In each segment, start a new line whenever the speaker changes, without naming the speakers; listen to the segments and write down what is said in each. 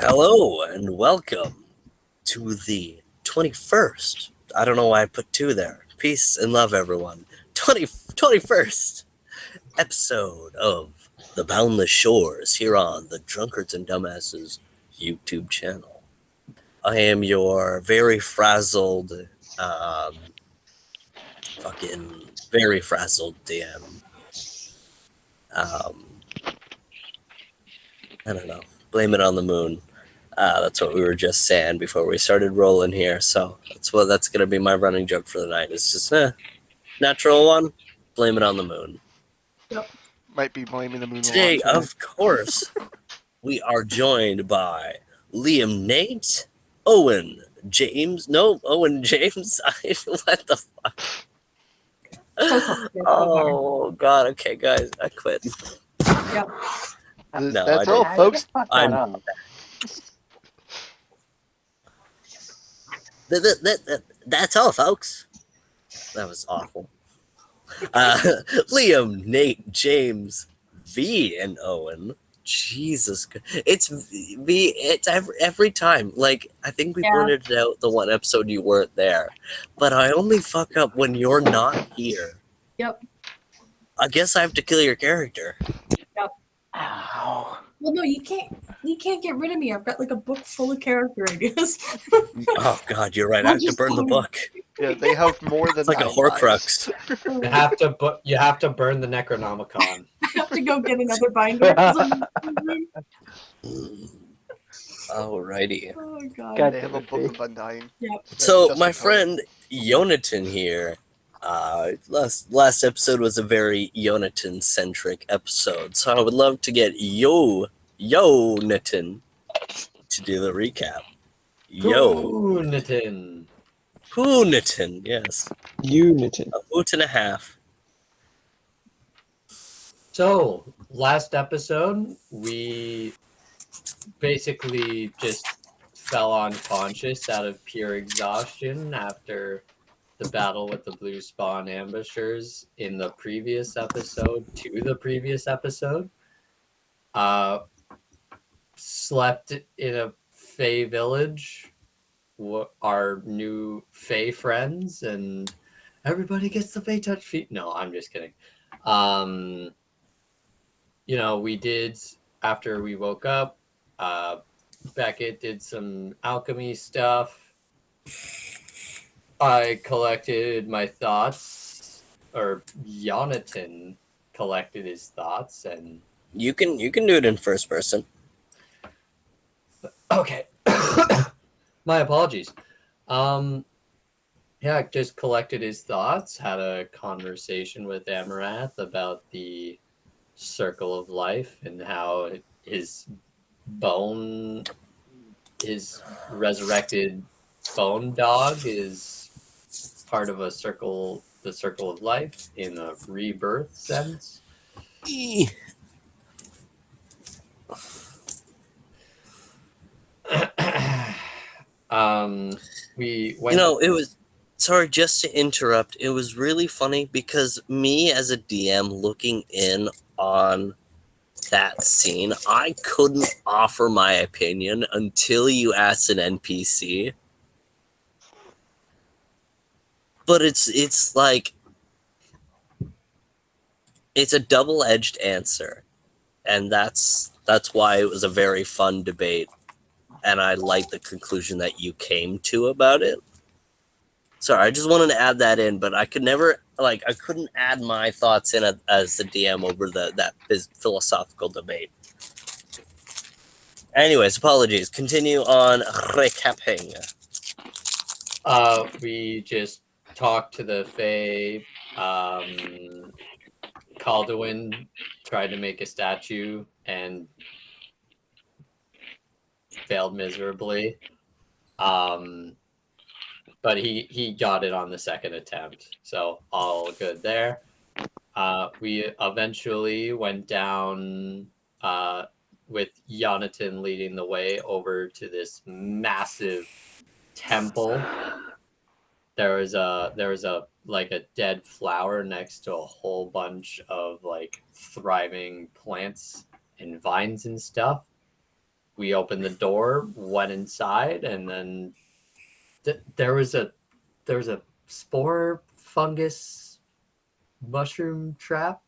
Hello and welcome to the 21st. I don't know why I put two there. Peace and love, everyone. 21st episode of The Boundless Shores here on the Drunkards and Dumbasses YouTube channel. I am your very frazzled, um, fucking very frazzled DM. Um, I don't know. Blame it on the moon. That's what we were just saying before we started rolling here. So that's gonna be my running joke for the night. It's just natural one. Blame it on the moon.
Might be blaming the moon a lot
Today,
today.
of course, we are joined by Liam, Nate, Owen, James. No, Owen, James. What the fuck? Oh God. Okay, guys, I quit.
Yep.
No,
That's
I
all,
didn't.
folks.
I'm. That's all, folks. That was awful. Liam, Nate, James, V, and Owen. Jesus, it's V. It's every time. Like I think we pointed it out the one episode you weren't there, but I only fuck up when you're not here.
Yep.
I guess I have to kill your character.
Yep.
Ow.
Well, no, you can't. You can't get rid of me. I've got like a book full of character ideas.
Oh God, you're right. I have to burn the book.
Yeah, they have more than
It's like a
9
Horcrux.
You have to burn the Necronomicon.
I have to go get another binder.
Alrighty.
Oh God.
lives. They have a book of undying.
Yep.
So
Just
my
a poem.
friend Yonatan here. Last episode was a very Yonatan centric episode, so I would love to get Yonatan to do the recap.
Uniten.
Hoonatan, yes,
Unity.
a hoot and a half.
So, last episode, we basically just fell unconscious out of pure exhaustion after the battle with the Blue Spawn ambushers in the previous episode to the previous episode. Slept in a Fey village, our new Fey friends, and everybody gets the Fey touch feet. No, I'm just kidding. We did, after we woke up, Beckett did some alchemy stuff. I collected my thoughts, or Jonathan collected his thoughts, and
You can do it in first person.
okay. My apologies. Just collected his thoughts, had a conversation with Amarath about the circle of life and how his resurrected bone dog is part of the circle of life in a rebirth sense. We went.
It was. Sorry, just to interrupt. It was really funny because me as a DM looking in on that scene, I couldn't offer my opinion until you asked an NPC. But it's like it's a double-edged answer, and that's why it was a very fun debate, and I like the conclusion that you came to about it. Sorry, I just wanted to add that in, but I could never, I couldn't add my thoughts in as the DM over that philosophical debate. Anyways, apologies. Continue on recapping.
We just talked to the Fae. Calduin tried to make a statue and failed miserably. But he got it on the second attempt, so all good there. We eventually went down with Jonathan leading the way over to this massive temple. There was a dead flower next to a whole bunch of thriving plants and vines and stuff. we opened the door, went inside, and then there was a spore fungus mushroom trap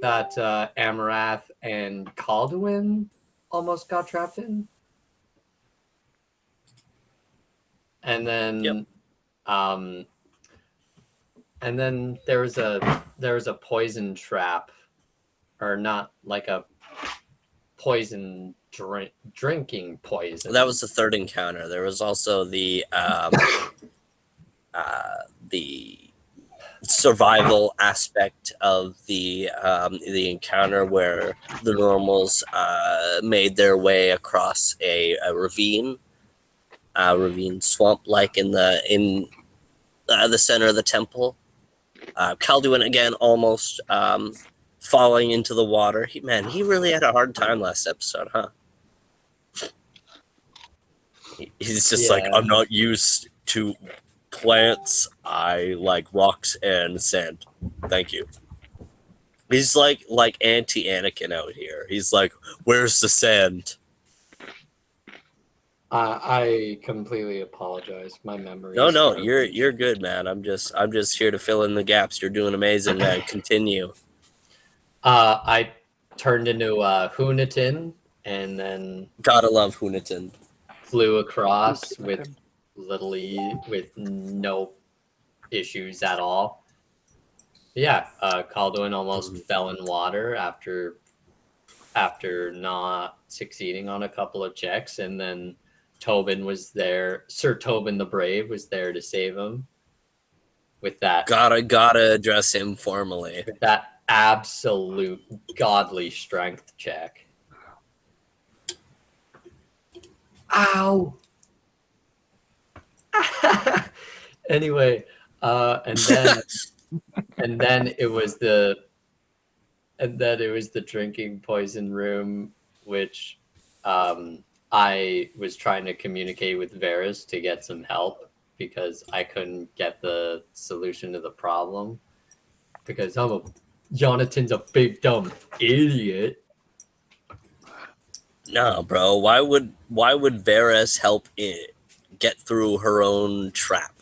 that Amarath and Caldwin almost got trapped in. And then
Yep.
And then there was a poison trap, or not, like a poison drinking poison.
That was the third encounter. There was also the survival aspect of the encounter where the normals made their way across a ravine swamp, like in the center of the temple. Calduin again almost falling into the water. He really had a hard time last episode, huh? He's just like,
Yeah.
I'm not used to plants. I like rocks and sand. Thank you. He's like anti Anakin out here. He's like, where's the sand?
I completely apologize. My memory.
No, you're good, man. I'm just here to fill in the gaps. You're doing amazing, man. Continue.
I turned into Hunatin and then
Gotta love Hunatin.
flew across with no issues at all. Yeah, Calduin almost fell in water after not succeeding on a couple of checks, and then Tobin was there. Sir Tobin the Brave was there to save him with that.
Gotta address him formally.
With that absolute godly strength check. Ow! Anyway, and then it was the drinking poison room, which I was trying to communicate with Varys to get some help because I couldn't get the solution to the problem because Jonathan's a big dumb idiot.
No, bro. Why would Varys help it get through her own trap?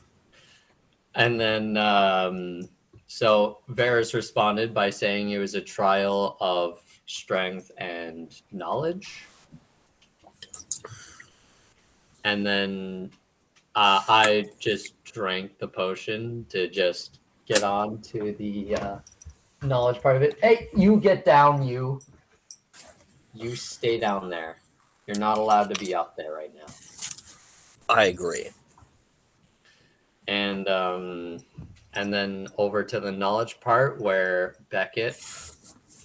And then so Varys responded by saying it was a trial of strength and knowledge. And then I just drank the potion to just get on to the knowledge part of it. Hey, you get down, you. You stay down there. You're not allowed to be up there right now.
I agree.
And then over to the knowledge part where Beckett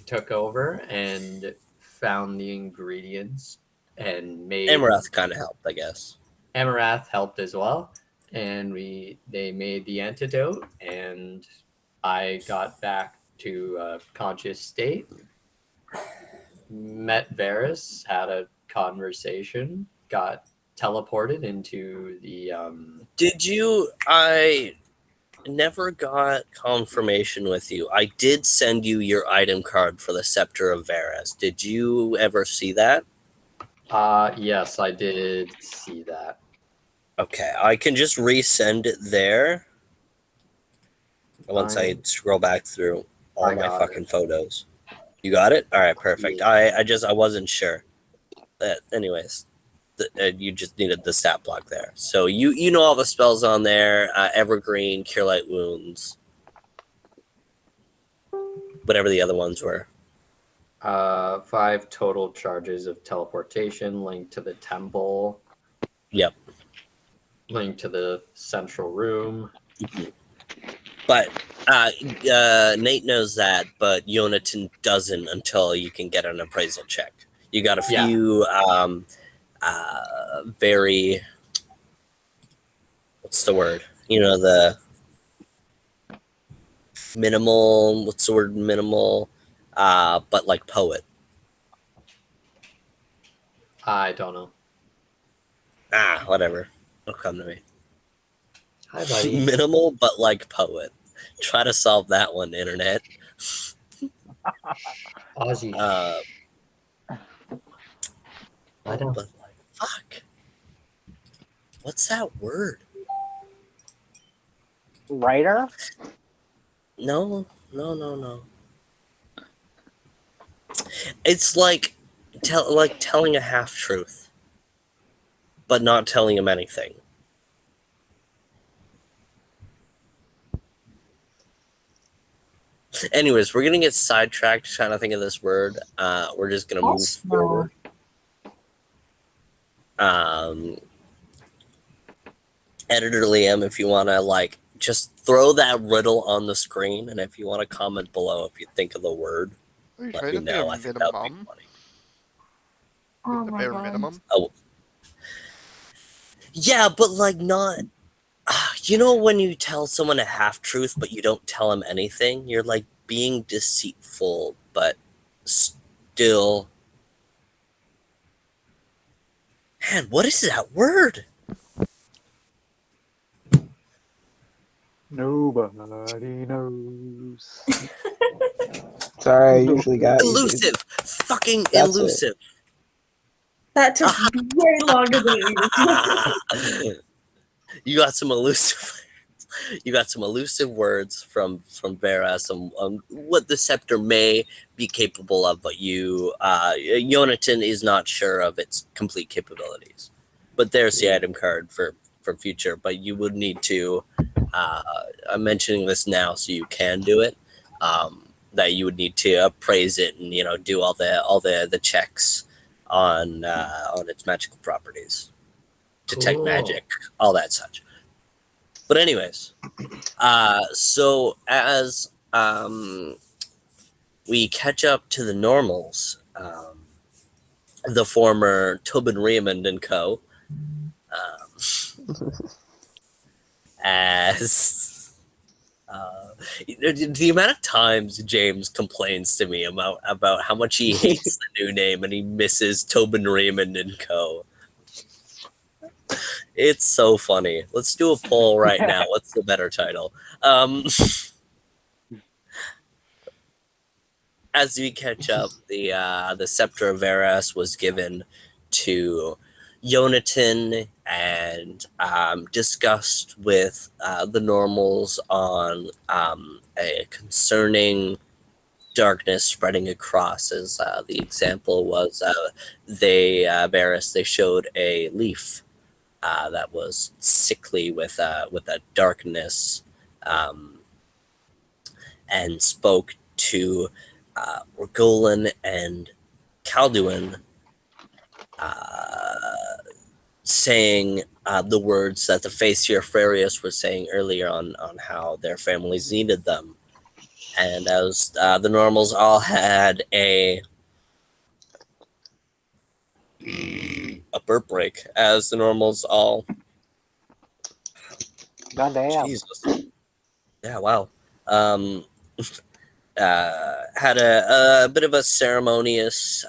took over and found the ingredients and made.
Amarath kind of helped, I guess.
Amarath helped as well, and they made the antidote, and I got back to a conscious state. Met Varys, had a conversation, got teleported into the.
Did you? I never got confirmation with you. I did send you your item card for the Scepter of Varys. Did you ever see that?
Yes, I did see that.
Okay, I can just resend it there. Once I scroll back through all my fucking photos. You got it? All right, perfect.
Yeah.
I wasn't sure. Anyways, you just needed the stat block there. So you know all the spells on there. Evergreen, Cure Light Wounds, whatever the other ones were.
5 total charges of teleportation linked to the temple.
Yep.
Linked to the central room.
But Nate knows that, but Jonathan doesn't until you can get an appraisal check. You got a few very, what's the word? You know, the minimal, what's the word? Minimal, but like poet.
I don't know.
Whatever. It'll come to me.
Hi, buddy.
Minimal, but like poet. Try to solve that one, internet.
Ozzy. I know.
But like, fuck. What's that word?
Writer?
No, no, no, no. It's like telling a half truth, but not telling him anything. Anyways, we're gonna get sidetracked trying to think of this word. We're just gonna move
Also,
forward. Um, Editor Liam, if you want to like just throw that riddle on the screen, and if you want to comment below if you think of the word,
Are you
let
trying
me
to say a
know. I think that would be
minimum?
funny.
oh
The
my
bare
god.
minimum?
Oh, yeah, but like not. You know when you tell someone a half truth, but you don't tell them anything, you're like being deceitful, but still. Man, what is that word?
Nobody knows. Sorry, I usually got
Elusive, fucking
That's it.
elusive.
That took way longer than it needed to.
You got some elusive. You got some elusive words from Vera, some what the scepter may be capable of, but Yonatan is not sure of its complete capabilities. But there's the item card for future. But you would need to. I'm mentioning this now so you can do it. That you would need to appraise it and do all the checks on its magical properties, detect
Cool.
magic, all that such. But anyways, so as we catch up to the normals, the former Tobin Raymond and Co. As the amount of times James complains to me about how much he hates the new name and he misses Tobin Raymond and Co. It's so funny. Let's do a poll right now. What's the better title? As we catch up, the scepter of Eras was given to Yonatan and discussed with the normals on a concerning darkness spreading across. As the example was, Varys, they showed a leaf that was sickly with a darkness, um, and spoke to Orgolan and Calduin, saying the words that the Facier Farius was saying earlier on how their families needed them. And as the normals all had a burp break, as the normals all
goddamn.
Jesus, yeah, wow, um, had a bit of a ceremonious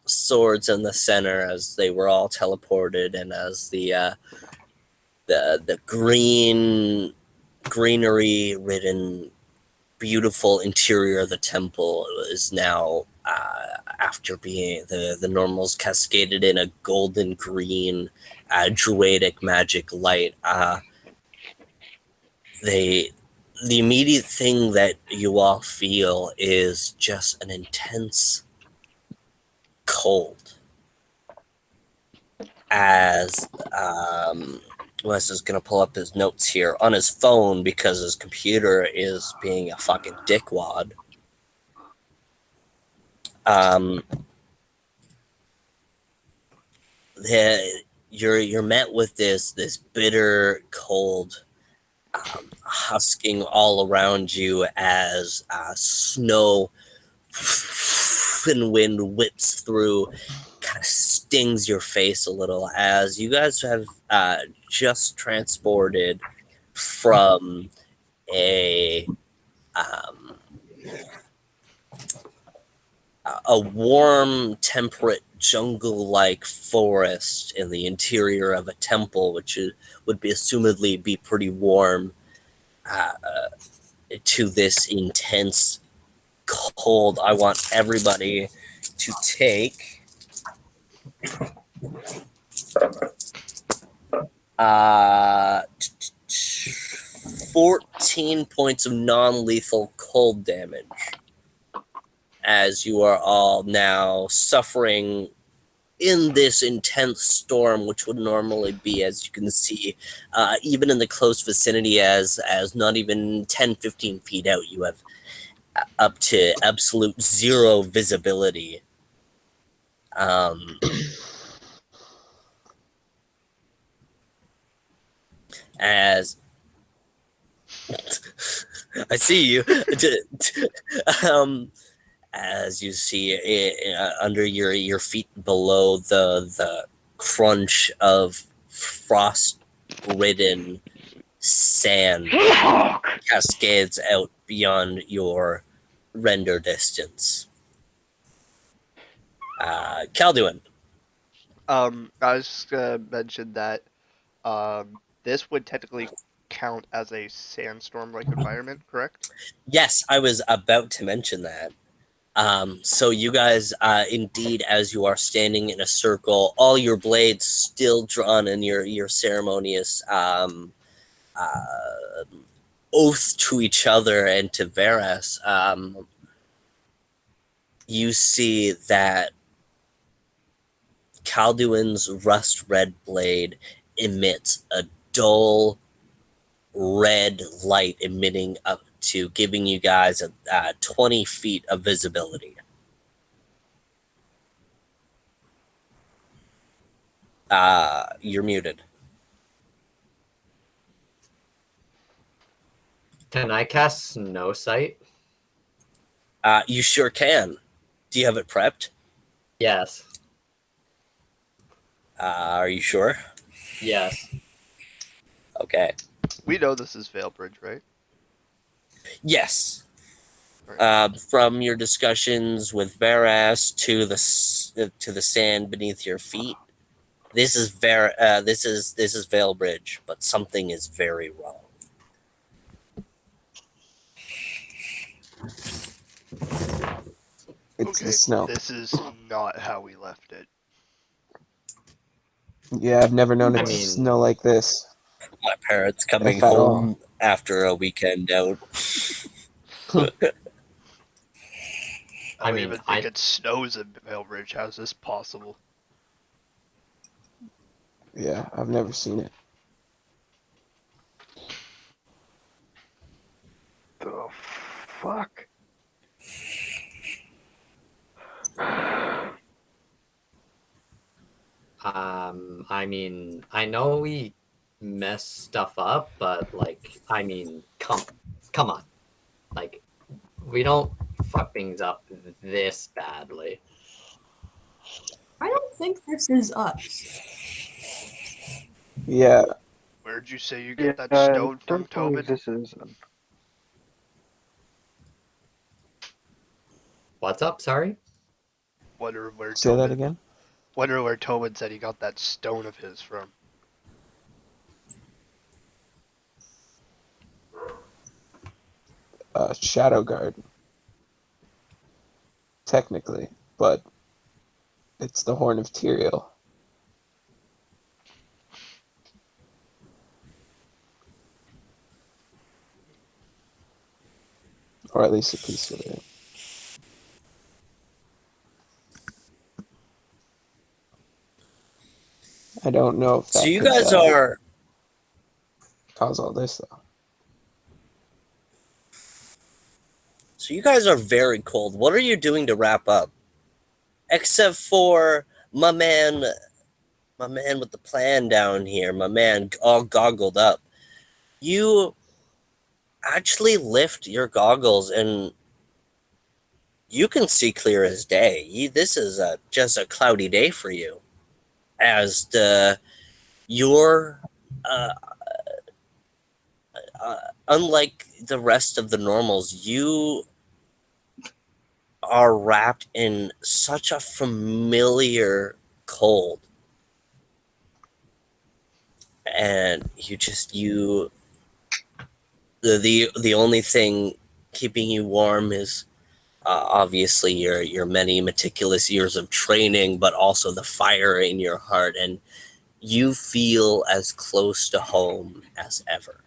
swords in the center as they were all teleported, and as the greenery ridden beautiful interior of the temple is now, after being the normals cascaded in a golden green druidic magic light, they the immediate thing that you all feel is just an intense cold. As Wes is gonna pull up his notes here on his phone because his computer is being a fucking dickwad. Um, you're met with this bitter cold, husking all around you as snow and wind whips through, kind of stings your face a little as you guys have just transported from a um, a warm, temperate, jungle-like forest in the interior of a temple, which would be assumedly be pretty warm, uh, to this intense cold. I want everybody to take Uh, 14 points of non-lethal cold damage as you are all now suffering in this intense storm, which would normally be, as you can see, even in the close vicinity, as not even 10-15 feet out, you have up to absolute zero visibility. As I see you, as you see under your feet below the crunch of frost-ridden sand cascades out beyond your render distance. Calduin.
I was just gonna mention that this would technically count as a sandstorm-like environment, correct?
Yes, I was about to mention that. So you guys, indeed, as you are standing in a circle, all your blades still drawn in your ceremonious oath to each other and to Varus, you see that Calduin's rust red blade emits a dull red light emitting up to giving you guys 20 feet of visibility. You're muted.
Can I cast Snow Sight?
You sure can. Do you have it prepped?
Yes.
Are you sure?
Yes.
Okay.
We know this is Veilbridge, right?
Yes.
Right.
From your discussions with Varus to the sand beneath your feet, this is this is Veilbridge, but something is very wrong.
It's
Okay,
the snow.
this is not how we left it.
Yeah, I've never known it
I
to
mean,
snow like this,
My parents coming
if at all.
home after a weekend out.
I don't even think it snows in Veilbridge. How is this possible?
Yeah, I've never seen it.
The fuck?
I mean, I know we mess stuff up, but like, I mean, come on, like, we don't fuck things up this badly.
I don't think this is us.
Yeah,
Where'd you say you
Yeah,
get that stone from,
don't believe
Tobin?
this is.
What's up? Sorry.
Wonder where
say that
Tobin.
again.
Wonder where Tobin said he got that stone of his from.
Shadow Guard, technically, but it's the Horn of Tyrael. Or at least a piece of it. I don't know if
So
that
you
could
guys are
cause all this, though.
very cold. What are you doing to wrap up? Except for my man with the plan down here, my man all goggled up. You actually lift your goggles and you can see clear as day. This is just a cloudy day for you, as your uh, unlike the rest of the normals, you are wrapped in such a familiar cold, and the only thing keeping you warm is Obviously, your many meticulous years of training, but also the fire in your heart, and you feel as close to home as ever.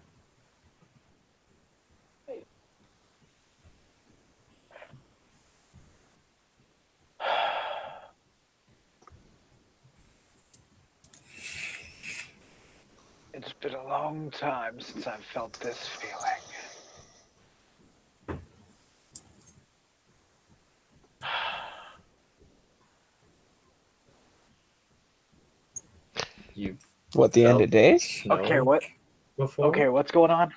It's been a long time since I've felt this feeling.
You
What, the end
felt
of days?
snow
Okay, what?
before?
Okay, what's going on?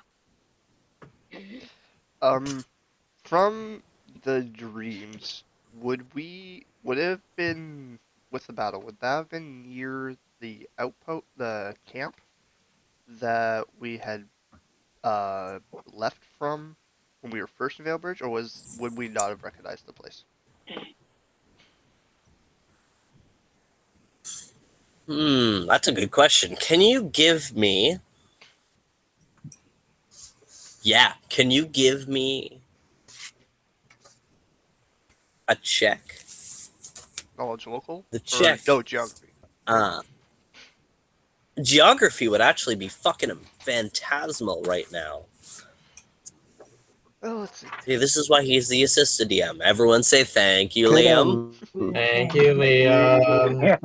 From the dreams, would it have been with the battle? Would that have been near the outpost, the camp that we had left from when we were first in Vale Bridge, or would we not have recognized the place?
That's a good question. Can you give me? Yeah, can you give me a check?
Knowledge local
The
or
check.
no geography?
Uh, Geography would actually be fucking phantasmal right now.
Oh, let's see.
See, this is why he's the assistant DM. Everyone say thank you,
Could
Liam.
Thank you, Liam.
Yeah.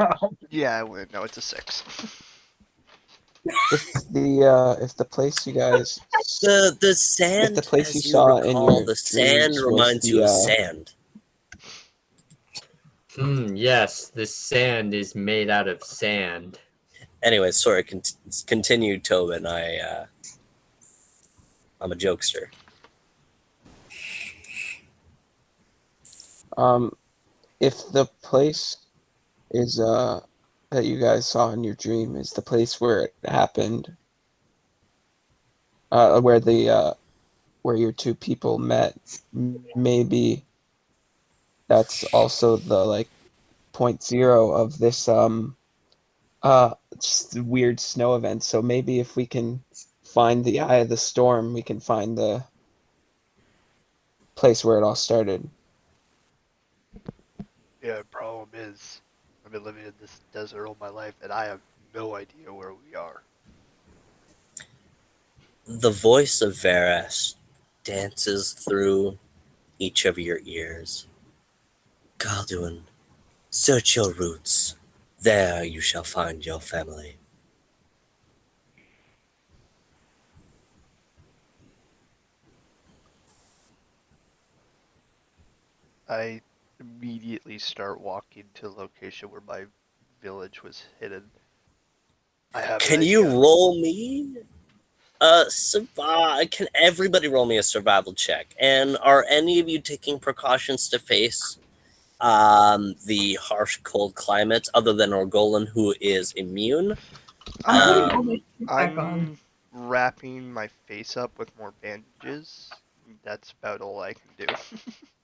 Yeah, I would. No, it's a 6.
if the place you guys
The
if
sand,
the place you
as you
saw in
recall,
your
the sand
dreams was
reminds you of sand.
Yes, the sand is made out of sand.
Anyway, sorry. Continue, Tobin. I'm a jokester.
If the place is that you guys saw in your dream is the place where it happened, where the where your two people met, maybe that's also the like 0.0 of this weird snow event. So maybe if we can find the eye of the storm, we can find the place where it all started.
Yeah, the problem is, I've been living in this desert all my life, and I have no idea where we are.
The voice of Varus dances through each of your ears. Galduin, search your roots. There you shall find your family.
I immediately start walking to the location where my village was hidden. I have an
Can you
idea.
roll me can everybody roll me a survival check? And are any of you taking precautions to face the harsh cold climates other than Orgolan, who is immune?
I'm putting all my
Um,
shit back on.
I'm wrapping my face up with more bandages. That's about all I can do.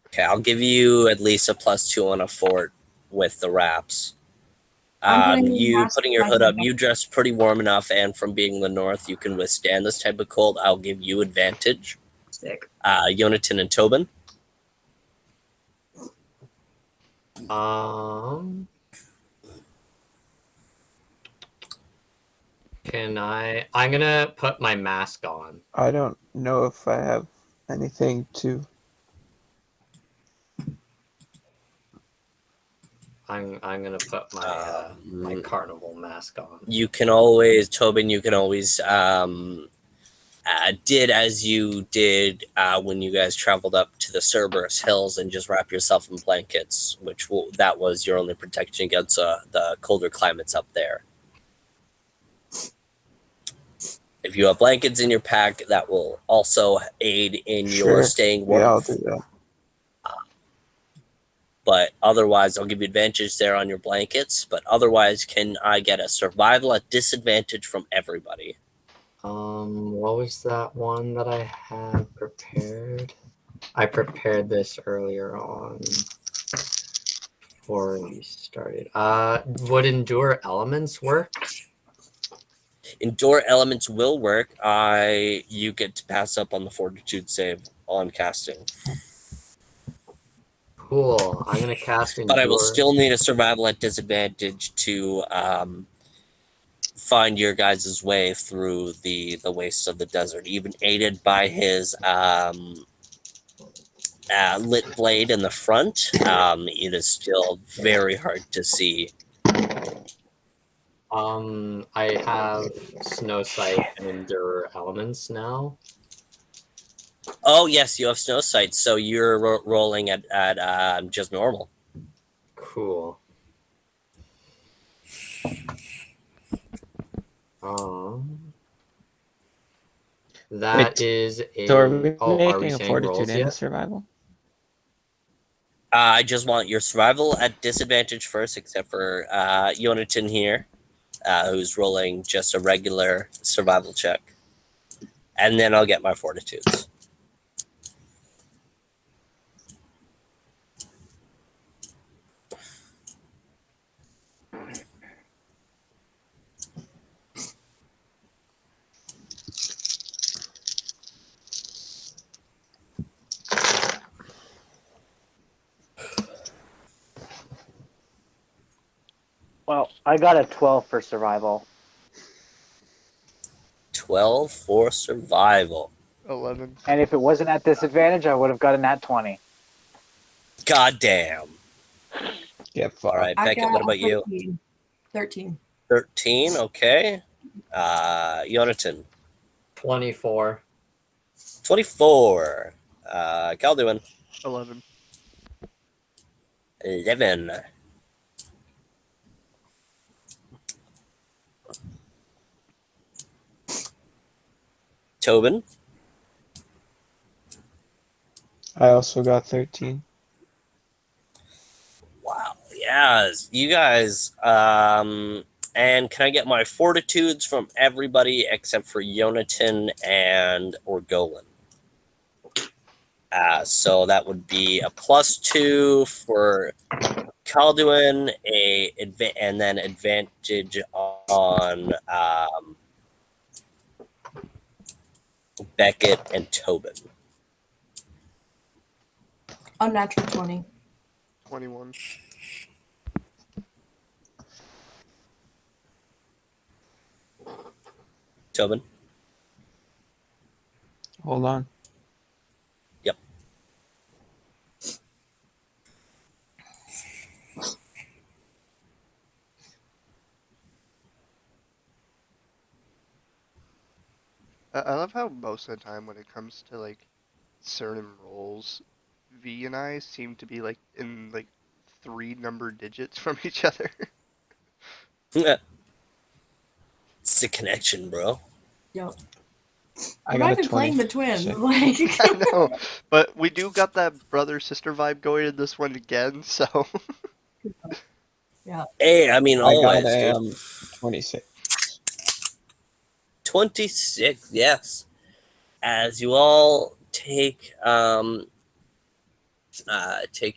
okay, I'll give you at least a +2 on a fort with the wraps.
I'm putting a
You
mask
putting
on
your
my
hood up,
head.
you dress pretty warm enough, and from being in the north, you can withstand this type of cold. I'll give you advantage.
Sick.
Yonatan and Tobin.
Um, I'm gonna put my mask on.
I don't know if I have anything to.
I'm gonna put my my carnival mask on.
You can always, Tobin, you can always did as you did when you guys traveled up to the Cerberus Hills and just wrap yourself in blankets, that was your only protection against the colder climates up there. If you have blankets in your pack, that will also aid in your
Sure.
staying
Yeah,
warm.
I'll do that.
But otherwise, I'll give you advantage there on your blankets. But otherwise, can I get a survival at disadvantage from everybody?
What was that one that I had prepared? I prepared this earlier on before we started. Would endure elements work?
Endure elements will work. You get to pass up on the fortitude save on casting.
Cool. I'm gonna cast
But I will
Endure.
still need a survival at disadvantage to find your guys' way through the wastes of the desert, even aided by his lit blade in the front. It is still very hard to see.
I have Snow Sight and Endure Elements now.
Oh yes, you have snow sight, so you're rolling at just normal.
Cool. That
Wait,
is a.
So are we
Oh, are we
making a
saying
fortitude
rolls
and a
yet?
survival?
I just want your survival at disadvantage first, except for Yonatan here, who's rolling just a regular survival check, and then I'll get my fortitudes.
Well, I got a 12 for survival.
12 for survival.
11.
And if it wasn't at disadvantage, I would have gotten that 20.
God damn.
Get
All
fucked.
right,
I
Beckett, what
got
about you?
13. 13.
13, okay. Yonatan,
24.
24. Calduin,
11.
11. Tobin,
I also got 13.
wow, yeah, you guys, and can I get my fortitudes from everybody except for Yonatan and Orgolan? So that would be a +2 for Calduin, and then advantage on Beckett and Tobin.
Unnatural 20.
21.
Tobin,
Hold on.
yep.
I love how most of the time when it comes to like certain roles, V and I seem to be like in like 3 number digits from each other.
It's the connection, bro.
Yep.
I
We're
got
not
a
even playing the twins.
26.
Like,
I know, but we do got that brother sister vibe going in this one again. So
yeah.
Hey, I mean,
I got
always, dude.
26.
26, yes. As you all take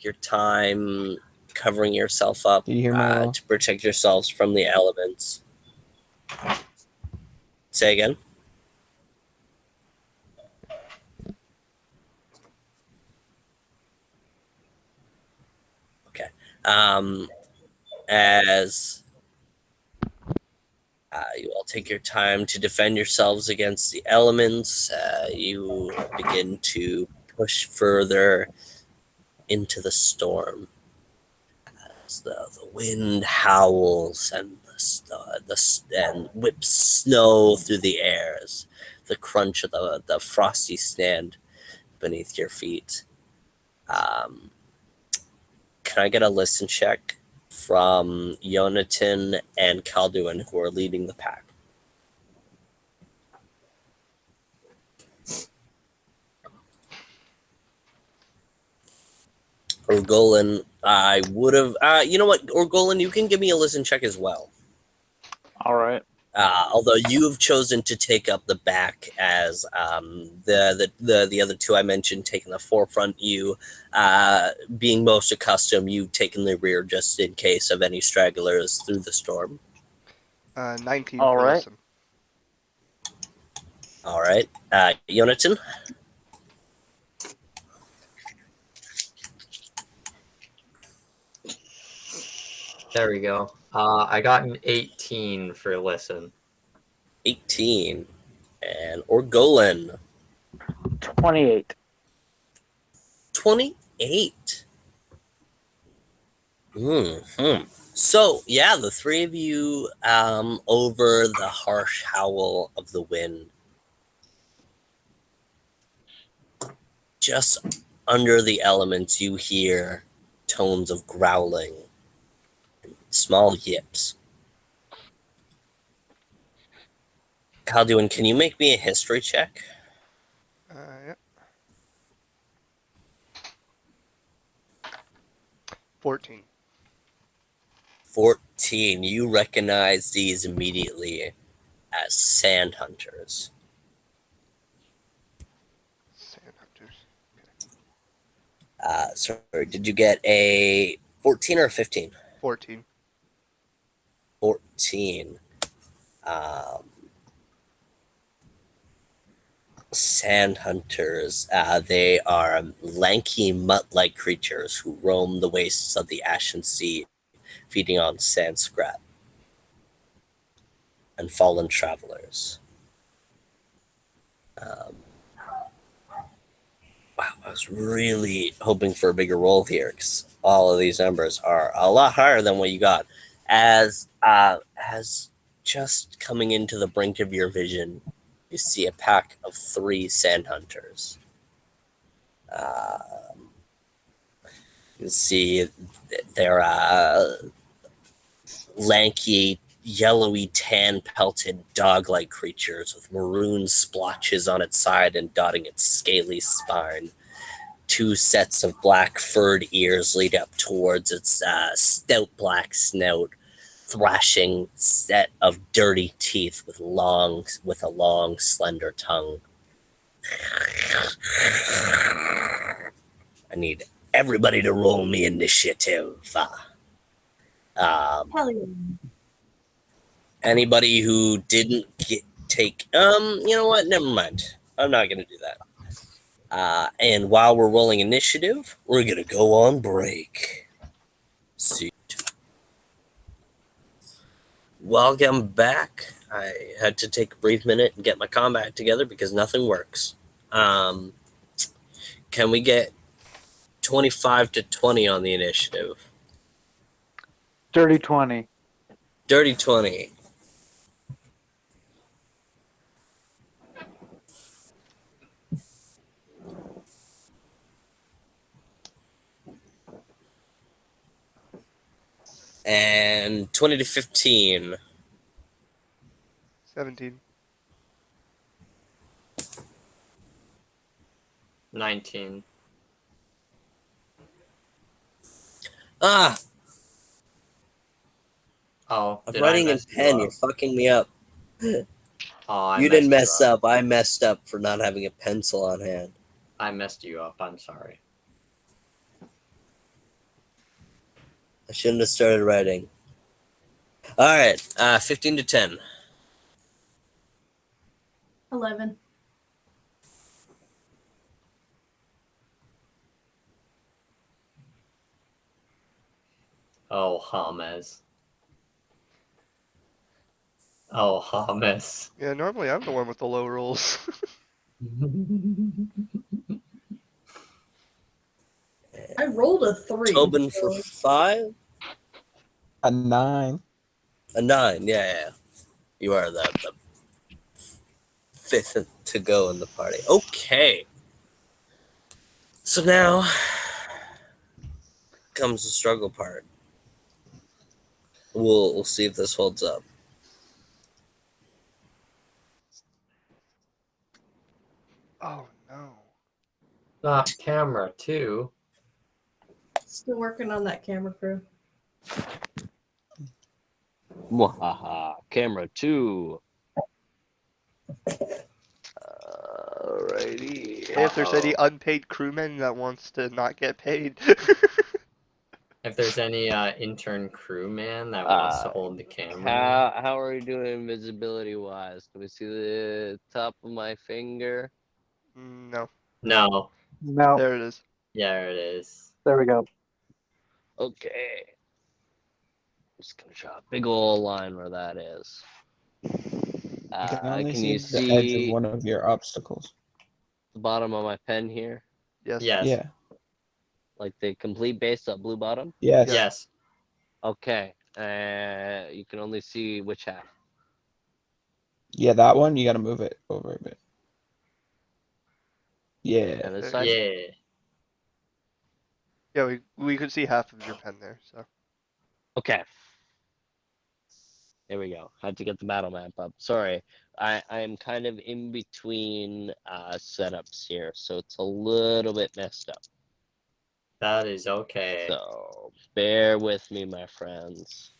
your time covering yourself up
Do you hear my roll?
to protect yourselves from the elements. Say again. Okay. As you all take your time to defend yourselves against the elements, you begin to push further into the storm. As the wind howls and and whips snow through the air as the crunch of the frosty sand beneath your feet. Um, can I get a listen check from Yonatan and Calduin, who are leading the pack? Orgolan, I would have. You know what, Orgolan, you can give me a listen check as well.
All right.
Although you've chosen to take up the back as the other two I mentioned taking the forefront, you being most accustomed, you've taken the rear just in case of any stragglers through the storm.
19
All
for
right.
listen.
All right, Yonatan.
There we go. I got an 18 for listen.
18. And Orgolan.
28.
28. So, yeah, the three of you, over the harsh howl of the wind, just under the elements, you hear tones of growling, small yips. Kalduin, can you make me a history check?
Yeah. 14.
14. You recognize these immediately as sand hunters.
Sand hunters.
Sorry, did you get a 14 or a 15?
14.
14. Sand hunters. They are lanky, mutt-like creatures who roam the wastes of the Ashen Sea, feeding on sand scrap and fallen travelers. Wow, I was really hoping for a bigger roll here because all of these numbers are a lot higher than what you got. As just coming into the brink of your vision, you see a pack of 3 sand hunters. You can see they're lanky, yellowy, tan-pelted, dog-like creatures with maroon splotches on its side and dotting its scaly spine. 2 sets of black furred ears lead up towards its stout black snout, thrashing set of dirty teeth with a long, slender tongue. I need everybody to roll me initiative.
Hell yeah.
Anybody who didn't take, you know what? Never mind. I'm not gonna do that. And while we're rolling initiative, we're gonna go on break. See. Welcome back. I had to take a brief minute and get my combat together because nothing works. Can we get 25 to 20 on the initiative?
Dirty 20.
Dirty 20. And 20 to 15.
17.
19.
Ah,
Oh,
I'm
did I
writing in
mess you
pen.
up?
You're fucking me up.
Oh, I
You didn't
messed
mess up. I messed up for not having a pencil on hand.
I messed you up. I'm sorry.
I shouldn't have started writing. Alright, 15 to 10.
11.
Oh, James. Oh, James.
Yeah, normally I'm the one with the low rolls.
I rolled a 3.
Tobin for 5?
A 9.
A 9, yeah. You are the 5th to go in the party. Okay. So now comes the struggle part. We'll see if this holds up.
Oh no.
Not camera, too.
Still working on that camera crew.
Mwahaha. Camera 2. Alrighty.
Hey, if there's any
Uh-oh.
unpaid crewman that wants to not get paid.
If there's any intern crewman that wants to hold the camera.
How are we doing visibility wise? Can we see the top of my finger?
No.
No.
No.
There it is.
Yeah, there it is.
There we go.
Okay.
just gonna draw a big ol' line where that is.
You can only
Can
see
you
the edge of
see
one of your obstacles.
the bottom of my pen here?
Yes.
Yes.
Yeah.
Like the complete base, that blue bottom?
Yes.
Yes.
Okay. You can only see which half?
Yeah, that one, you gotta move it over a bit. Yeah.
And this
There
side?
you
Yeah.
Yeah, we could see half of your pen there. So
Okay. There we go. Had to get the battle map up. Sorry. I'm kind of in between setups here, so it's a little bit messed up.
That is okay.
So bear with me, my friends.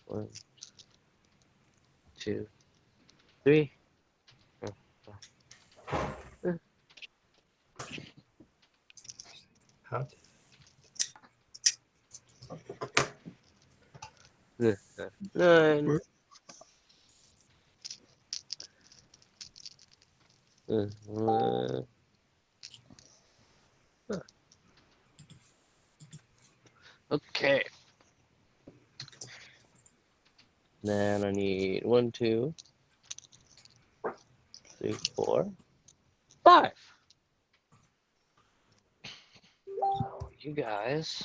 One, two, three.
How?
Nine. Okay. Then I need 1, 2, 3, 4, 5. So you guys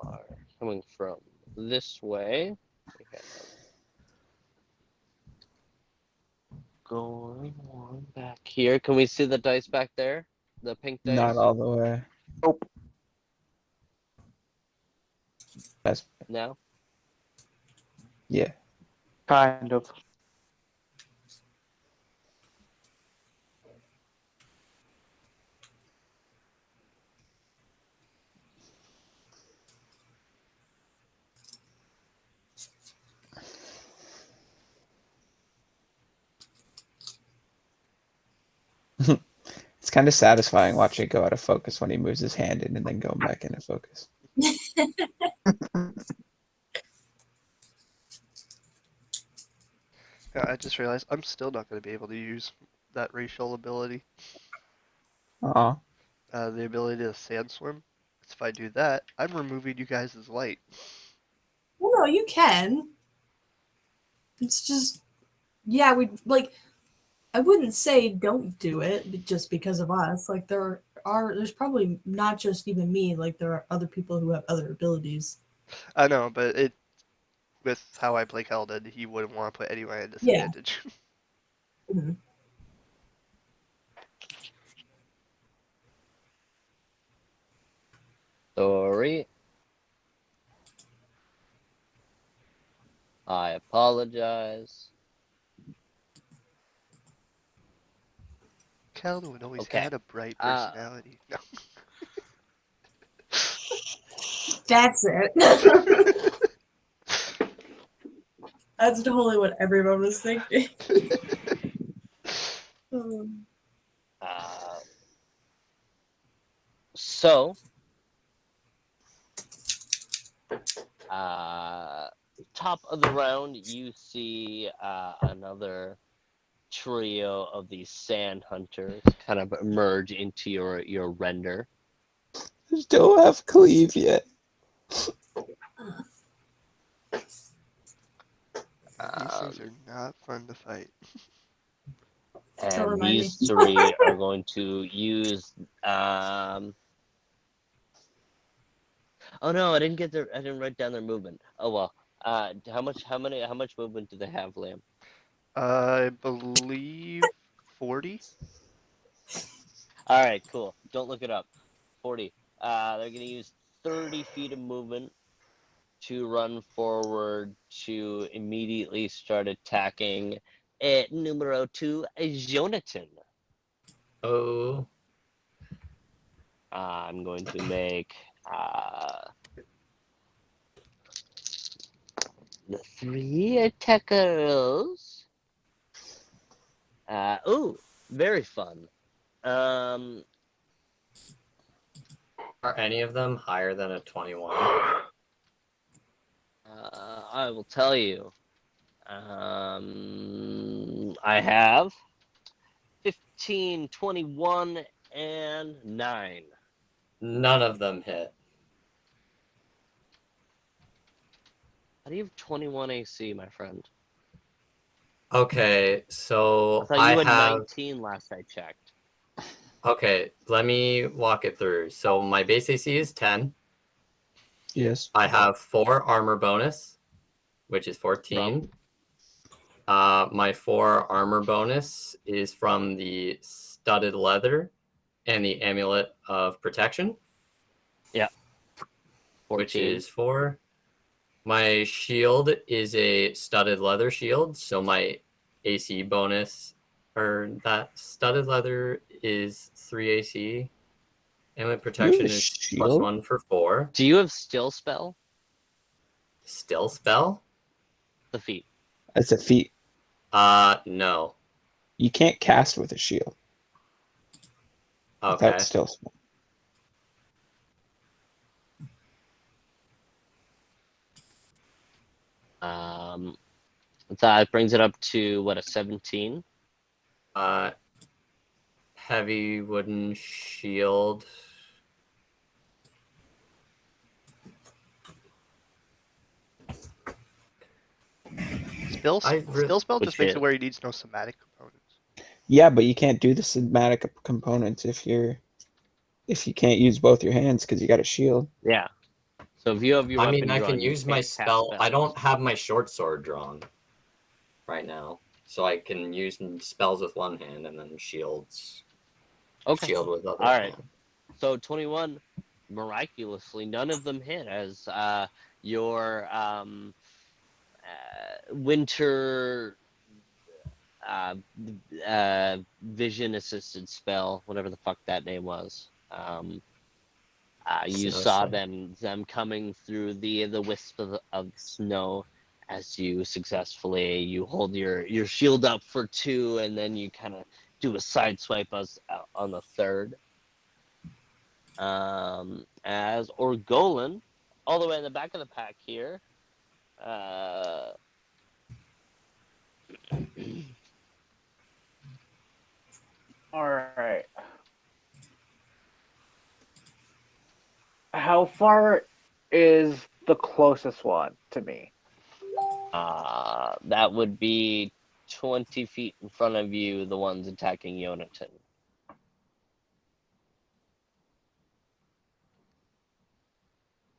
are coming from this way. We have going on back here. Can we see the dice back there? The pink dice?
Not all the way.
Nope.
That's
Now?
yeah.
Kind of.
It's kind of satisfying watching it go out of focus when he moves his hand in and then going back into focus.
yeah, I just realized I'm still not going to be able to use that racial ability.
Aw.
The ability to sandstorm. If I do that, I'm removing you guys' light.
Well, no, you can. It's just, yeah, we like. I wouldn't say don't do it just because of us. Like there's probably not just even me. Like there are other people who have other abilities.
I know, but it with how I play Keldon, he wouldn't want to put anyone at a
Yeah.
disadvantage.
Mhm.
Sorry. I apologize.
Keldon always
Okay.
had a bright personality. No.
That's it. That's totally what everyone was thinking. Um,
Uh, so, top of the round, you see another trio of these sand hunters kind of emerge into your render.
Still have cleave yet.
These things are not fun to fight.
Don't
And
remind me.
these three are going to use oh no, I didn't write down their movement. Oh well. How much movement do they have, Liam?
I believe 40.
All right, cool. Don't look it up. 40. They're gonna use 30 feet of movement to run forward to immediately start attacking at numero 2, Jonathan.
Oh.
I'm going to make the 3 attackers. Oh, very fun.
Are any of them higher than a 21?
I will tell you. I have 15, 21, and 9.
None of them hit.
How do you have 21 AC, my friend?
Okay,
I
so
thought
I
you had
have.
19 last I checked.
Okay, let me walk it through. So my base AC is 10.
Yes.
I have 4 armor bonus, which is 14. My 4 armor bonus is from the studded leather and the amulet of protection,
Yeah.
which
14.
is 4. My shield is a studded leather shield, so my AC bonus or that studded leather is 3 AC. Amulet
You have
protection
a
is
shield?
+1 for 4.
Do you have still spell?
Still spell?
The feat.
That's a feat.
No.
You can't cast with a shield without
Okay.
still spell.
That brings it up to what, a 17?
Heavy wooden shield.
Spill spell just
Which
makes
is
it where he needs no somatic components.
Yeah, but you can't do the somatic components if you can't use both your hands because you got a shield.
yeah. So if you have your
I mean,
weapon
I can
drawn, you
use my
can't cast
spell. I
spells.
don't have my short sword drawn right now, so I can use spells with one hand and then
Okay.
shield with other
All right.
hand.
So 21, miraculously, none of them hit as your winter uh, vision assisted spell, whatever the fuck that name was. You saw
Snowstorm.
them coming through the wisp of snow as you successfully you hold your shield up for 2, and then you kind of do a side swipe on the third. As Orgolan, all the way in the back of the pack here.
All right. How far is the closest one to me?
That would be 20 feet in front of you, the ones attacking Yonatan.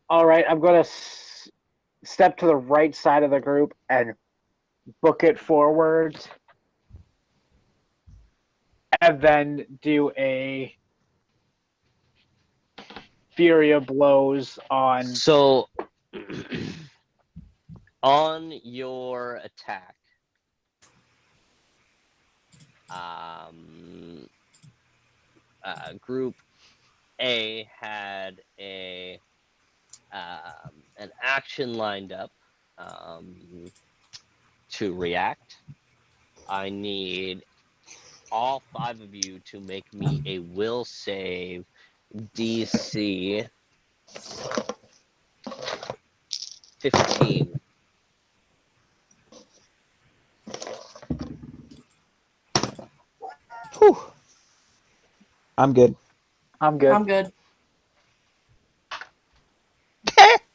All right, I'm going to step to the right side of the group and book it forwards, and then do a Fury of Blows on.
So, on your attack, Group A had an action lined up to react. I need all 5 of you to make me a will save DC 15.
Whew. I'm good.
I'm good.
I'm good.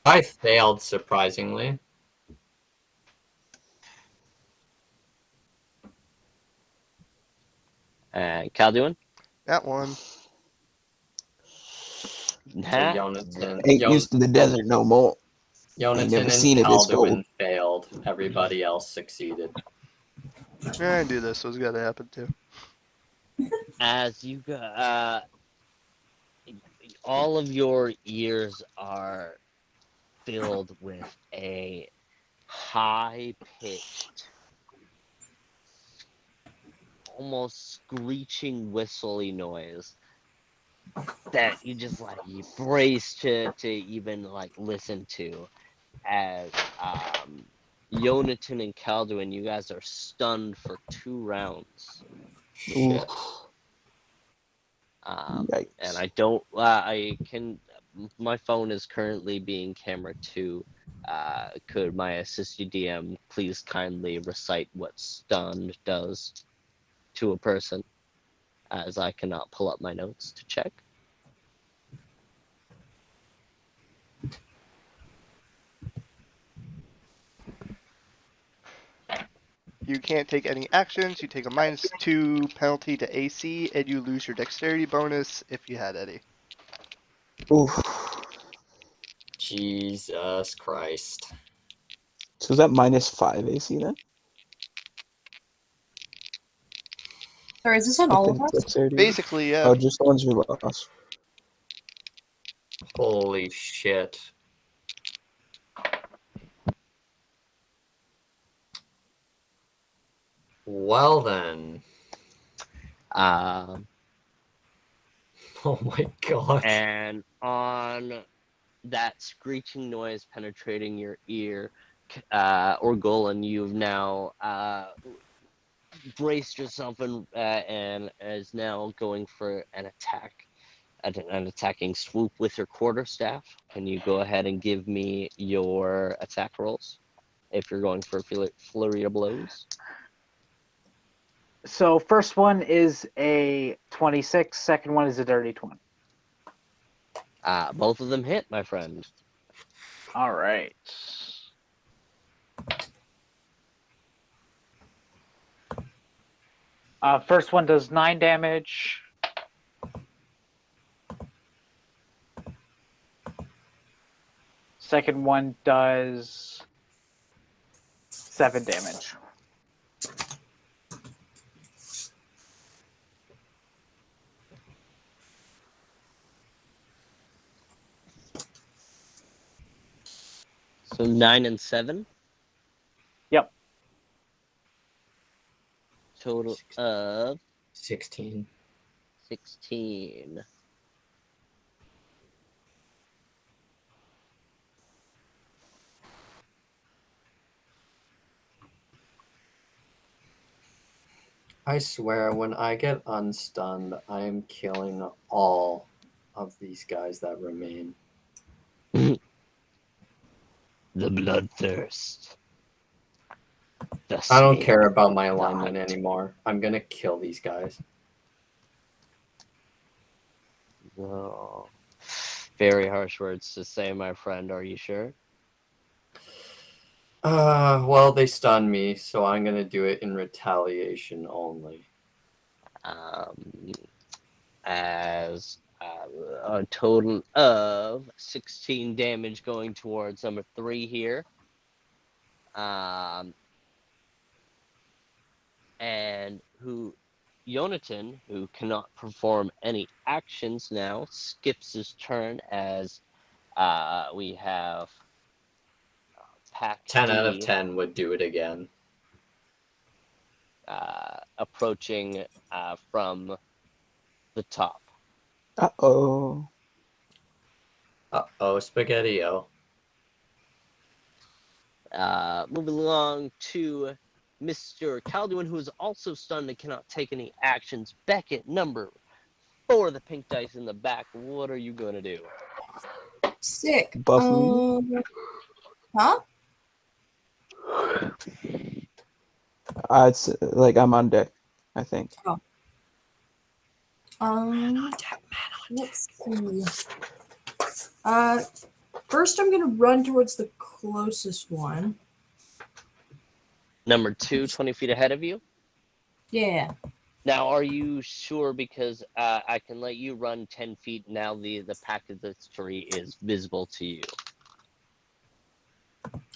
I failed surprisingly.
Calduin?
That one.
So
Nah.
Ain't used to the desert no more. Ain't never
Yonatan and
seen it this cold.
Calduin failed. Everybody else succeeded.
I knew this was gonna happen too.
As you all of your ears are filled with a high-pitched, almost screeching, whistly noise that you just like you brace to even like listen to as Yonatan and Calduin, you guys are stunned for 2 rounds.
Ooh,
Shit.
And
yikes.
I don't. I can. My phone is currently being camera 2. Could my assistant DM please kindly recite what stunned does to a person, as I cannot pull up my notes to check.
You can't take any actions. You take a -2 penalty to AC, and you lose your dexterity bonus if you had any.
Oof.
Jesus Christ.
So is that -5 AC then?
Sorry, is this on
With
all
the
of us?
dexterity?
Basically, yeah.
Oh, just the ones who lost.
Holy shit. Well then.
Um,
Oh my god.
and on that screeching noise penetrating your ear, Orgolan, you've now braced yourself and is now going for an attack, an attacking swoop with your quarterstaff. Can you go ahead and give me your attack rolls if you're going for a flurry of blows?
So first one is a 26, second one is a dirty 20.
Both of them hit, my friend.
All right. First one does 9 damage. Second one does 7 damage.
So 9 and 7.
Yep.
Total of
16.
16.
I swear, when I get unstunned, I am killing all of these guys that remain.
The bloodthirst. The
I don't
snake
care about my
of the
alignment
hunt.
anymore. I'm gonna kill these guys.
No. Very harsh words to say, my friend. Are you sure?
Well, they stunned me, so I'm gonna do it in retaliation only.
Um, as a total of 16 damage going towards number 3 here. And Yonatan, who cannot perform any actions now, skips his turn as we have Pack
10 out of
D
10 would do it again.
approaching from the top.
Uh-oh.
Uh-oh, Spaghetti-O.
Moving along to Mr. Calduin, who is also stunned and cannot take any actions. Beckett, number 4, the pink dice in the back. What are you going to do?
Sick.
Buff me.
Huh?
It's like I'm on deck, I think.
Let's see. First I'm gonna run towards the closest one.
Number 2, 20 feet ahead of you.
Yeah.
Now, are you sure? Because I can let you run 10 feet. Now the pack of the tree is visible to you.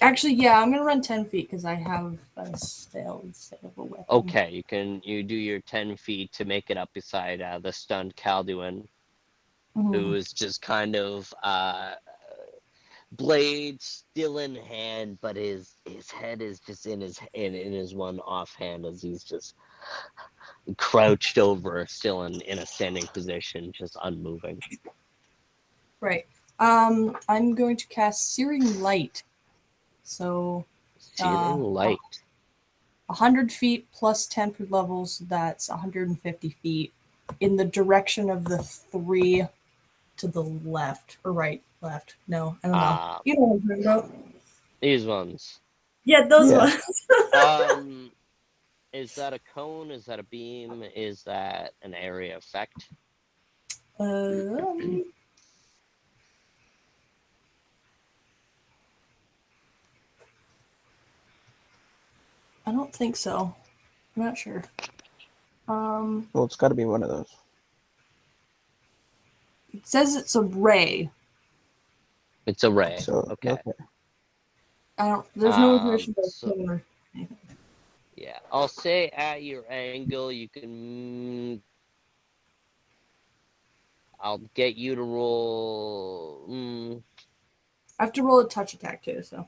Actually, yeah, I'm gonna run 10 feet because I have a sail instead of a weapon.
Okay, you do your 10 feet to make it up beside the stunned Calduin, who is just kind of blade still in hand, but his head is just in his one offhand as he's just crouched over, still in a standing position, just unmoving.
Right. I'm going to cast Searing Light. So
Searing light.
100 feet plus 10 per level, so that's 150 feet in the direction of the 3 to the left or right, left. No, I don't know. You know what I'm talking about.
These ones.
Yeah, those
Yeah.
ones.
Is that a cone? Is that a beam? Is that an area effect?
I don't think so. I'm not sure.
Well, it's got to be one of those.
It says it's a ray.
It's a ray.
So
Okay.
I don't. There's no information about
So
color.
yeah, I'll say at your angle, you can. I'll get you to roll.
I have to roll a touch attack too. So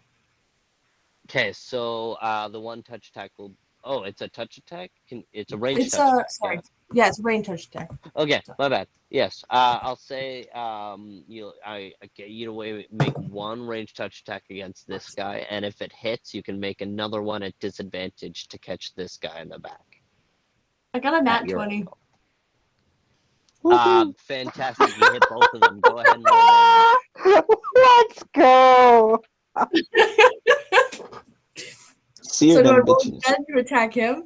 Okay, so the one touch attack will. Oh, it's a touch attack. It's a range
it's
touch attack.
sorry. Yeah, it's a rain touch attack.
Okay, my bad. Yes, I'll say I get you to make one range touch attack against this guy, and if it hits, you can make another one at disadvantage to catch this guy in the back.
I got a
At
nat
your
20.
angle.
Woohoo!
Fantastic! You hit both of them. Go ahead and roll damage.
Let's go.
See you
So do I
then,
roll
bitches.
again to attack him?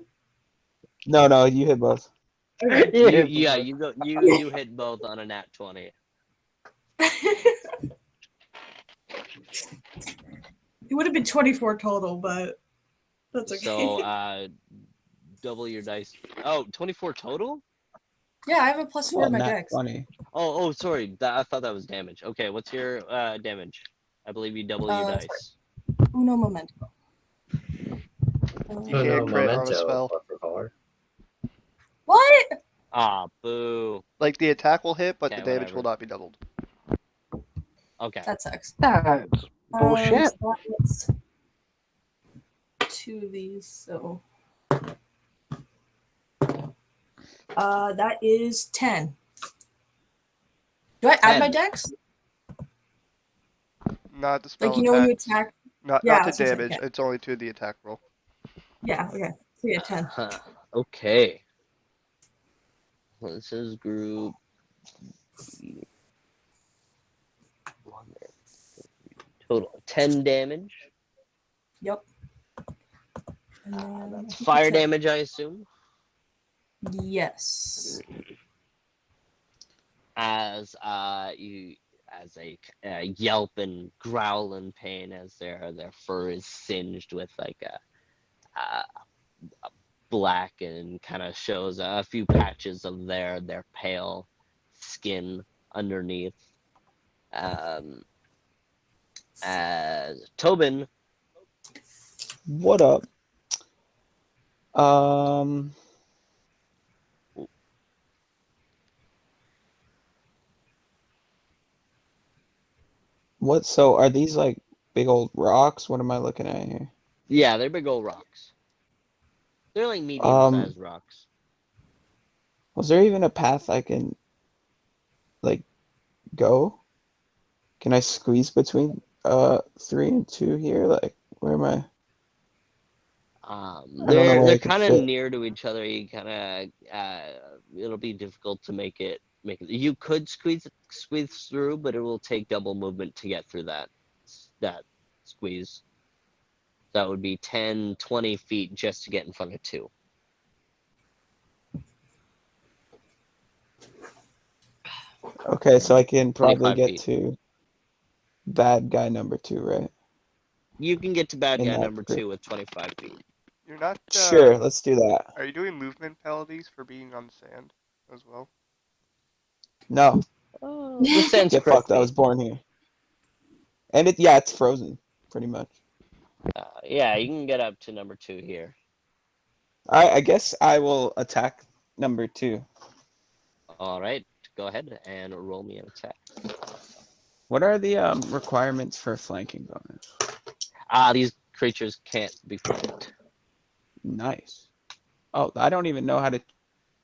No, you hit both.
Okay.
You hit both on a nat 20.
It would have been 24 total, but that's okay.
So double your dice. Oh, 24 total?
Yeah, I have a +4
Well,
in my
nat
dex.
20.
Oh, sorry. I thought that was damage. Okay, what's your damage? I believe you double your dice.
Uno momento.
You can't crit on a spell.
por favor.
What?
Boo.
Like the attack will hit, but
Okay,
the damage
whatever.
will not be doubled.
Okay.
That sucks.
That's bullshit.
So that is 2 of these, so that is 10. Do I add my
10.
dex?
Not the spell
Like, you know when you
attacks.
attack?
Not
Yeah, I
to
was gonna say,
damage.
okay.
It's only to the attack roll.
Yeah, okay. So yeah, 10.
Okay. This is group. Total 10 damage.
Yep. And then I
That's
think
fire
it's a-
damage, I assume.
Yes.
As a yelp and growl in pain as their fur is singed with like a black and kind of shows a few patches of their pale skin underneath. As Tobin,
What up? What? So are these like big old rocks? What am I looking at here?
yeah, they're big old rocks. They're like
Um,
medium-sized rocks.
Was there even a path I can like go? Can I squeeze between 3 and 2 here? Like, where am I? I don't know where
They're
I can
kind of
fit.
near to each other. You kind of it'll be difficult to make it. You could squeeze through, but it will take double movement to get through that squeeze. That would be 10, 20 feet just to get in front of 2.
Okay, so I can probably
25
get
feet.
to bad guy number 2, right?
You can get to bad
In
guy
that
number
group.
2 with 25 feet.
You're not.
Sure, let's do that.
Are you doing movement penalties for being on sand as well?
No,
The sand's
get fucked. I
crispy.
was born here. And it's frozen, pretty much.
Yeah, you can get up to number 2 here.
I guess I will attack number 2.
All right, go ahead and roll me an attack.
What are the requirements for flanking bonus?
These creatures can't be flanked.
Nice. Oh, I don't even know how to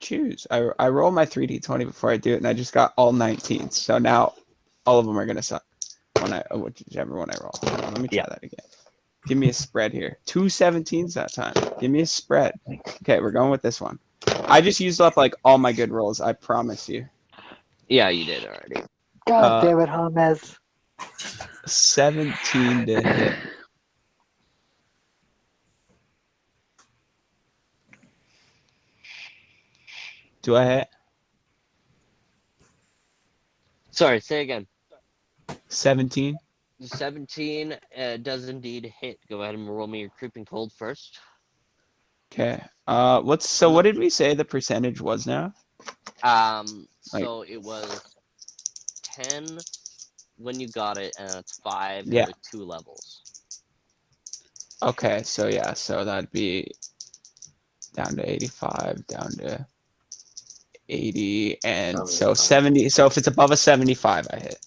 choose. I roll my 3d20 before I do it, and I just got all 19s. So now all of them are gonna suck whichever one I roll. Let me try that again. Give me a spread here. 2 17s that time. Give me a spread. Okay, we're going with this one. I just used up like all my good rolls. I promise you.
Yeah, you did already.
God damn it, James.
17 to hit. Do I hit?
Sorry, say again.
17.
17 does indeed hit. Go ahead and roll me your creeping cold first.
Okay. What did we say the percentage was now?
So it was 10 when you got it, and it's 5
Yeah.
with 2 levels.
Okay, so yeah, so that'd be down to 85, down to 80, and so 70. So if it's above a 75, I hit.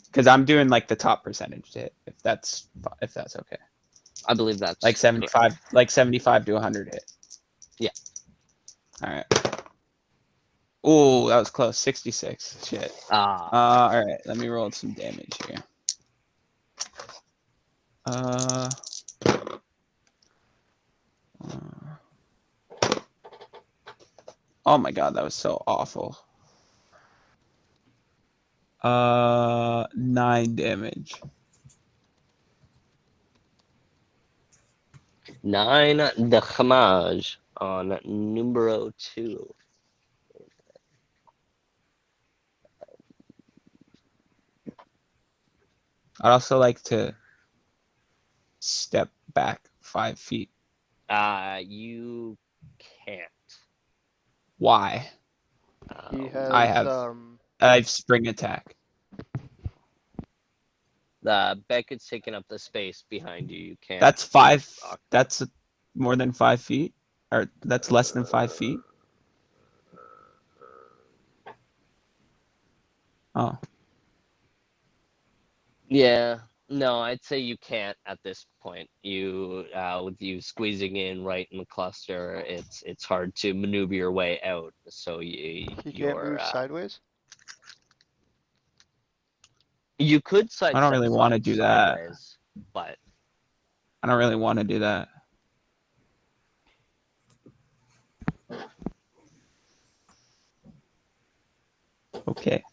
Because I'm doing like the top percentage to hit, if that's okay.
I believe that's
Like 75, like 75 to 100 hit.
Yeah.
All right. Ooh, that was close. 66. Shit. All right. Let me roll some damage here. Oh my god, that was so awful. 9 damage.
9 damage on numero 2.
I'd also like to step back 5 feet.
You can't.
Why?
He has
I have spring attack.
Beckett's taking up the space behind you. You can't.
That's 5. That's more than 5 feet, or that's less than 5 feet. Oh.
Yeah. No, I'd say you can't at this point. With you squeezing in right in the cluster, it's hard to maneuver your way out. So
He can't
you're
move sideways.
you could
I don't really want to do that.
sideways, but
I don't really want to do that. Okay.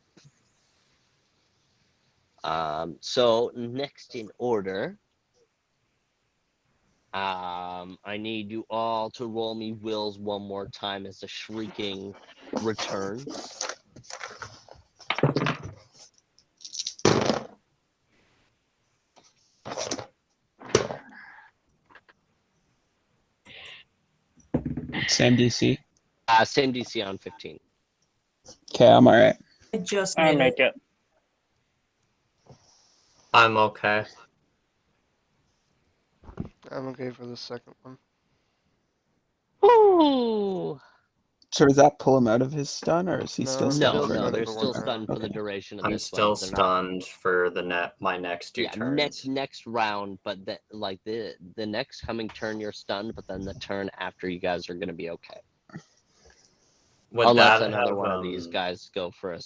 So next in order, I need you all to roll me wills one more time as the shrieking returns.
Same DC.
Same DC on 15.
Okay, I'm all right.
I just
I
made
make it.
I'm okay.
I'm okay for the second one.
Ooh.
So does that pull him out of his stun, or is he
No,
still
I'm
stunned?
No,
still
for
no,
stunned
they're
another?
for
still
one round.
stunned for the
Okay.
duration of
I'm
this
still
one. They're not.
stunned for my next 2 turns.
Next round, but the next coming turn you're stunned, but then the turn after you guys are gonna be okay.
Would
Unless
that
another
have,
one of these guys go for a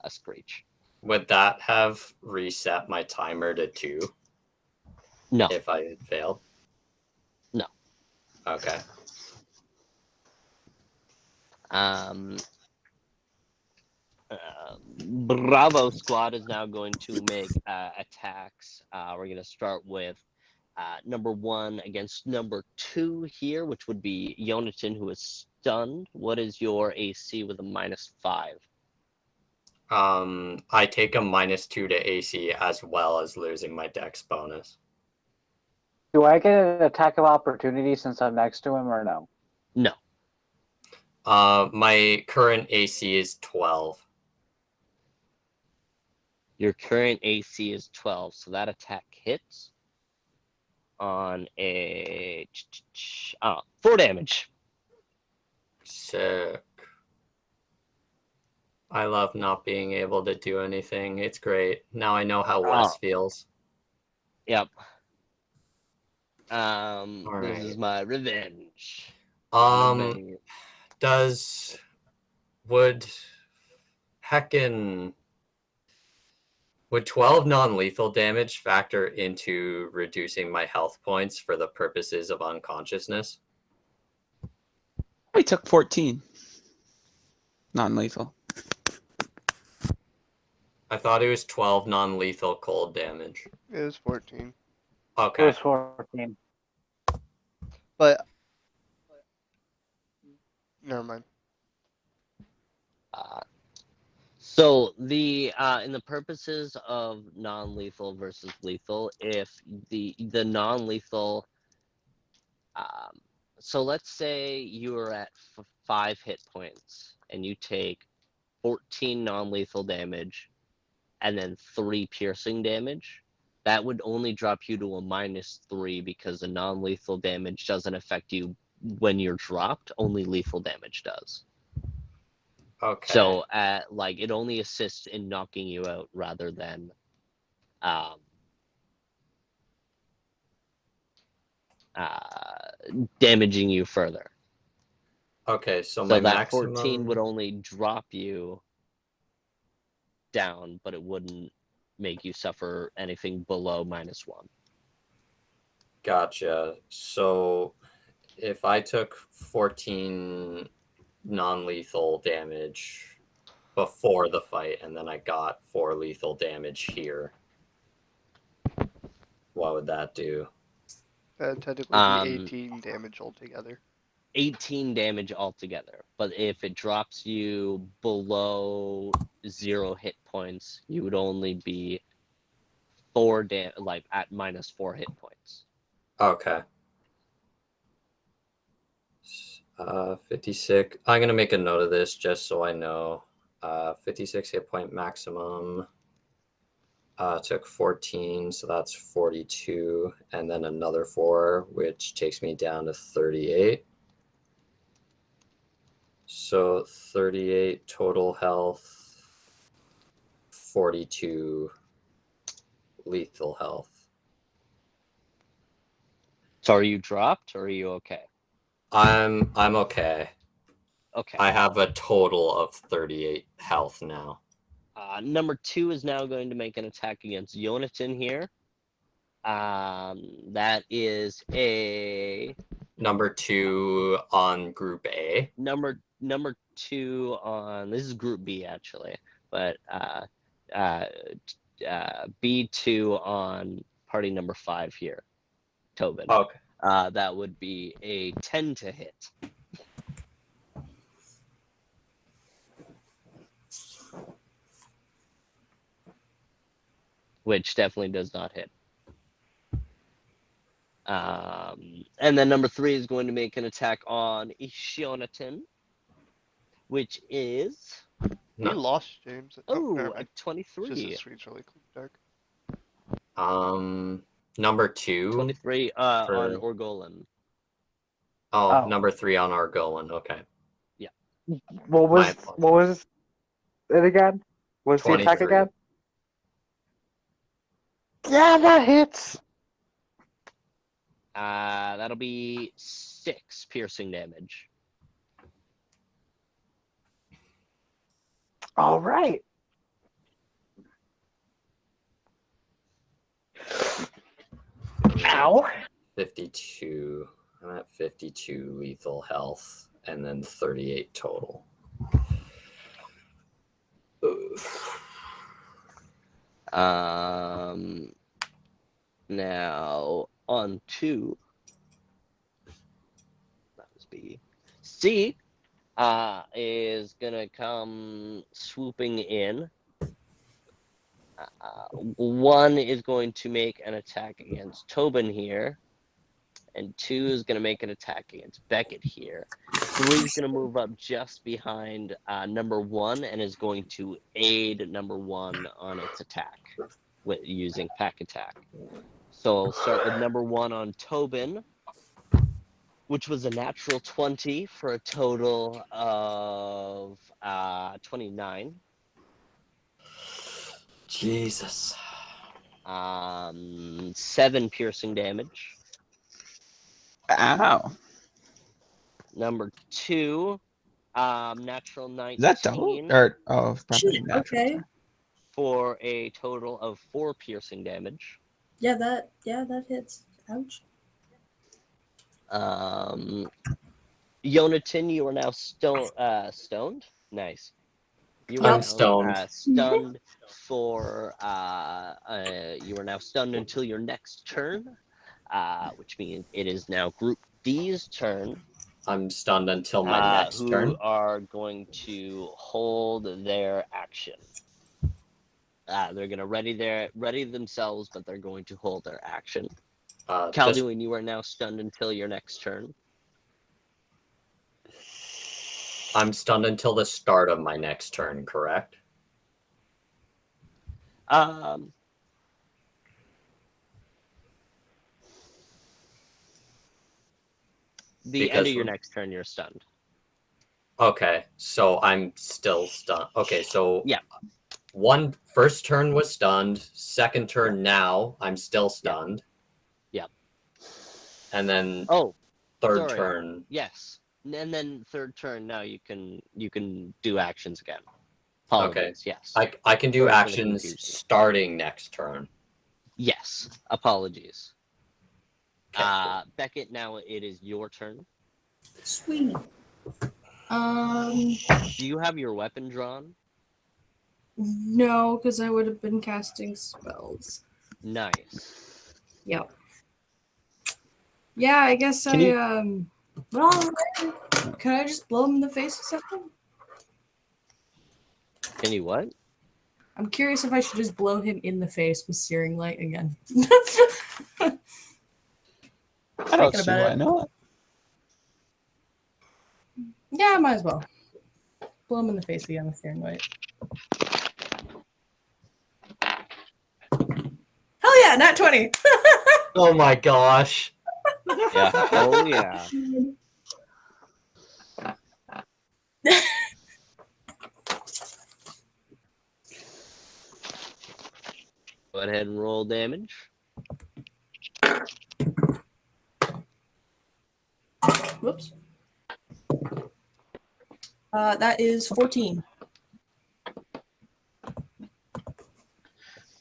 screech.
Would that have reset my timer to 2
No,
if I had failed?
No.
Okay.
Bravo Squad is now going to make attacks. We're going to start with number 1 against number 2 here, which would be Yonatan, who is stunned. What is your AC with a -5?
I take a -2 to AC as well as losing my dex bonus.
Do I get an attack of opportunity since I'm next to him, or no?
No.
My current AC is 12.
Your current AC is 12, so that attack hits on a 4 damage.
Sick. I love not being able to do anything. It's great. Now I know how Wes feels.
Yep.
All
This
right.
is my revenge.
Would 12 non-lethal damage factor into reducing my health points for the purposes of unconsciousness?
We took 14. Non-lethal.
I thought it was 12 non-lethal cold damage.
It was 14.
It
Okay.
was 14.
But never mind.
So the in the purposes of non-lethal versus lethal, if the non-lethal So let's say you are at 5 hit points and you take 14 non-lethal damage and then 3 piercing damage. That would only drop you to a -3 because the non-lethal damage doesn't affect you when you're dropped. Only lethal damage does.
Okay.
So, like, it only assists in knocking you out rather than damaging you further.
Okay, so
So
my
that 14 would
maximum.
only drop you down, but it wouldn't make you suffer anything below -1.
Gotcha. So if I took 14 non-lethal damage before the fight and then I got 4 lethal damage here, what would that do?
That'd technically be 18 damage altogether.
18 damage altogether. But if it drops you below 0 hit points, you would only be like at -4 hit points.
Okay. 56. I'm gonna make a note of this just so I know. 56 hit point maximum. Took 14, so that's 42, and then another 4, which takes me down to 38. So 38 total health, 42 lethal health.
So are you dropped or are you okay?
I'm okay.
Okay.
I have a total of 38 health now.
Number 2 is now going to make an attack against Jonathan here. That is a
Number 2 on Group A.
number 2 on, this is Group B actually, but B2 on party number 5 here, Tobin.
Okay.
That would be a 10 to hit. Which definitely does not hit. And then number 3 is going to make an attack on Ishionatan, which is
You lost, James. Never
a
mind.
23.
Just his screen's really dark.
Number 2
23 on Orgolan.
Oh,
Oh.
number 3 on Argolan. Okay.
Yeah.
What was it again? What's the attack
23.
again? Yeah, that hits.
That'll be 6 piercing damage.
All right. Ow.
52. I'm at 52 lethal health and then 38 total.
Now on 2. That was B. C is gonna come swooping in. 1 is going to make an attack against Tobin here, and 2 is going to make an attack against Beckett here. 3 is going to move up just behind number 1 and is going to aid number 1 on its attack using pack attack. So I'll start with number 1 on Tobin, which was a natural 20 for a total of 29.
Jesus.
7 piercing damage.
Ow.
Number 2, natural 19.
Is that double? Or, oh, probably
Shit,
natural.
okay.
For a total of 4 piercing damage.
Yeah, that hits. Ouch.
Jonathan, you are now stoned. Nice. You
Yep.
are
I'm stoned.
stunned for you are now stunned until your next turn, which means it is now Group D's turn.
I'm stunned until my next
who
turn.
are going to hold their action. They're going to ready themselves, but they're going to hold their action.
Just
Calduin, you are now stunned until your next turn.
I'm stunned until the start of my next turn, correct?
The end
Because
of your next turn, you're stunned.
okay, so I'm still stunned. Okay, so
Yeah.
First turn was stunned. Second turn now I'm still stunned.
Yep.
And then
Oh,
third
sorry.
turn.
Yes, and then third turn. Now you can do actions again.
Okay.
Apologies. Yes.
I can do
Sorry for the
actions
confusion.
starting next turn.
Yes. Apologies.
Okay.
Beckett, now it is your turn.
Sweet.
Do you have your weapon drawn?
No, because I would have been casting spells.
Nice.
Yep. Yeah, I guess
Can you-
Well, can I just blow him in the face with something?
Can you what?
I'm curious if I should just blow him in the face with searing light again.
I don't
Thinking
see
about
why
it.
not.
Yeah, I might as well. Blow him in the face again with searing light. Hell yeah, not 20.
Oh my gosh.
Yeah. Oh yeah. Go ahead and roll damage.
Whoops. That is 14.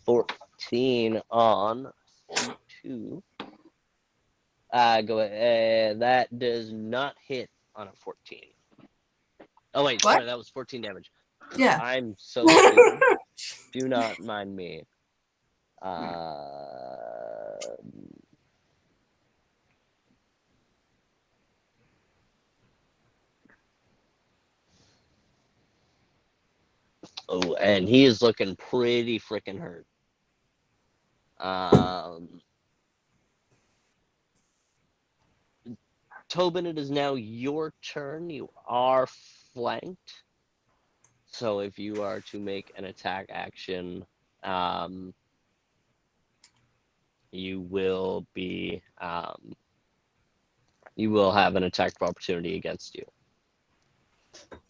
14 on C2. Go ahead. That does not hit on a 14. Oh wait,
What?
sorry, that was 14 damage.
Yeah.
I'm so stupid. Do not mind me. Oh, and he is looking pretty freaking hurt. Tobin, it is now your turn. You are flanked. So if you are to make an attack action, you will be you will have an attack of opportunity against you.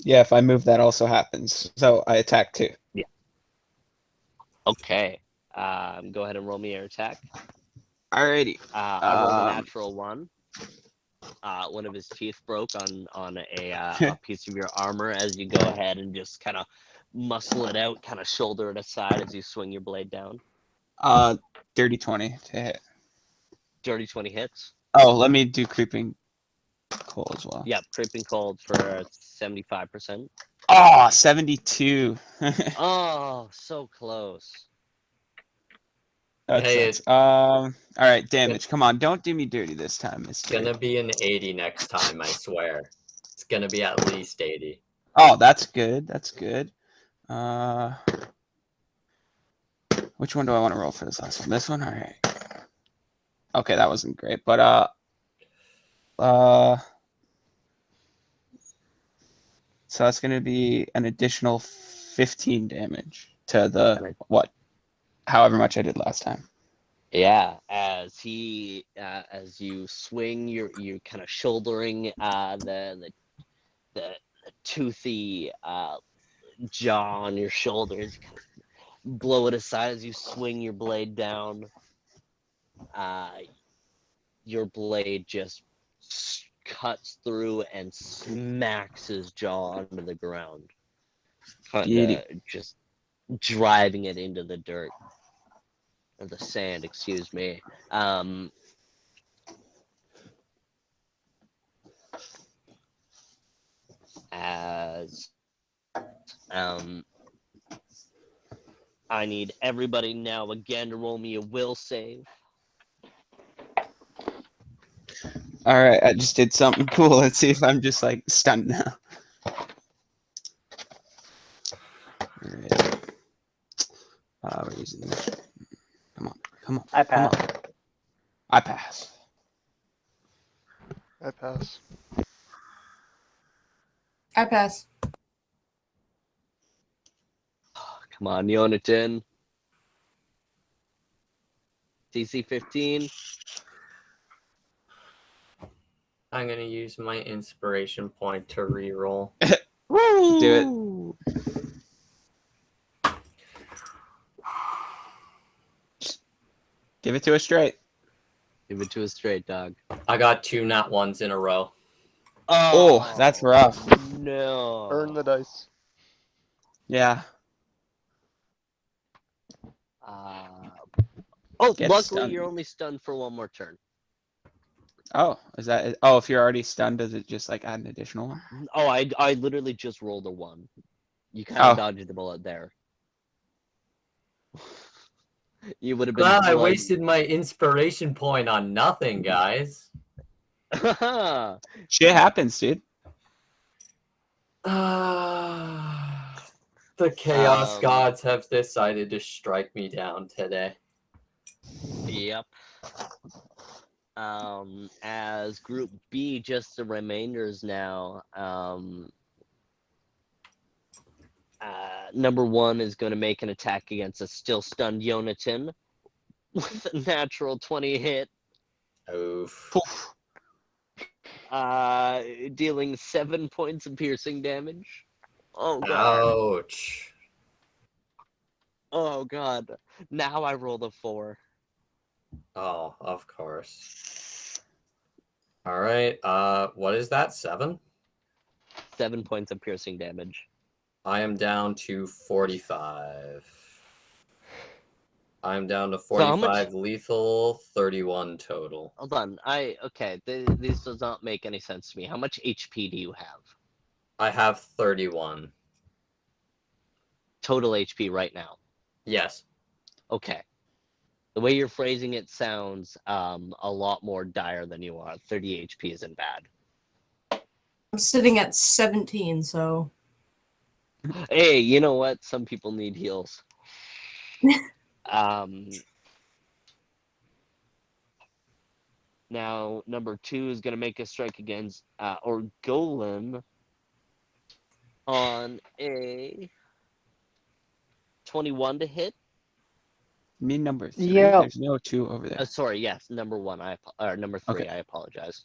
Yeah, if I move, that also happens. So I attack too.
Yeah. Okay. Go ahead and roll me your attack.
Alrighty.
I rolled a natural one. One of his teeth broke on a piece of your armor as you go ahead and just kind of muscle it out, kind of shoulder it aside as you swing your blade down.
Dirty 20 to hit.
Dirty 20 hits.
Oh, let me do creeping cold as well.
Yep, creeping cold for 75%.
Oh, 72.
Oh, so close.
That
Hey,
sucks. All right, damage. Come on, don't do me dirty this time,
It's
mister.
gonna be an 80 next time, I swear. It's gonna be at least 80.
Oh, that's good. That's good. Which one do I want to roll for this last one? This one? All right. Okay, that wasn't great, but so that's gonna be an additional 15 damage to the however much I did last time.
Yeah, as you swing, you're kind of shouldering the toothy jaw on your shoulders. You kind of blow it aside as you swing your blade down. Your blade just cuts through and smacks his jaw onto the ground, kind of just driving it into the dirt. Or the sand, excuse me. As I need everybody now again to roll me a will save.
All right, I just did something cool. Let's see if I'm just like stunned now. All right. We're using this. Come on.
I
Come
pass.
on. I pass.
I pass.
I pass.
Come on, Yonatan. DC 15.
I'm gonna use my inspiration point to reroll.
Woo!
Do Give it to us straight.
Give it to a straight dog.
I got 2 nat 1s in a row.
Oh, that's rough.
No.
Burn the dice.
Yeah.
Oh,
Get
luckily
stunned.
you're only stunned for one more turn.
Oh, is that? Oh, if you're already stunned, does it just like add an additional one?
Oh, I literally just rolled a 1. You kind of
Oh.
dodged the bullet there. You would have been.
Well, I
like-
wasted my inspiration point on nothing, guys.
Shit happens, dude.
The Chaos
Um,
Gods have decided to strike me down today.
Yep. As Group B, just the remainders now. Number 1 is going to make an attack against a still stunned Yonatan with a natural 20 hit,
Oof.
Poof.
dealing 7 points of piercing damage. Oh god.
Ouch.
Oh god. Now I rolled a 4.
Oh, of course. All right. What is that? 7?
7 points of piercing damage.
I am down to 45. I'm down to
So how much-
45 lethal, 31 total.
Hold on. Okay. This does not make any sense to me. How much HP do you have?
I have 31.
Total HP right now.
Yes.
Okay. The way you're phrasing it sounds a lot more dire than you are. 30 HP isn't bad.
I'm sitting at 17, so
Hey, you know what? Some people need heals. Now, number 2 is going to make a strike against Orgolan on a 21 to hit.
You mean number 3?
Yeah.
There's no 2 over there.
Sorry, yes, number 1. Or number 3.
Okay.
I apologize.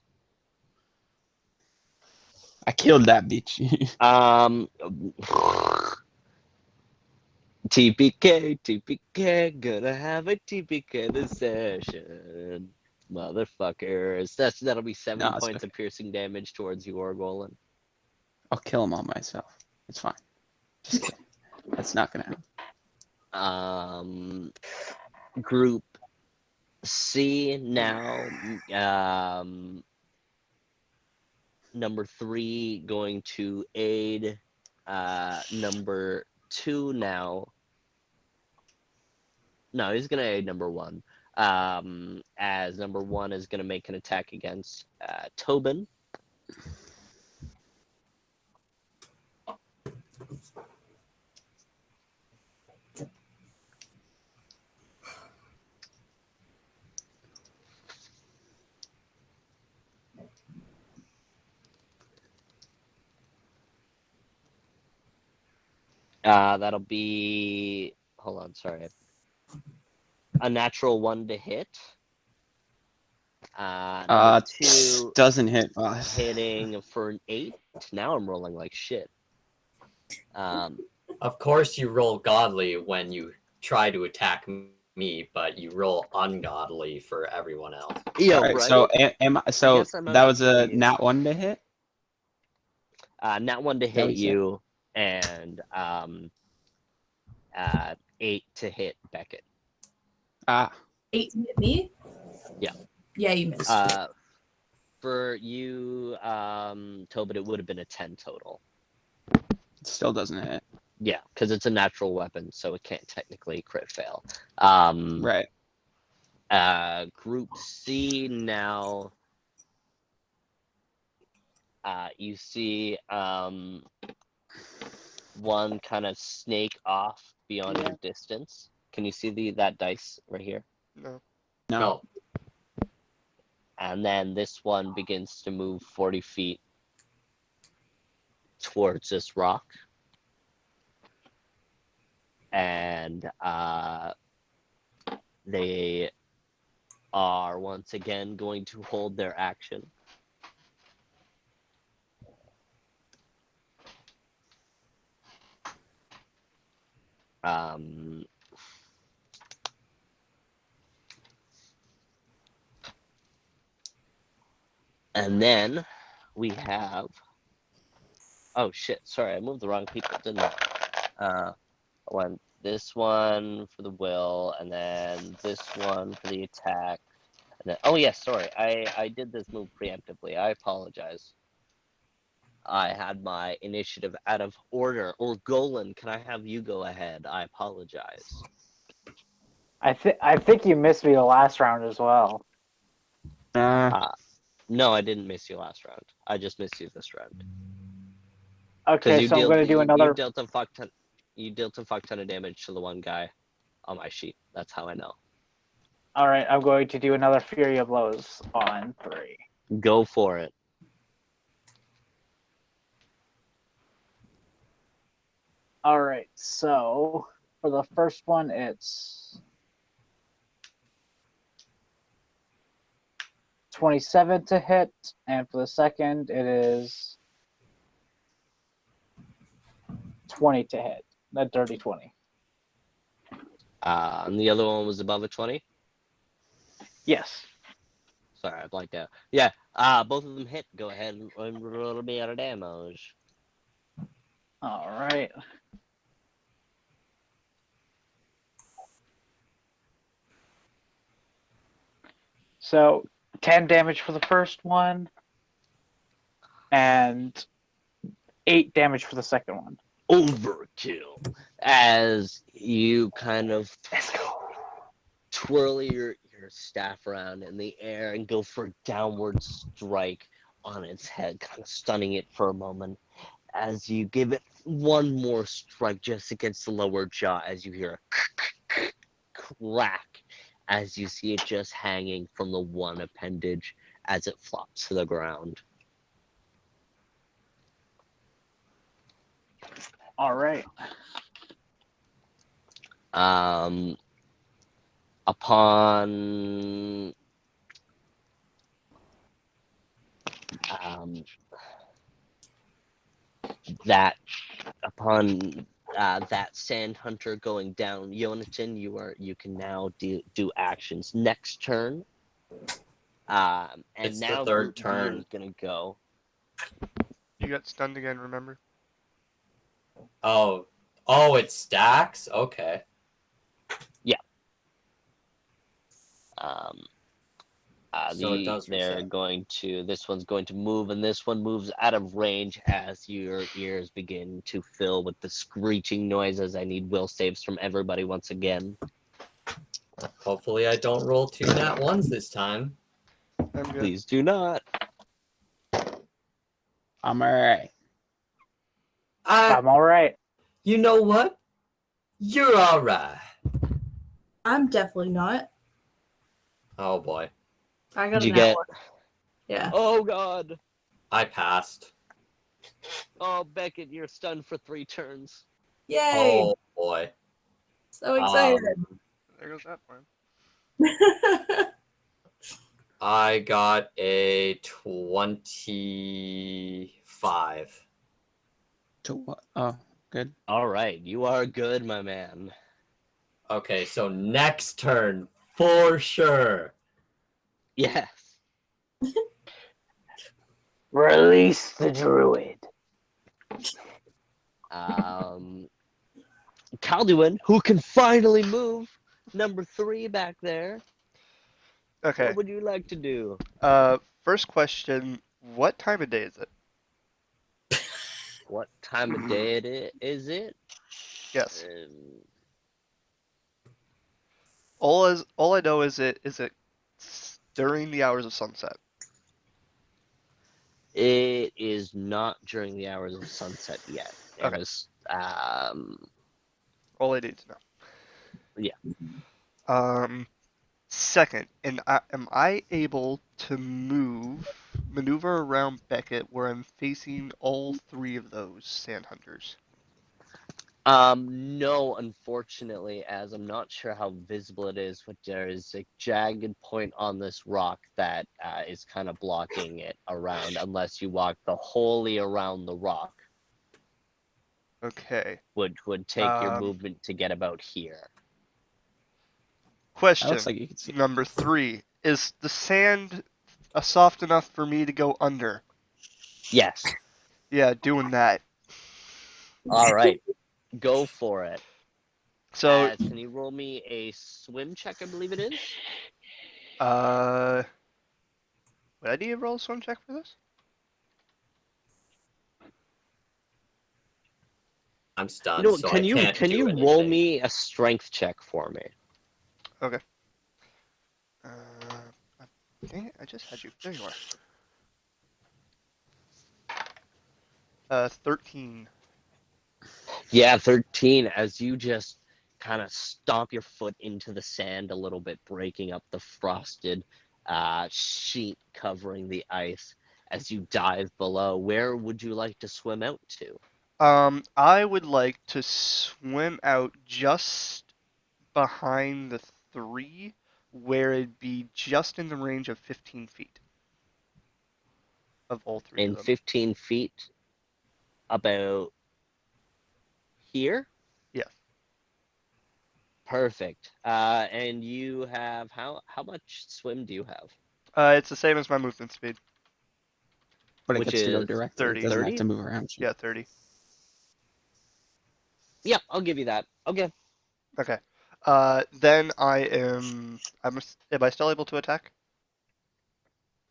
I killed that bitch.
TPK, gonna have a TPK session, motherfuckers. That'll be 7
No, it's
points of piercing damage towards you, Orgolan.
I'll kill him all myself. It's fine. Just kidding. That's not gonna happen.
Group C now. Number 3 going to aid. Number 2 now. No, he's gonna aid number 1. As number 1 is gonna make an attack against Tobin. That'll be. Hold on, sorry. A natural 1 to hit. Number 2
doesn't hit us.
hitting for an 8. Now I'm rolling like shit.
Of course, you roll godly when you try to attack me, but you roll ungodly for everyone else.
Yeah,
All right.
right.
So so
guess I'm
that was a
confused.
nat 1 to hit.
Nat 1 to
That
hit
was it.
you, and 8 to hit Beckett.
8 to hit me?
Yeah.
Yeah, you missed.
For you, Tobin, it would have been a 10 total.
It still doesn't hit.
Yeah, because it's a natural weapon, so it can't technically crit fail.
Right.
Group C now. You see one kind of snake off beyond your distance. Can you see that dice right here?
No.
No.
And then this one begins to move 40 feet towards this rock. And they are once again going to hold their action. And then we have. Oh shit! Sorry, I moved the wrong people, didn't I? I went this one for the will, and then this one for the attack. And then, oh yes, sorry, I did this move preemptively. I apologize. I had my initiative out of order. Or Golan, can I have you go ahead? I apologize.
I think you missed me the last round as well.
No, I didn't miss you last round. I just missed you this round.
Okay, so I'm going to do another.
You dealt a fuck ton of damage to the one guy on my sheet. That's how I know.
All right, I'm going to do another Fury of Blows on 3.
Go for it.
All right, so for the first one, it's 27 to hit, and for the second, it is 20 to hit. That dirty 20.
And the other one was above a 20?
Yes.
Sorry, I blanked out. Yeah, both of them hit. Go ahead and roll me out of damage.
All right. So 10 damage for the first one, and 8 damage for the second one.
Overkill. As you kind of twirl your staff around in the air and go for a downward strike on its head, kind of stunning it for a moment. As you give it one more strike just against the lower jaw, as you hear a crack, as you see it just hanging from the one appendage as it flops to the ground.
All right.
Upon that sand hunter going down, Yonatan, you can now do actions next turn. And
It's the
now
third
Group B
turn.
is gonna go.
You got stunned again, remember?
Oh, it stacks? Okay. So it does
They're
reset.
going to. This one's going to move, and this one moves out of range as your ears begin to fill with the screeching noises. I need will saves from everybody once again.
Hopefully I don't roll 2 nat 1s this time.
I'm good.
Please do not.
I'm alright.
I'm all right.
You know what? You're alright.
I'm definitely not.
Oh boy.
I got
Did you
an
get?
hour. Yeah.
Oh God.
I passed.
Oh Beckett, you're stunned for 3 turns.
Yay!
Oh boy.
So excited.
There goes that one.
I got a 25.
To what? Oh, good.
All right, you are good, my man.
Okay, so next turn, for sure.
Yes.
Release the druid.
Calduin, who can finally move, number 3 back there.
Okay.
What would you like to do?
First question, what time of day is it?
What time of day is it?
Yes.
Um,
All I know is it during the hours of sunset.
it is not during the hours of sunset yet.
Okay.
There's,
All I need to know.
Yeah.
Second, am I able to maneuver around Beckett where I'm facing all three of those sand hunters?
No, unfortunately, as I'm not sure how visible it is, but there is a jagged point on this rock that is kind of blocking it around, unless you walk the wholly around the rock,
Okay.
would take your
Um,
movement to get about here.
That
Question
looks like you can see.
number 3. Is the sand soft enough for me to go under?
Yes.
Yeah, doing that.
All right. Go for it.
So,
Can you roll me a swim check, I believe it is?
would I need to roll a swim check for this?
I'm stunned,
No,
so I can't
can
do
you
anything.
roll me a strength check for me?
Okay. Dang it, I just had you. There you are. 13.
Yeah, 13, as you just kind of stomp your foot into the sand a little bit, breaking up the frosted sheet covering the ice as you dive below. Where would you like to swim out to?
I would like to swim out just behind the 3, where it'd be just in the range of 15 feet of all 3 of
In
them.
15 feet, about here?
Yes.
Perfect. And you have, how much swim do you have?
It's the same as my movement speed.
But it
Which
gets to go
is
directly. It
30.
doesn't have
30?
to move around.
Yeah, 30.
Yeah, I'll give you that. Okay.
Okay. Then am I still able to attack?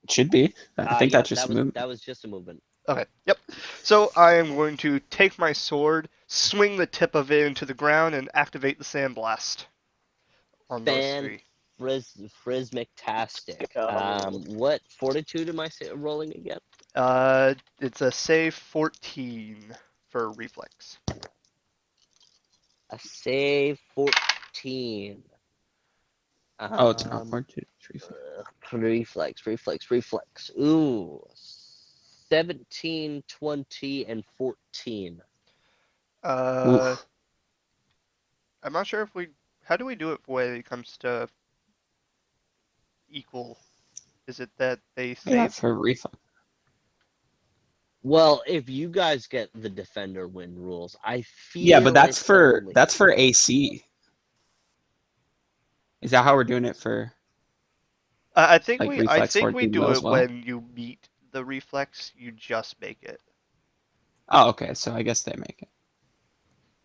It should be. I think
Yeah,
that's just a move.
that was just a movement.
Okay, yep. So I am going to take my sword, swing the tip of it into the ground, and activate the sandblast on those 3.
Frismic-tastic.
Oh.
What fortitude am I rolling again?
It's a save 14 for reflex.
A save 14.
Oh, it's not
Um,
1, 2, 3, 4.
reflex. Ooh, 17, 20, and 14.
Uh,
Oof.
I'm not sure if we. How do we do it when it comes to equal? Is it that they
Yeah,
save?
for refund.
Well, if you guys get the defender win rules, I
Yeah, but
feel it's only
that's for AC. Is that how we're doing it for
I think
like
we. I
reflex
think we
14 low
do
as
it
well?
when you meet the reflex. You just make it.
Oh, okay. So I guess they make it.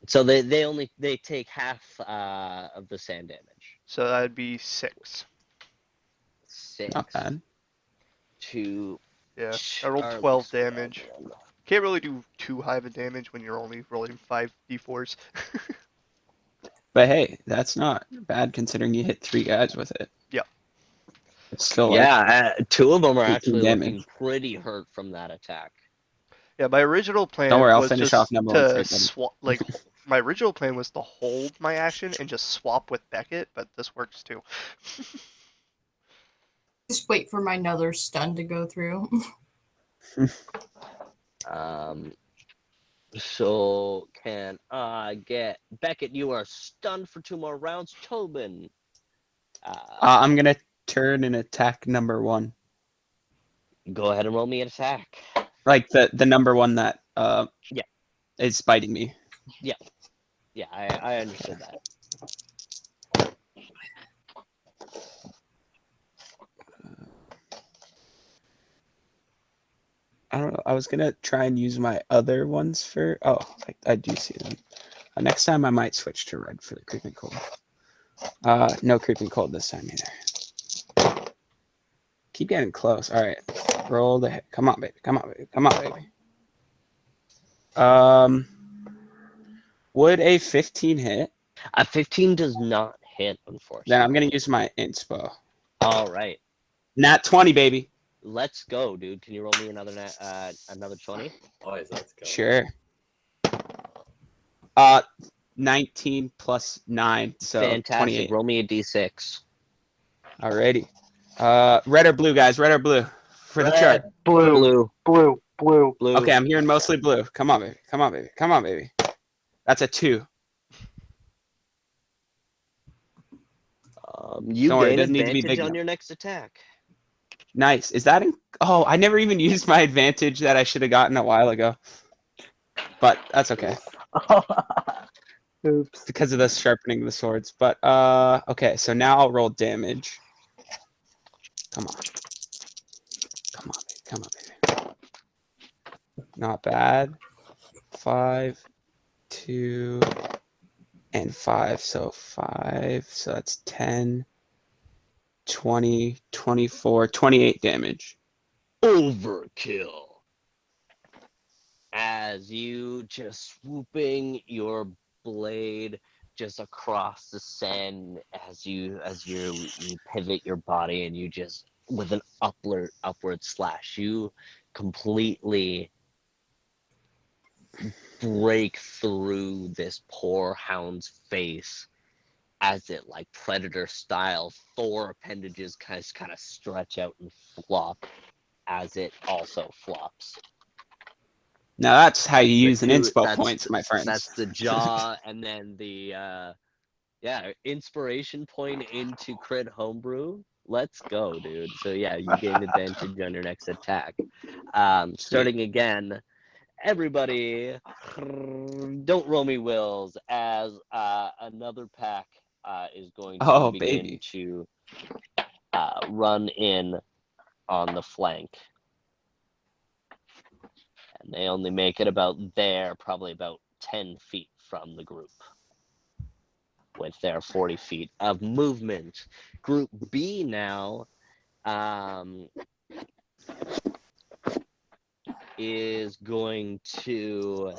so they take half of the sand damage.
So that'd be 6.
Not
6
bad.
to
Yeah, I rolled
Charlie
12 damage.
Squadron.
Can't really do too high of a damage when you're only rolling 5 d4s.
But hey, that's not bad considering you hit 3 guys with it.
Yeah.
It's still like
Yeah, 2 of them are
18
actually looking
damage.
pretty hurt from that attack.
Yeah, my original
Don't worry,
plan
I'll
was
finish off
just
number 1 for
to
you, buddy.
swap, my original plan was to hold my action and just swap with Beckett, but this works too.
Just wait for my another stun to go through.
Um, so can I get Beckett? You are stunned for 2 more rounds. Tobin,
I'm gonna turn and attack number 1.
go ahead and roll me an attack.
Like the number 1 that
Yeah.
is biting me.
Yeah, I understood that.
I don't know. I was gonna try and use my other ones for. Oh, I do see them. Next time I might switch to red for the creeping cold. No creeping cold this time either. Keep getting close. All right, roll the hit. Come on, baby. Come on, baby. Come on, baby. Would a 15 hit?
A 15 does not hit, unfortunately.
Then I'm gonna use my inspo.
All right,
Nat 20, baby.
let's go, dude. Can you roll me another 20?
Boys, let's go.
Sure. 19 plus 9, so
Fantastic.
28.
Roll me a d6.
Alrighty. Red or blue, guys? Red or blue? For the chart.
Red.
Blue.
Blue.
Blue.
Blue.
Okay, I'm hearing mostly blue. Come on, baby. Come on, baby. Come on, baby. That's a 2.
You
Don't worry, it
gain
doesn't need to be
advantage
big
on
enough.
your next attack.
Nice. Is that Oh, I never even used my advantage that I should have gotten a while ago. But that's okay.
Oops.
Because of the sharpening of the swords. But okay, so now I'll roll damage. Come on. Come on, baby. Come on, baby. Not bad. 5, 2, and 5. So 5. So that's 10, 20, 24, 28 damage.
Overkill. As you just swooping your blade just across the sand as you pivot your body and you just with an upward slash you completely break through this poor hound's face as it like predator style Thor appendages kind of stretch out and flop as it also flops.
Now that's how you
The
use an inspo points, my friends.
That's the jaw, and then the inspiration point into crit homebrew. Let's go, dude. So yeah, you gain advantage on your next attack. Starting again, everybody, don't roll me wills as another pack is going to begin
baby.
to run in on the flank. And they only make it about there, probably about 10 feet from the group with their 40 feet of movement. Group B now is going to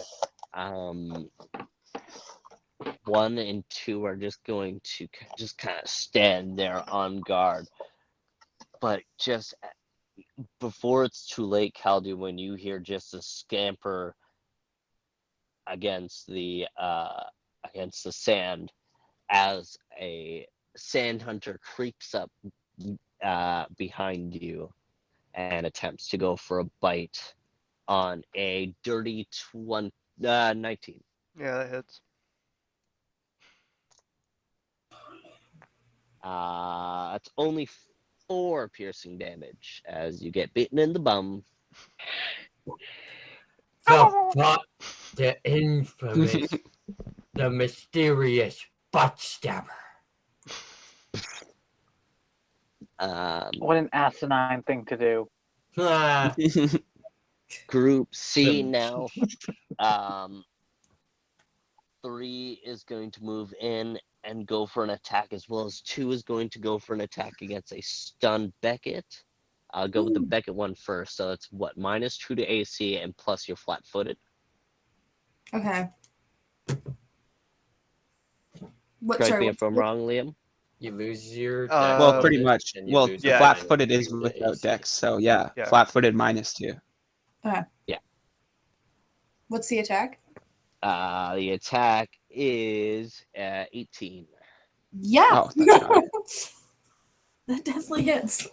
1 and 2 are just going to just kind of stand there on guard. But just before it's too late, Caldu, when you hear just a scamper against the sand as a sand hunter creeps up behind you and attempts to go for a bite on a dirty 19.
Yeah, that hits.
It's only 4 piercing damage as you get bitten in the bum.
The infamous, the mysterious butt stabber.
What an asinine thing to do.
Group C now. 3 is going to move in and go for an attack, as well as 2 is going to go for an attack against a stunned Beckett. I'll go with the Beckett one first. So it's what, -2 to AC and plus you're flat-footed.
Okay.
Correct me if I'm wrong, Liam.
You lose your dex
Well, pretty
bonus,
much.
and you
Well,
lose
yeah.
flat-footed is
-2 to
without
AC.
dex, so yeah,
Yeah.
flat-footed -2.
Okay.
Yeah.
What's the attack?
The attack is 18.
Yeah.
Oh, that's not it.
That definitely hits.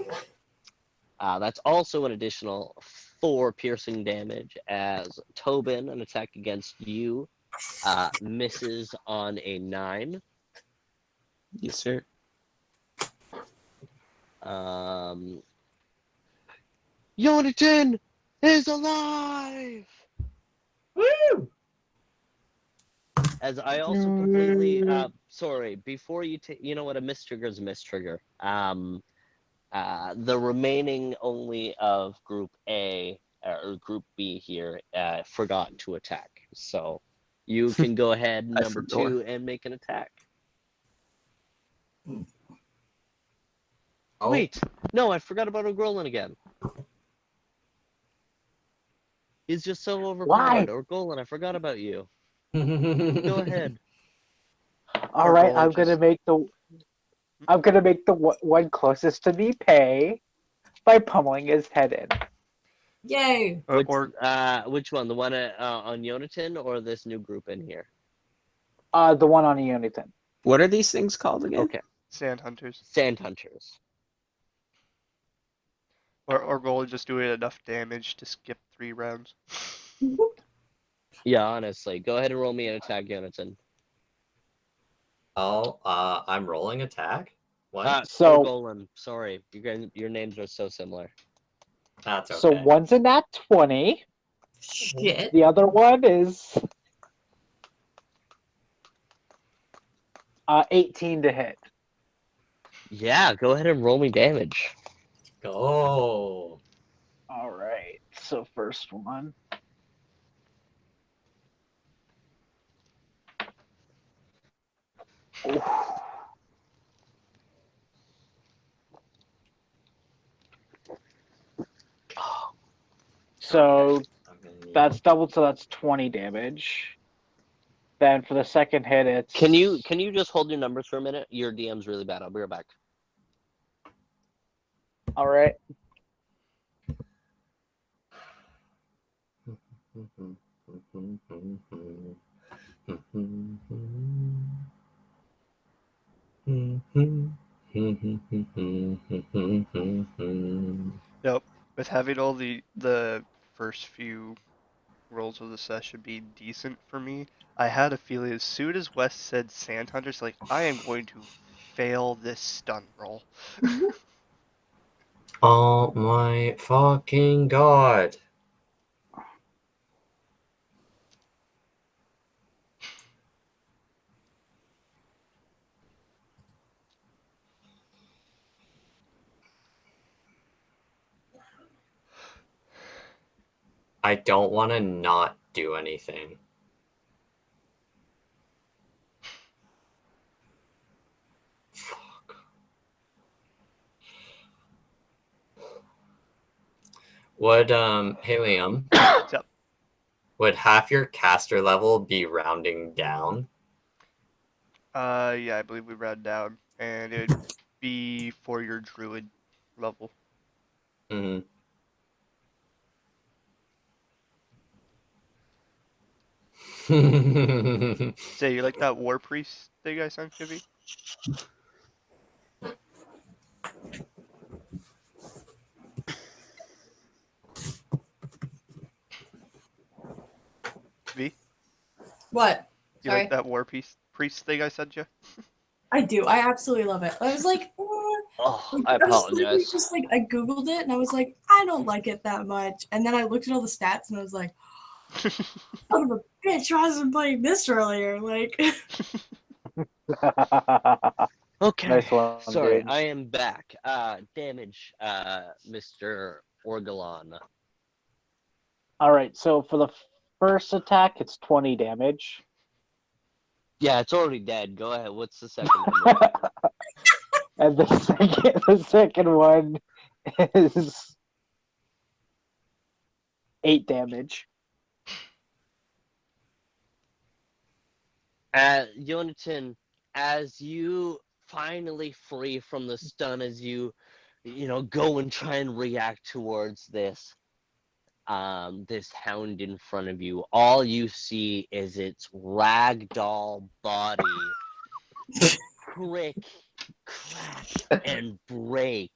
That's also an additional 4 piercing damage as Tobin, an attack against you, misses on a 9.
Yes, sir.
Yonatan is alive!
Woo!
As I also completely sorry, before you take, you know what, a mistrigger is a mistrigger. The remaining only of Group A or Group B here forgot to attack. So you can go ahead, number
forgot.
2, and make an attack.
Oh.
Wait, no, I forgot about Orgolan again. He's just so overpowered. Orgolan, I forgot about you. Go ahead.
All right,
Orgolan
I'm gonna make the one closest to me pay by pummeling his head in.
Yay.
Which one? The one on Yonatan or this new group in here?
The one on Unison.
What are these things called again?
Okay.
Sand hunters.
Sand Hunters.
Our goal is just doing enough damage to skip 3 rounds.
Yeah, honestly. Go ahead and roll me an attack, Jonathan.
Oh, I'm rolling attack. What?
So-
Orgolan. Sorry, your names are so similar.
That's okay.
So one's a nat 20.
Shit.
The other one is 18 to hit.
Yeah, go ahead and roll me damage.
Go.
All right. So first one. Oof. So that's double, so that's 20 damage. Then for the second hit, it's
Can you just hold your numbers for a minute? Your DM's really bad. I'll be right back.
all right.
Yep. With having all the first few rolls of the session being decent for me, I had a feeling as soon as Wes said Sand Hunters, like, I am going to fail this stun roll.
Oh my fucking god. I don't want to not do anything. Fuck. Would, hey Liam,
Yep.
would half your caster level be rounding down?
Yeah, I believe we ran down, and it'd be for your druid level.
Hmm.
Say, you like that war priest thing I sent you, V? V?
What?
You
Sorry.
like that war priest thing I sent you?
I do. I absolutely love it. I was like,
Oh,
like,
I
was literally
apologize.
just like, I googled it and I was like, I don't like it that much. And then I looked at all the stats and I was like, son of a bitch, I wasn't playing this earlier. Like,
Okay.
Nice one,
Sorry,
dude.
I am back. Damage, Mr. Orgalan.
All right. So for the first attack, it's 20 damage.
Yeah, it's already dead. Go ahead. What's the second number?
And the second one is 8 damage.
Jonathan, as you finally free from the stun, as you go and try and react towards this hound in front of you, all you see is its ragdoll body crick, crack, and break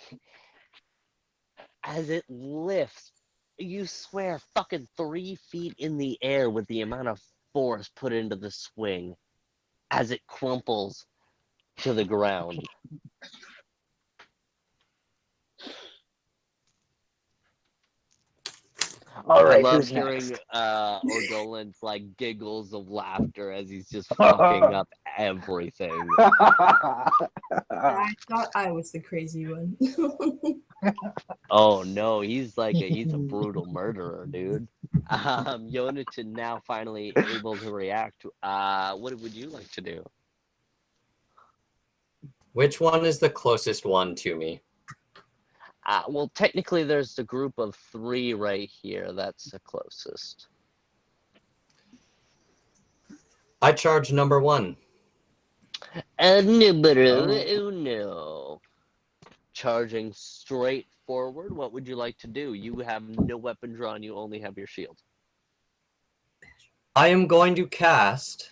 as it lifts. You swear, fucking 3 feet in the air with the amount of force put into the swing as it crumples to the ground.
All
I
right.
love
Who's
hearing
next?
Orgolan's like giggles of laughter as he's just fucking up everything.
I thought I was the crazy one.
Oh no, he's a brutal murderer, dude. Jonathan now finally able to react. What would you like to do?
Which one is the closest one to me?
Well, technically, there's the group of 3 right here. That's the closest.
I charge number 1.
Numero uno. Charging straight forward. What would you like to do? You have no weapon drawn. You only have your shield.
I am going to cast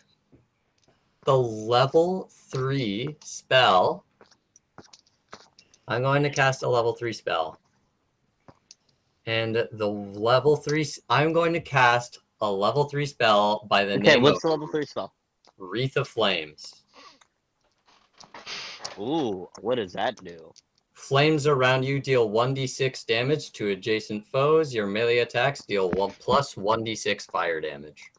the level 3 spell. I'm going to cast a level 3 spell. And the level 3, I'm going to cast a level 3 spell by the
Okay,
name
what's
of
the level 3 spell?
Wreath of Flames.
Ooh, what does that do?
Flames around you deal 1d6 damage to adjacent foes. Your melee attacks deal 1 plus 1d6 fire damage.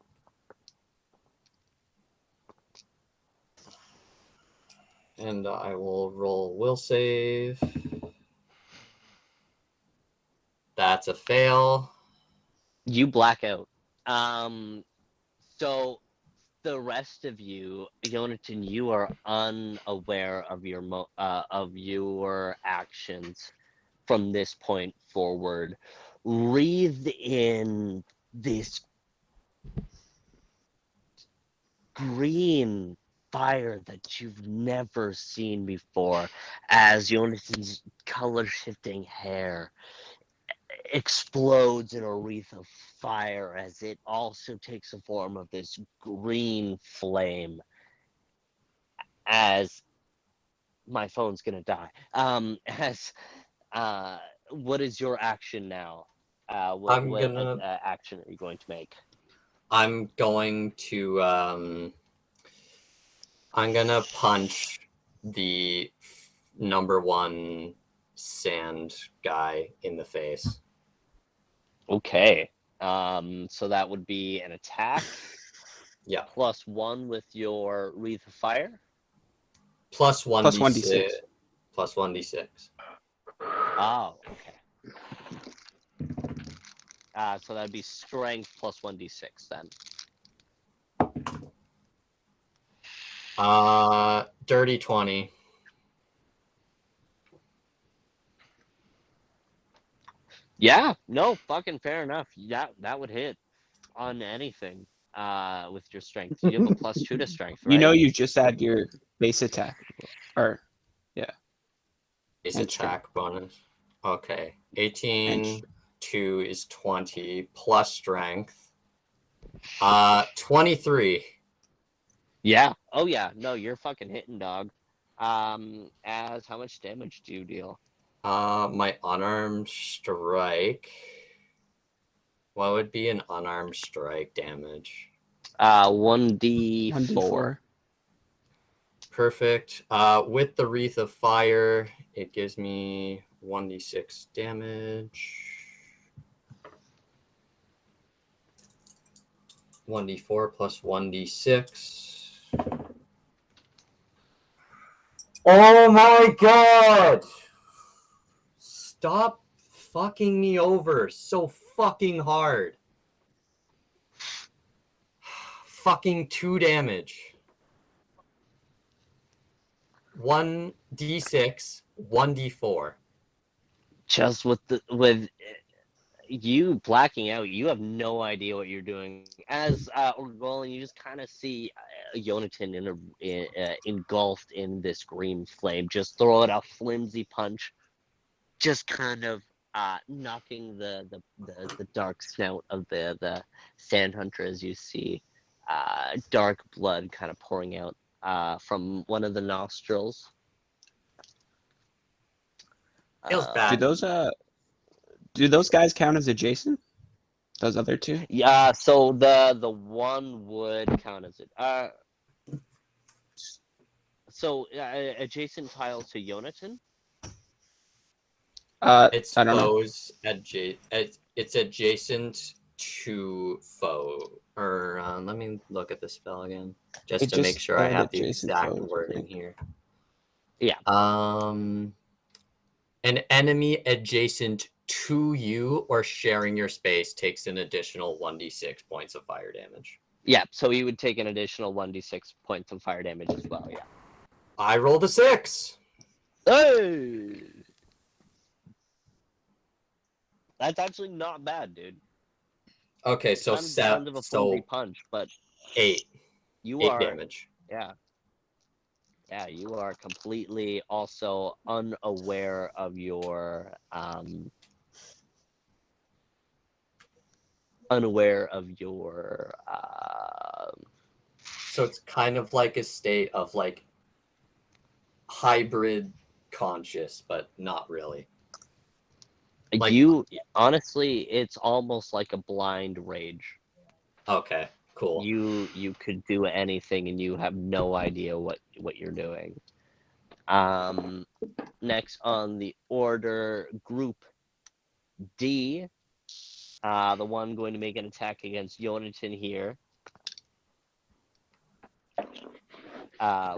And I will roll will save. That's a fail.
You black out. So the rest of you, Jonathan, you are unaware of your actions from this point forward. Breathe in this green fire that you've never seen before as Jonathan's color shifting hair explodes in a wreath of fire as it also takes the form of this green flame as my phone's gonna die. As what is your action now? What
I'm gonna
action are you going to make?
I'm going to I'm gonna punch the number 1 sand guy in the face.
Okay. So that would be an attack.
Yeah.
+1 with your wreath of fire.
Plus
Plus
1d6.
1d6.
Plus 1d6.
Oh, okay. So that'd be strength plus 1d6 then.
Dirty 20.
Yeah, no, fucking fair enough. Yeah, that would hit on anything with your strength. You have a +2 to strength,
You know
right?
you just add your base attack. Or, yeah.
Is
And strength.
attack bonus. Okay.
And
18, 2 is 20, plus strength. 23.
Yeah. Oh yeah. No, you're fucking hitting, dog. As how much damage do you deal?
My unarmed strike. What would be an unarmed strike damage?
1d4.
1d4.
Perfect. With the Wreath of Fire, it gives me 1d6 damage. 1d4 plus 1d6. Oh my god! Stop fucking me over so fucking hard. Fucking 2 damage. 1d6, 1d4.
Just with you blacking out, you have no idea what you're doing. As Orgolan, you just kind of see Jonathan engulfed in this green flame. Just throw out a flimsy punch, just kind of knocking the dark snout of the sand hunter as you see dark blood kind of pouring out from one of the nostrils.
Feels
Do
bad.
those guys count as adjacent? Those other two?
Yeah, so the one would count as it. So adjacent tile to Jonathan.
It's
I don't know.
foes it's adjacent to foe. Or let me look at the spell again, just
It
to make
just
sure I
said
have the
adjacent
exact
foes, I
wording
think.
here.
Yeah.
An enemy adjacent to you or sharing your space takes an additional 1d6 points of fire damage.
Yeah, so he would take an additional 1d6 points of fire damage as well, yeah.
I rolled a 6.
Hey! That's actually not bad, dude.
Okay, so
Sounds of a flimsy punch, but
8.
you
8
are
damage.
yeah. Yeah, you are completely also unaware of your
So it's kind of like a state of like hybrid conscious, but not really. Like-
You honestly, it's almost like a blind rage.
Okay, cool.
You could do anything and you have no idea what you're doing. Next on the order, Group D, the one going to make an attack against Jonathan here,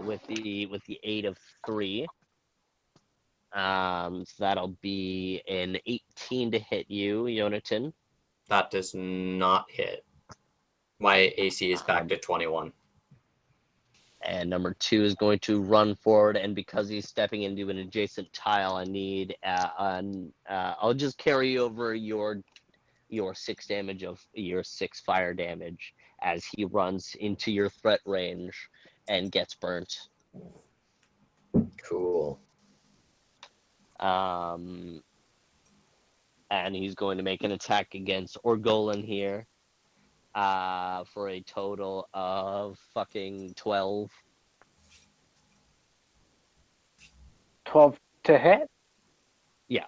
with the 8 of 3. So that'll be an 18 to hit you, Jonathan.
That does not hit. My AC is back to 21.
And number 2 is going to run forward, and because he's stepping into an adjacent tile, I need I'll just carry over your 6 damage of your 6 fire damage as he runs into your threat range and gets burnt.
Cool.
And he's going to make an attack against Orgolan here, for a total of fucking 12.
12 to hit.
Yeah.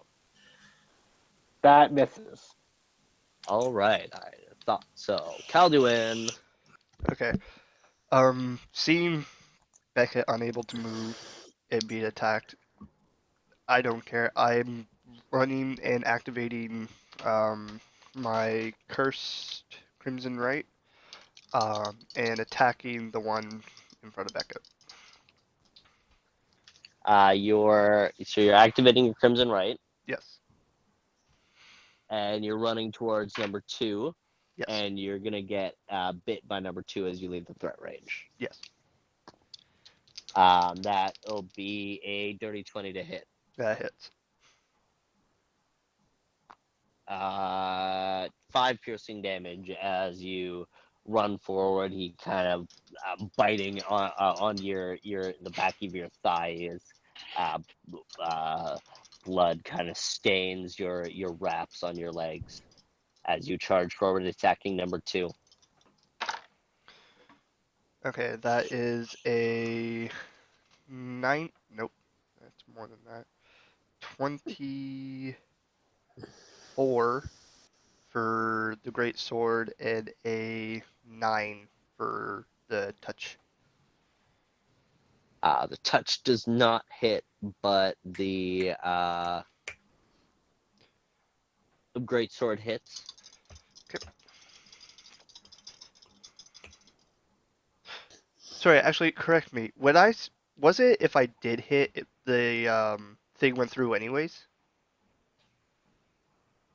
That misses.
All right, I thought so. Calduin.
Okay. Seeing Beckett unable to move and being attacked, I don't care. I'm running and activating my cursed Crimson Right, and attacking the one in front of Beckett.
You're activating your Crimson Right,
Yes.
and you're running towards number 2,
Yes.
and you're gonna get bit by number 2 as you leave the threat range.
Yes.
That'll be a dirty 20 to hit.
That hits.
5 piercing damage as you run forward. He kind of biting on the back of your thighs. Blood kind of stains your wraps on your legs as you charge forward, attacking number 2.
Okay, that is a 9. Nope, that's more than that. 24 for the great sword and a 9 for the touch.
The touch does not hit, but the great sword hits.
Sorry, actually, correct me. Was it if I did hit the thing went through anyways?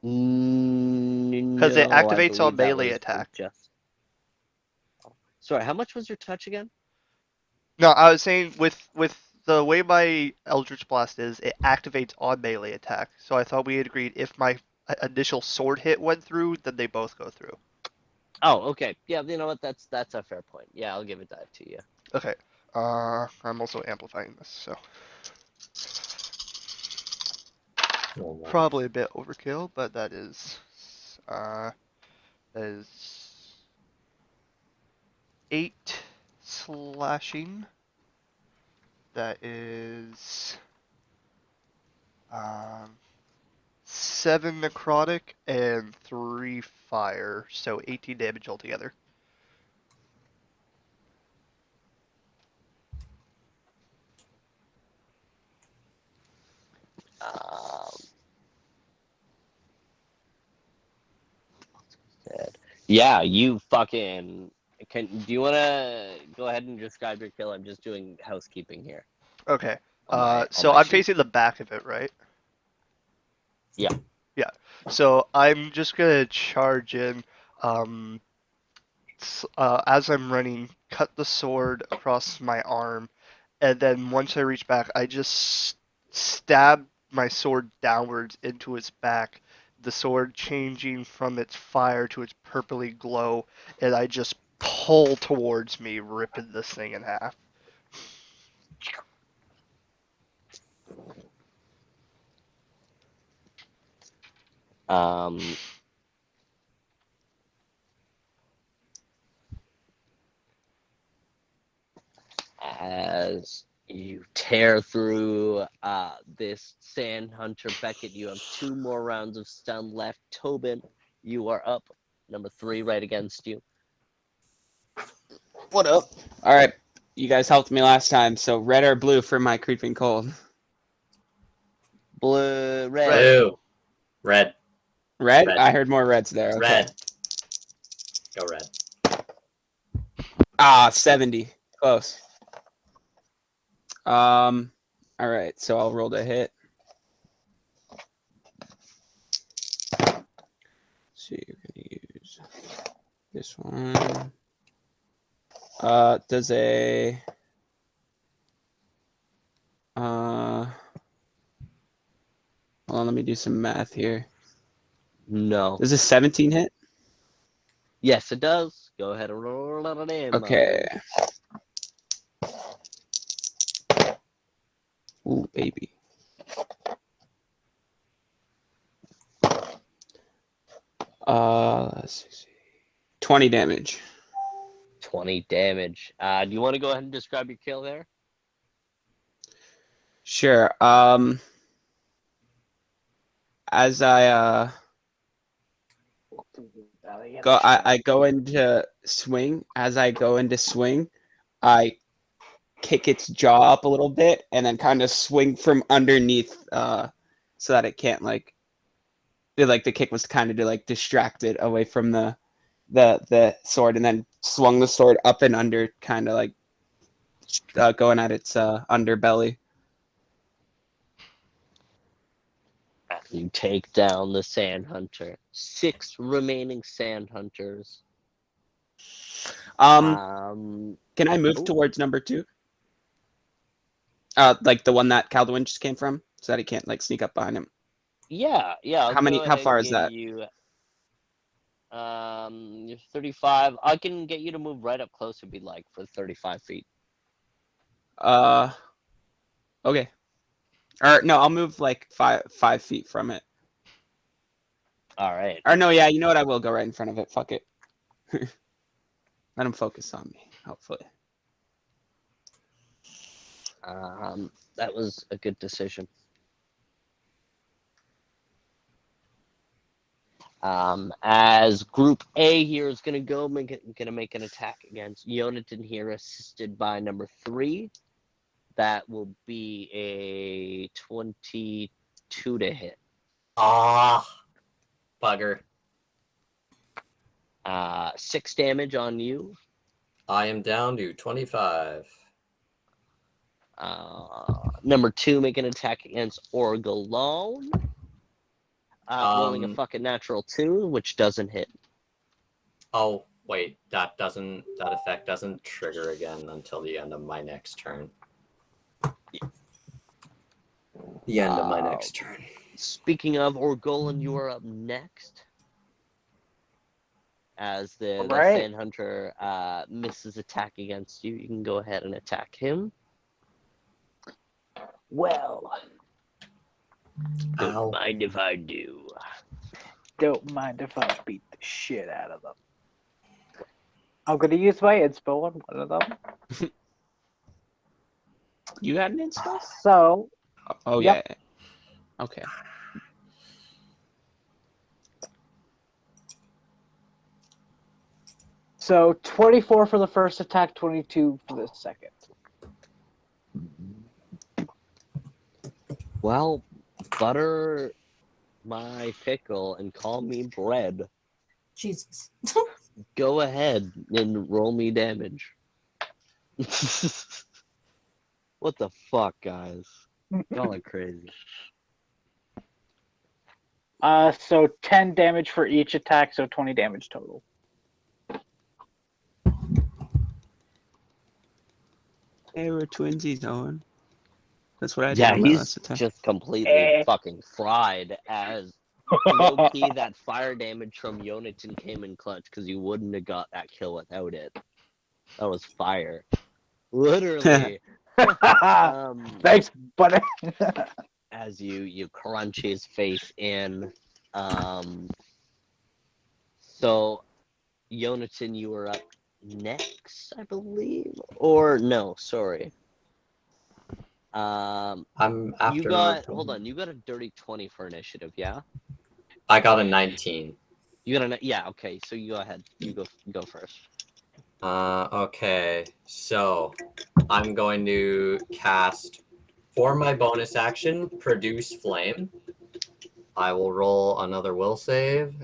Because it
No, I
activates on
believe that
melee
was
attack.
just. Sorry, how much was your touch again?
No, I was saying with the way my Eldritch Blast is, it activates on melee attack. So I thought we had agreed if my initial sword hit went through, then they both go through.
Oh, okay. Yeah, you know what? That's a fair point. Yeah, I'll give it that to you.
Okay. I'm also amplifying this, so probably a bit overkill, but that is 8 slashing. That is 7 necrotic and 3 fire, so 18 damage altogether.
Um, yeah, you fucking can. Do you want to go ahead and describe your kill? I'm just doing housekeeping here.
Okay.
On
So
my
I'm
sheet.
facing the back of it, right?
Yeah.
Yeah. So I'm just gonna charge in. Um, as I'm running, cut the sword across my arm, and then once I reach back, I just stab my sword downwards into its back, the sword changing from its fire to its purpley glow, and I just pull towards me, ripping this thing in half.
Um. As You tear through this Sand Hunter. Beckett, you have 2 more rounds of stun left. Tobin, you are up. Number 3 right against you.
What up? All right, you guys helped me last time, so red or blue for my creeping cold?
Blue, red.
Blue. Red.
Red?
Red.
I heard more reds there. Okay.
Red. Go red.
Ah, 70. Close. All right, so I'll roll the hit. So you're gonna use this one. Does a hold on, let me do some math here.
No.
Does a 17 hit?
Yes, it does. Go ahead and roll out a damage.
Okay. Ooh, baby. Let's see. 20 damage.
20 damage. Do you want to go ahead and describe your kill there?
Sure. As I I go into swing. As I go into swing, I kick its jaw up a little bit and then kind of swing from underneath so that it can't like the kick was kind of to like distract it away from the sword, and then swung the sword up and under, kind of like going at its underbelly.
You take down the Sand Hunter. 6 remaining Sand Hunters.
Can I move
ooh.
towards number 2? Like the one that Calduin just came from, so that he can't like sneak up behind him.
Yeah. I'll
How far is that?
you, you're 35. I can get you to move right up close. It'd be like for 35 feet.
Okay. Or no, I'll move like 5 feet from it.
All right.
Or no, yeah, you know what? I will go right in front of it. Fuck it. Let him focus on me, hopefully.
That was a good decision. As Group A here is going to make an attack against Yonatan here, assisted by number 3. That will be a 22 to hit.
Ah, bugger.
6 damage on you.
I am down to 25.
Number 2, make an attack against Orgalone. Rolling a fucking natural 2, which doesn't hit.
Oh, wait, that effect doesn't trigger again until the end of my next turn. The end of my next turn.
Speaking of Orgolan, you are up next. As the Sand Hunter misses attack against you, you can go ahead and attack him.
Well,
don't mind if I do.
Don't mind if I beat the shit out of them. I'm gonna use my inspo on one of them.
You had an inspo?
So.
Oh
yep.
yeah. Okay.
So 24 for the first attack, 22 for the second.
Well, butter my pickle and call me bread.
Jesus.
Go ahead and roll me damage. What the fuck, guys? Y'all are crazy.
So 10 damage for each attack, so 20 damage total.
Hey, we're twinsies, Owen. That's what I did
Yeah,
on my
he's
last attack.
just completely fucking fried as low-key that fire damage from Yonatan came in clutch because you wouldn't have got that kill without it. That was fire. Literally.
Thanks, buddy.
As you crunch his face in. So, Yonatan, you were up next, I believe? Or, no, sorry.
I'm after.
Uh,
You got hold on. You got a dirty 20 for initiative, yeah?
I got a 19.
You got a yeah. Okay, so you go ahead. You go first.
Okay. So I'm going to cast for my bonus action, produce flame. I will roll another will save.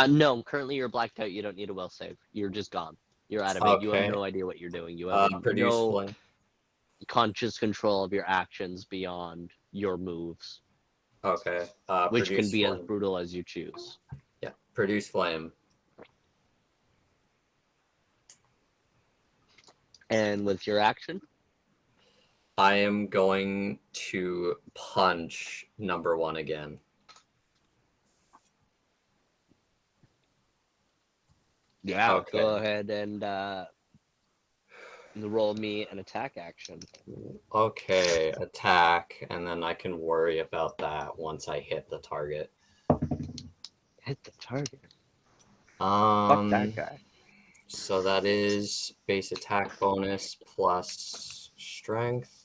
No. Currently, you're blacked out. You don't need a will save. You're just gone. You're out of it. You have
Okay.
no idea what you're doing. You have
Produce
no
flame.
conscious control of your actions beyond your moves,
Okay.
which can
Produce
be as
flame.
brutal as you choose.
Yeah. Produce flame.
And with your action,
I am going to punch number 1 again.
yeah,
Okay.
go ahead and roll me an attack action.
Okay, attack, and then I can worry about that once I hit the target.
Hit the target. Fuck
Um,
that guy.
So that is base attack bonus plus strength.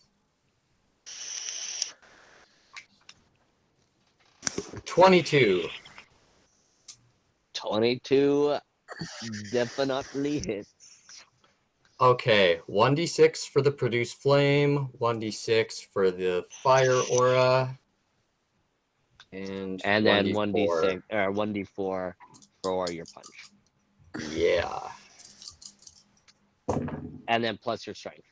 22.
22 definitely hits.
Okay, 1d6 for the produce flame, 1d6 for the fire aura, and
And then
1d4.
1d6 or 1d4 for your punch.
Yeah.
And then plus your strength.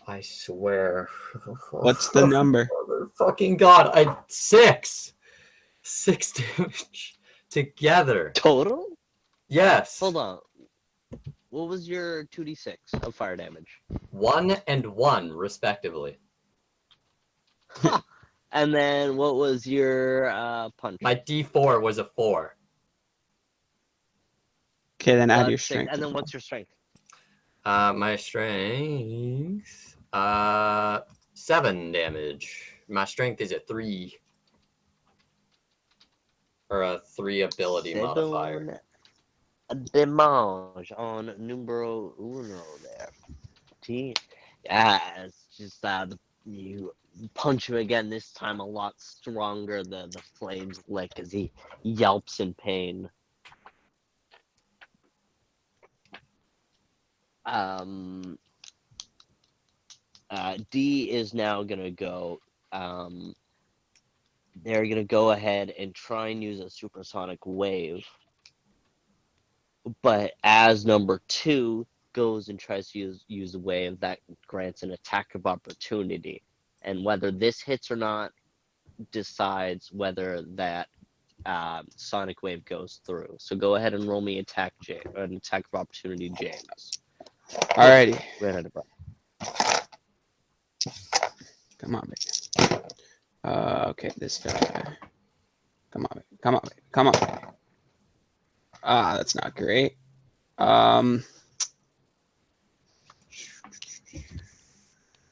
I swear.
What's the number?
Fucking God, 6! 6 damage together.
Total?
Yes.
Hold on. What was your 2d6 of fire damage?
1 and 1, respectively.
Huh. And then what was your punch?
My d4 was a 4.
Okay, then add
Plus
your
6.
strength.
And
as
then
well.
what's your strength?
My strength, 7 damage. My strength is a 3. Or a 3 ability modifier.
Demange on numero uno there. Yeah, it's just you punch him again, this time a lot stronger. The flames lick as he yelps in pain. D is now gonna go. They're gonna go ahead and try and use a supersonic wave. But as number 2 goes and tries to use a wave, that grants an attack of opportunity. And whether this hits or not decides whether that sonic wave goes through. So go ahead and roll me an attack of opportunity, James.
Alrighty.
Ran out of breath.
Come on, baby. Okay, this guy. Come on, baby. Come on, baby. Come on, baby. Ah, that's not great.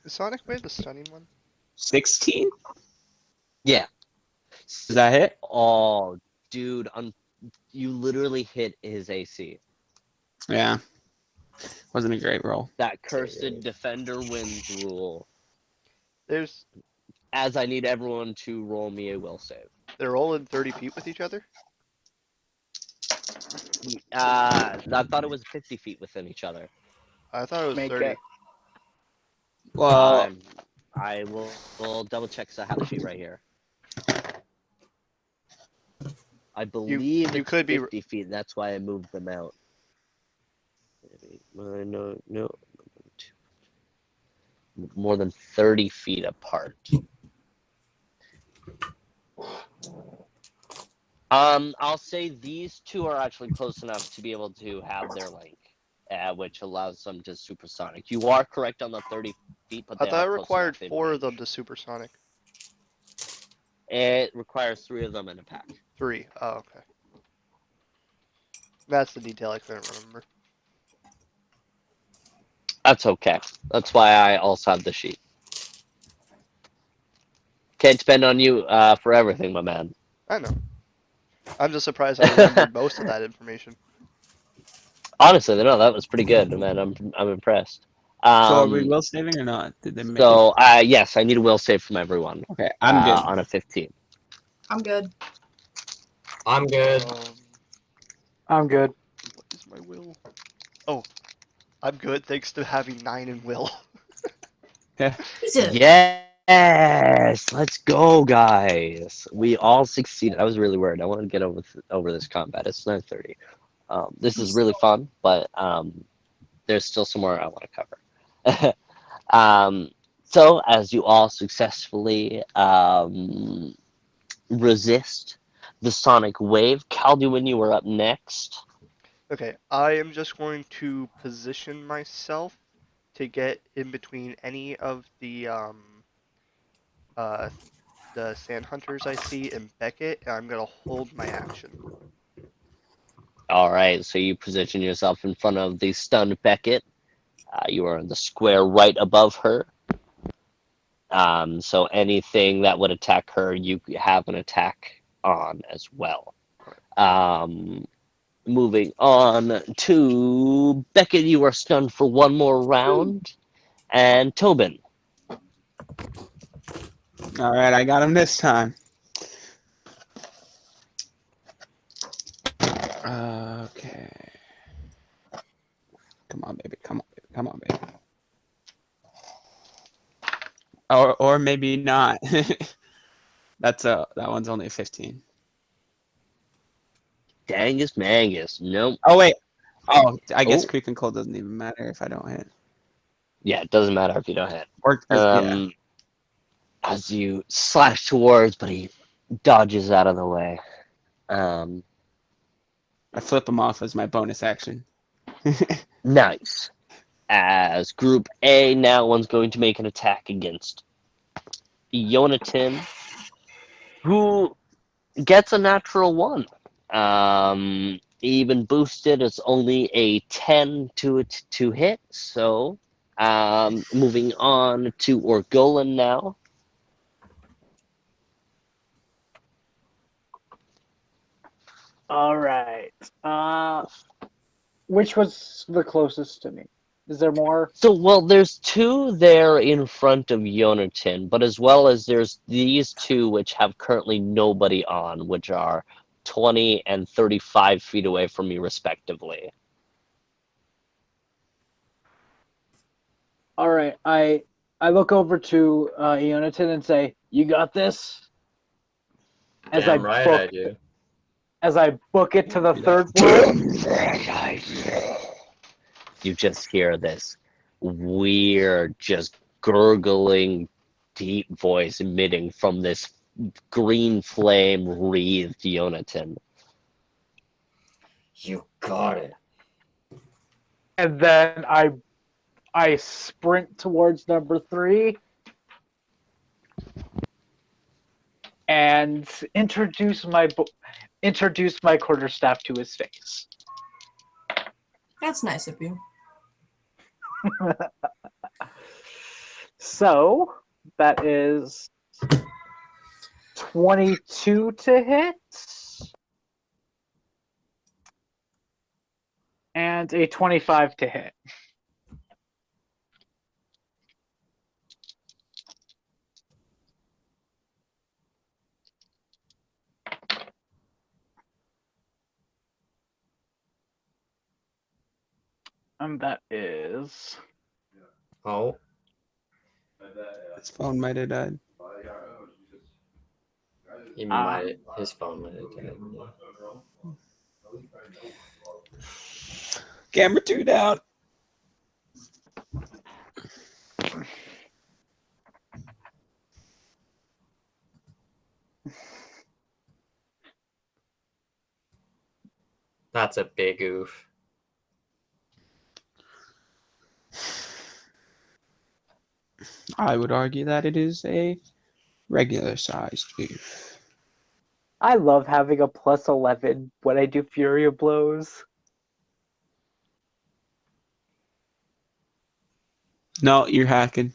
Is Sonic Wave the stunning one?
16?
Yeah.
Does that hit?
Oh, dude, you literally hit his AC.
Yeah. Wasn't a great roll.
That cursed defender wins rule.
There's
As I need everyone to roll me a will save.
they're all in 30 feet with each other.
I thought it was 50 feet within each other.
I thought it was
Make
30.
it.
Well,
I will double check. So I have the sheet right here. I believe
you
it's
could be
50 feet. That's why I moved them out. No, more than 30 feet apart. I'll say these two are actually close enough to be able to have their link, which allows them to supersonic. You are correct on the 30 feet, but
I
they
thought
are
it
close
required
enough in
4 of them
range.
to supersonic.
It requires 3 of them in a pack.
3. Oh, okay. That's the detail I couldn't remember.
That's okay. That's why I also have the sheet. can't depend on you for everything, my man.
I know. I'm just surprised I remembered most of that information.
Honestly, no, that was pretty good, man. I'm impressed.
So are we
Um,
will saving or not? Did they make it?
so yes, I need a will save from everyone.
Okay, I'm good.
On a 15.
I'm good.
I'm good.
I'm good.
What is my will? Oh, I'm good thanks to having 9 in will.
Jesus.
Yes, let's go, guys. We all succeeded. I was really worried. I want to get over this combat. It's 9:30. This is really fun, but there's still some more I want to cover. So as you all successfully resist the sonic wave, Calduin, you are up next.
Okay, I am just going to position myself to get in between any of uh the sand hunters I see and Beckett, and I'm gonna hold my action.
All right, so you position yourself in front of the stunned Beckett. You are in the square right above her. So anything that would attack her, you have an attack on as well. Um, moving on to Beckett, you are stunned for one more round. And Tobin.
All right, I got him this time. Okay. Come on, baby. Come on, baby. Come on, baby. Or maybe not. That one's only a 15.
Dangus Mangus. Nope.
Oh wait. Oh, I guess
Oh,
creep and cold doesn't even matter if I don't hit.
yeah, it doesn't matter if you don't hit.
Or yeah.
As you slash towards, but he dodges out of the way.
I flip him off as my bonus action.
Nice. As Group A, now one's going to make an attack against Yonatan, who gets a natural 1. Even boosted, it's only a 10 to hit. So, moving on to Orgolan now.
All right. Which was the closest to me? Is there more?
So, well, there's 2 there in front of Yonatan, but as well as there's these 2 which have currently nobody on, which are 20 and 35 feet away from me, respectively.
All right. I look over to Jonathan and say, "You got this." As
Damn
I
right
book
I do.
as I book it to the
Do
third
that.
floor.
You just hear this weird, just gurgling, deep voice emitting from this green flame wreathed Yonatan.
You got it.
And then I sprint towards number 3 and introduce my quarterstaff to his face.
That's nice of you.
So that is 22 to hit and a 25 to hit. And that is
Oh,
His phone might have died.
his phone might have died.
Camera 2 down.
That's a big oof.
I would argue that it is a regular sized oof.
I love having a plus 11 when I do Fury of Blows.
No, you're hacking.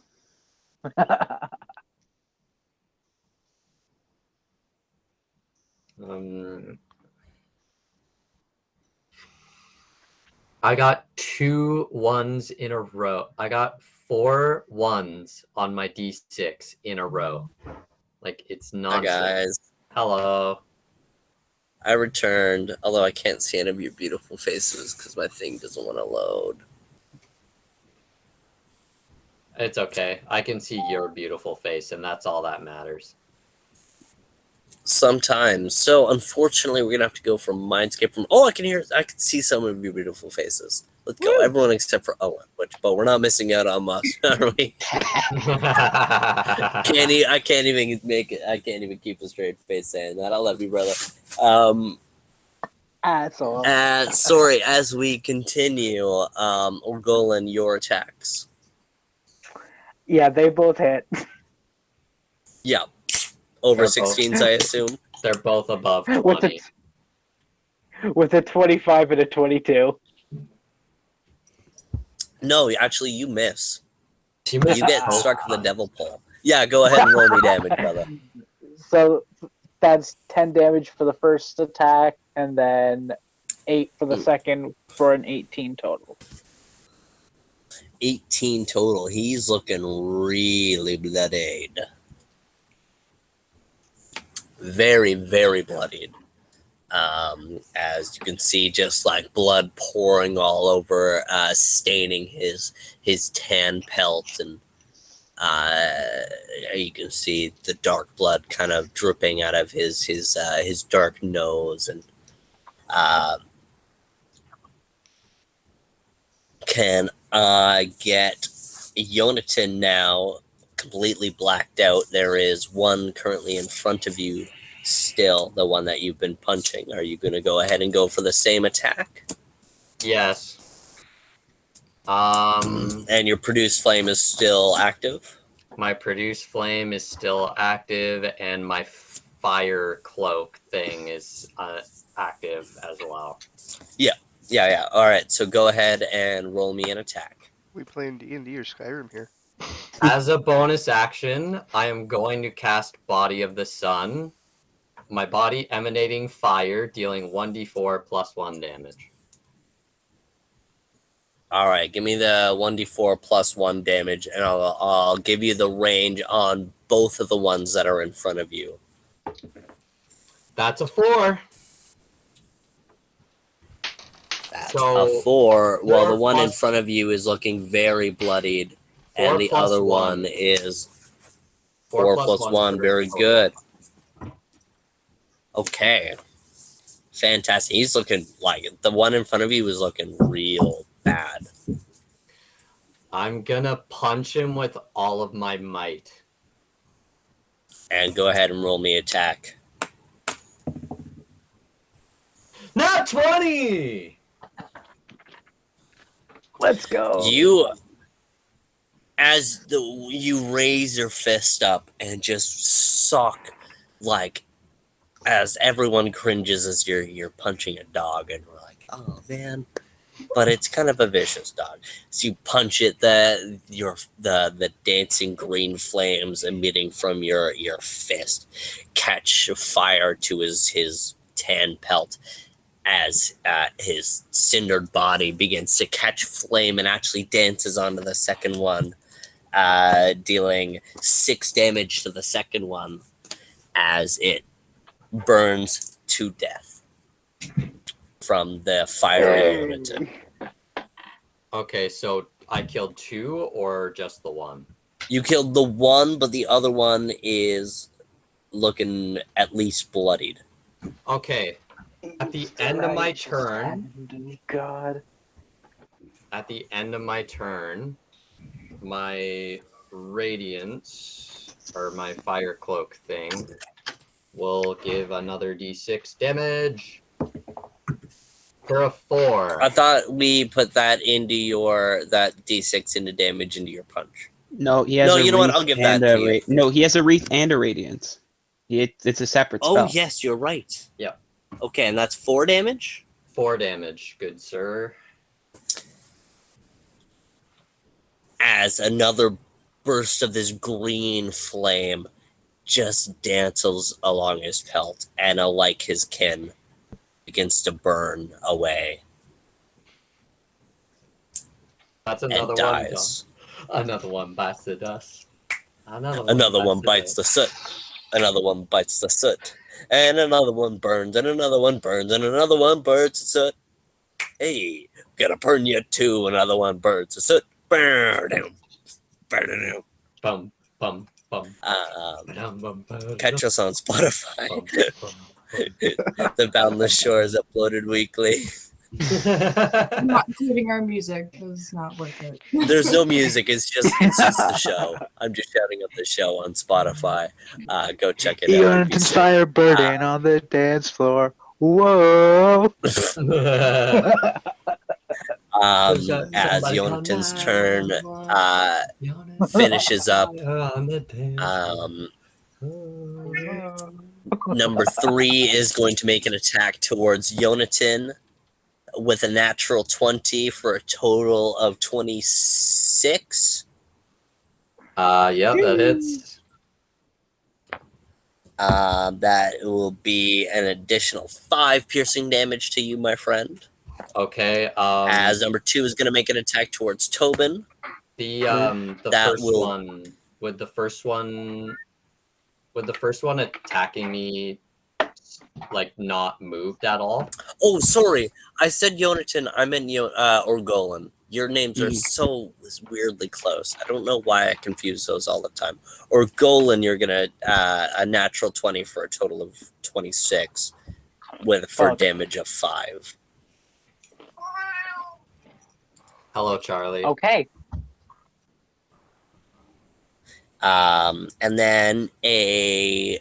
I got 2 ones in a row. I got 4 ones on my D6 in a row. Like, it's
Hi
nonsense.
guys,
Hello.
I returned, although I can't see any of your beautiful faces because my thing doesn't want to load.
It's okay. I can see your beautiful face, and that's all that matters.
Sometimes. So unfortunately, we're gonna have to go from Mindscape. I can see some of your beautiful faces. Let's go,
Woo!
everyone except for Owen. But we're not missing out on much, are we? I can't even make it. I can't even keep a straight face saying that. I love you, brother.
That's all.
Sorry. As we continue, Orgolan, your attacks.
Yeah, they both hit.
Yeah, over
They're both-
16s, I assume.
They're both above
with
20.
with a 25 and a 22.
No, actually, you miss.
You
You get
both
struck with the
times.
devil pole. Yeah, go ahead and roll me damage, brother.
So that's 10 damage for the first attack, and then 8 for the second, for an 18 total.
18 total. He's looking really bloodied. Very, very bloodied. As you can see, just like blood pouring all over, staining his tan pelt, and you can see the dark blood kind of dripping out of his dark nose, and can I get Yonatan now completely blacked out? There is one currently in front of you still, the one that you've been punching. Are you going to go ahead and go for the same attack?
Yes.
And your produce flame is still active?
My produce flame is still active, and my fire cloak thing is active as well.
Yeah. All right, so go ahead and roll me an attack.
We playing D&D or Skyrim here?
As a bonus action, I am going to cast Body of the Sun. My body emanating fire, dealing 1d4 plus 1 damage.
All right, give me the 1d4 plus 1 damage, and I'll give you the range on both of the ones that are in front of you.
That's a 4.
That's
So,
a 4. Well, the
4
one in
plus-
front of you is looking very bloodied,
4
and the
plus
other
1.
one is
4
4 plus
1's
1.
3
Very
total.
good. Okay. Fantastic. He's looking like the one in front of you is looking real bad.
I'm gonna punch him with all of my might.
And go ahead and roll me attack.
Not 20!
Let's go.
You raise your fist up and just sock, like, as everyone cringes as you're punching a dog, and we're like, oh man. But it's kind of a vicious dog. So you punch it, the dancing green flames emitting from your fist catch fire to his tan pelt, as his cindered body begins to catch flame and actually dances onto the second one, dealing 6 damage to the second one as it burns to death from the fiery unit.
Okay, so I killed 2 or just the one?
You killed the one, but the other one is looking at least bloodied.
Okay, at the end of my turn,
God.
at the end of my turn, my radiance, or my fire cloak thing, will give another d6 damage for a 4.
I thought we put that d6 into damage into your punch.
No, he has
No,
a
you know what?
wreath
I'll give
and
that
a
to you.
No, he has a wreath and a radiance. It's a separate
Oh,
spell.
yes, you're right.
Yeah.
Okay, and that's 4 damage?
4 damage, good sir.
As another burst of this green flame just dances along his pelt, and like his kin, begins to burn away
That's
and
another one.
dies.
Another one bites the dust.
Another one bites the soot. Another one bites the soot. And another one burns, and another one burns, and another one burns the soot. Hey, gonna burn you too. Another one burns the soot. Burn him. Burn him.
Bum, bum, bum.
Catch us on Spotify.
Bum, bum,
The Boundless Shore is uploaded weekly.
I'm not including our music because it's not worth it.
There's no music. It's just the show. I'm just shouting up the show on Spotify. Go check it out.
Eon
Be
and
safe.
fire burning on the dance floor. Whoa!
As Jonathan's turn finishes up, number 3 is going to make an attack towards Jonathan with a natural 20 for a total of 26.
Yeah, that hits.
That will be an additional 5 piercing damage to you, my friend.
Okay.
As number 2 is going to make an attack towards Tobin.
The
That
first
will-
one would the first one attacking me like not moved at all?
Oh, sorry. I said Jonathan. I meant Orgolan. Your names are so weirdly close. I don't know why I confuse those all the time. Orgolan, you're gonna a natural 20 for a total of 26, for damage of 5.
Hello, Charlie.
Okay.
And then a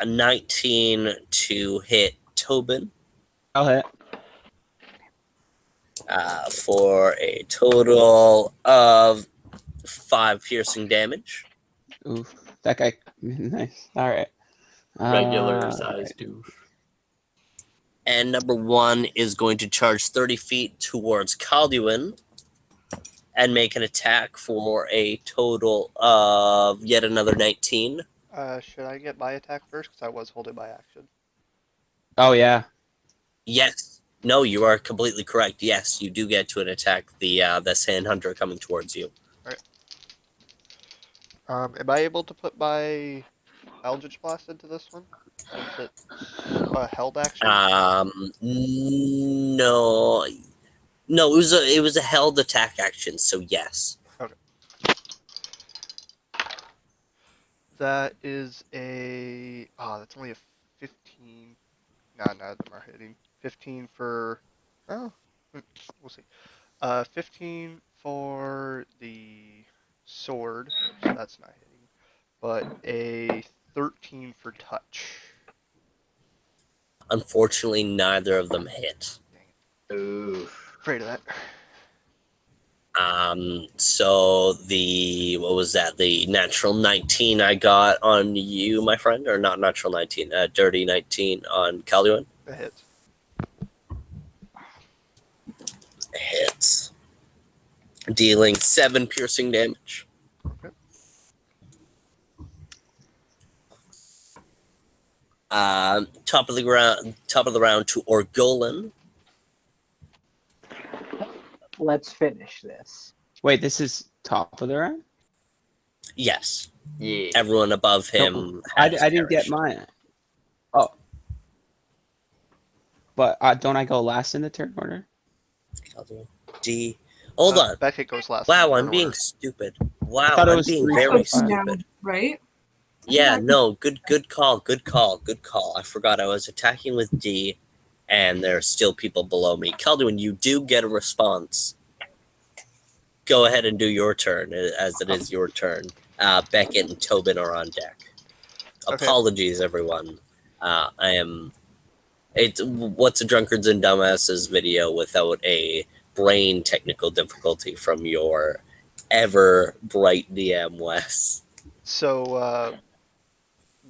19 to hit Tobin.
I'll hit.
For a total of 5 piercing damage.
Oof. That guy. Nice. All right.
Regular size douche.
And number 1 is going to charge 30 feet towards Calduin and make an attack for a total of yet another 19.
Should I get my attack first? Because I was holding my action.
Oh yeah.
Yes. No, you are completely correct. Yes, you do get to an attack the Sand Hunter coming towards you.
Am I able to put my Eldritch Blast into this one? Since it's a held action?
No. No, it was a held attack action, so yes.
That is a... Oh, that's only a 15. Nah, none of them are hitting. 15 for... Oh, we'll see. 15 for the sword, so that's not hitting. But a 13 for touch.
Unfortunately, neither of them hit.
Ooh.
Afraid of that.
So what was that? The natural 19 I got on you, my friend, or not natural 19, dirty 19 on Calduin?
That hits.
Hits. Dealing 7 piercing damage.
Okay.
Top of the round to Orgolan.
Let's finish this.
Wait, this is top of the round?
Yes.
Yeah.
Everyone above him.
I
has
didn't get
perished.
mine. Oh. But don't I go last in the turn order?
D. Hold on.
Beckett goes last.
Wow,
in
I'm
turn
being
order.
stupid. Wow,
thought it
I'm
was
being
3,
very
4, 5.
Now,
stupid.
right?
Yeah, no, good call. I forgot I was attacking with D, and there are still people below me. Calduin, you do get a response. Go ahead and do your turn, as it is your turn. Beckett and Tobin are on deck.
Okay.
Apologies, everyone. What's a Drunkards and Dumbasses video without a brain technical difficulty from your ever bright DM, Wes?
So,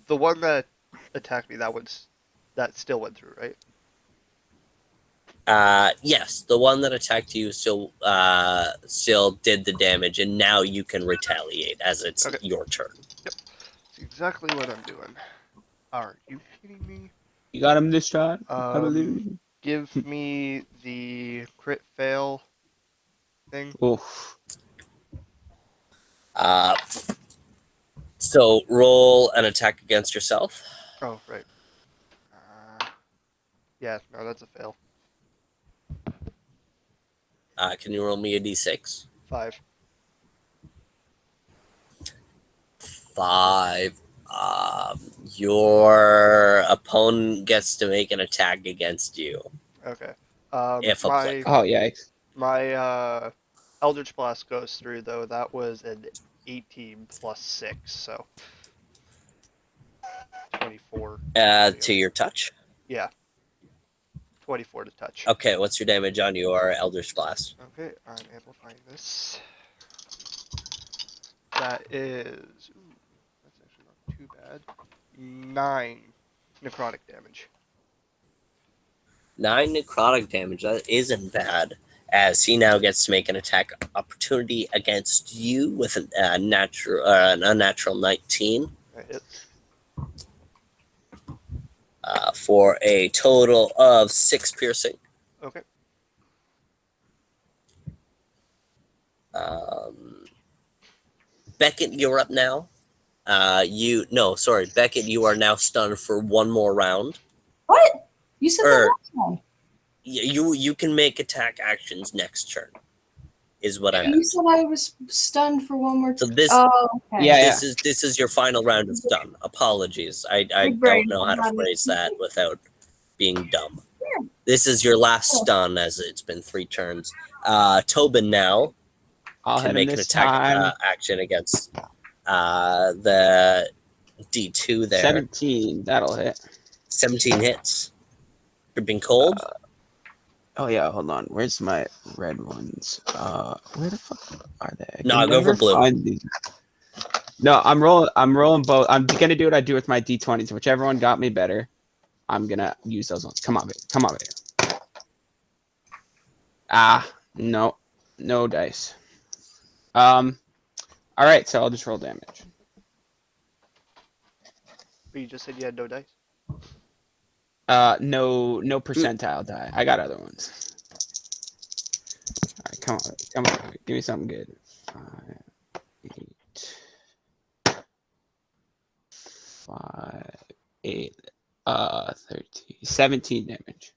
the one that attacked me, that still went through, right?
Yes, the one that attacked you still did the damage, and now you can retaliate as it's
Okay.
your turn.
That's exactly what I'm doing. Are you kidding me?
You got him this time. I believe.
Give me the crit fail thing.
Oof.
So roll an attack against yourself.
Oh, right. Yeah, no, that's a fail.
Can you roll me a d6?
5.
5. Your opponent gets to make an attack against you
Okay.
if
My
applicable.
Oh yikes.
my Eldritch Blast goes through though. That was an 18 plus 6, so 24.
To your touch.
Yeah, 24 to touch.
Okay, what's your damage on your Eldritch Blast?
Okay, I'm amplifying this. That is. Ooh, that's actually not too bad. 9 necrotic damage.
9 necrotic damage. That isn't bad. As he now gets to make an attack opportunity against you with an unnatural 19
That hits.
for a total of 6 piercing.
Okay.
Beckett, you're up now. Beckett, you are now stunned for one more round.
What? You said that
Or
last time.
you can make attack actions next turn. Is what I
You
meant.
said I was stunned for one more.
So this
Oh, okay.
Yeah, yeah.
this is your final round of stun. Apologies, I
Big
don't
brain.
know how to phrase that without being dumb. This is your last stun, as it's been 3 turns. Tobin now
I'll
can
hit him
make an
this
attack
time.
action against the D2 there.
17. That'll hit.
17 hits. You're being cold.
Oh yeah, hold on. Where's my red ones? Where the fuck are they? I
No,
can
go for
never
blue.
find these. No, I'm rolling both. I'm gonna do what I do with my D20s. Whichever one got me better, I'm gonna use those ones. Come on, baby. Come on, baby. No. No dice. Alright, so I'll just roll damage.
But you just said you had no dice.
No percentile die. I got other ones. Alright, come on. Give me something good. 5, 8, 5, 8, 13, 17 damage.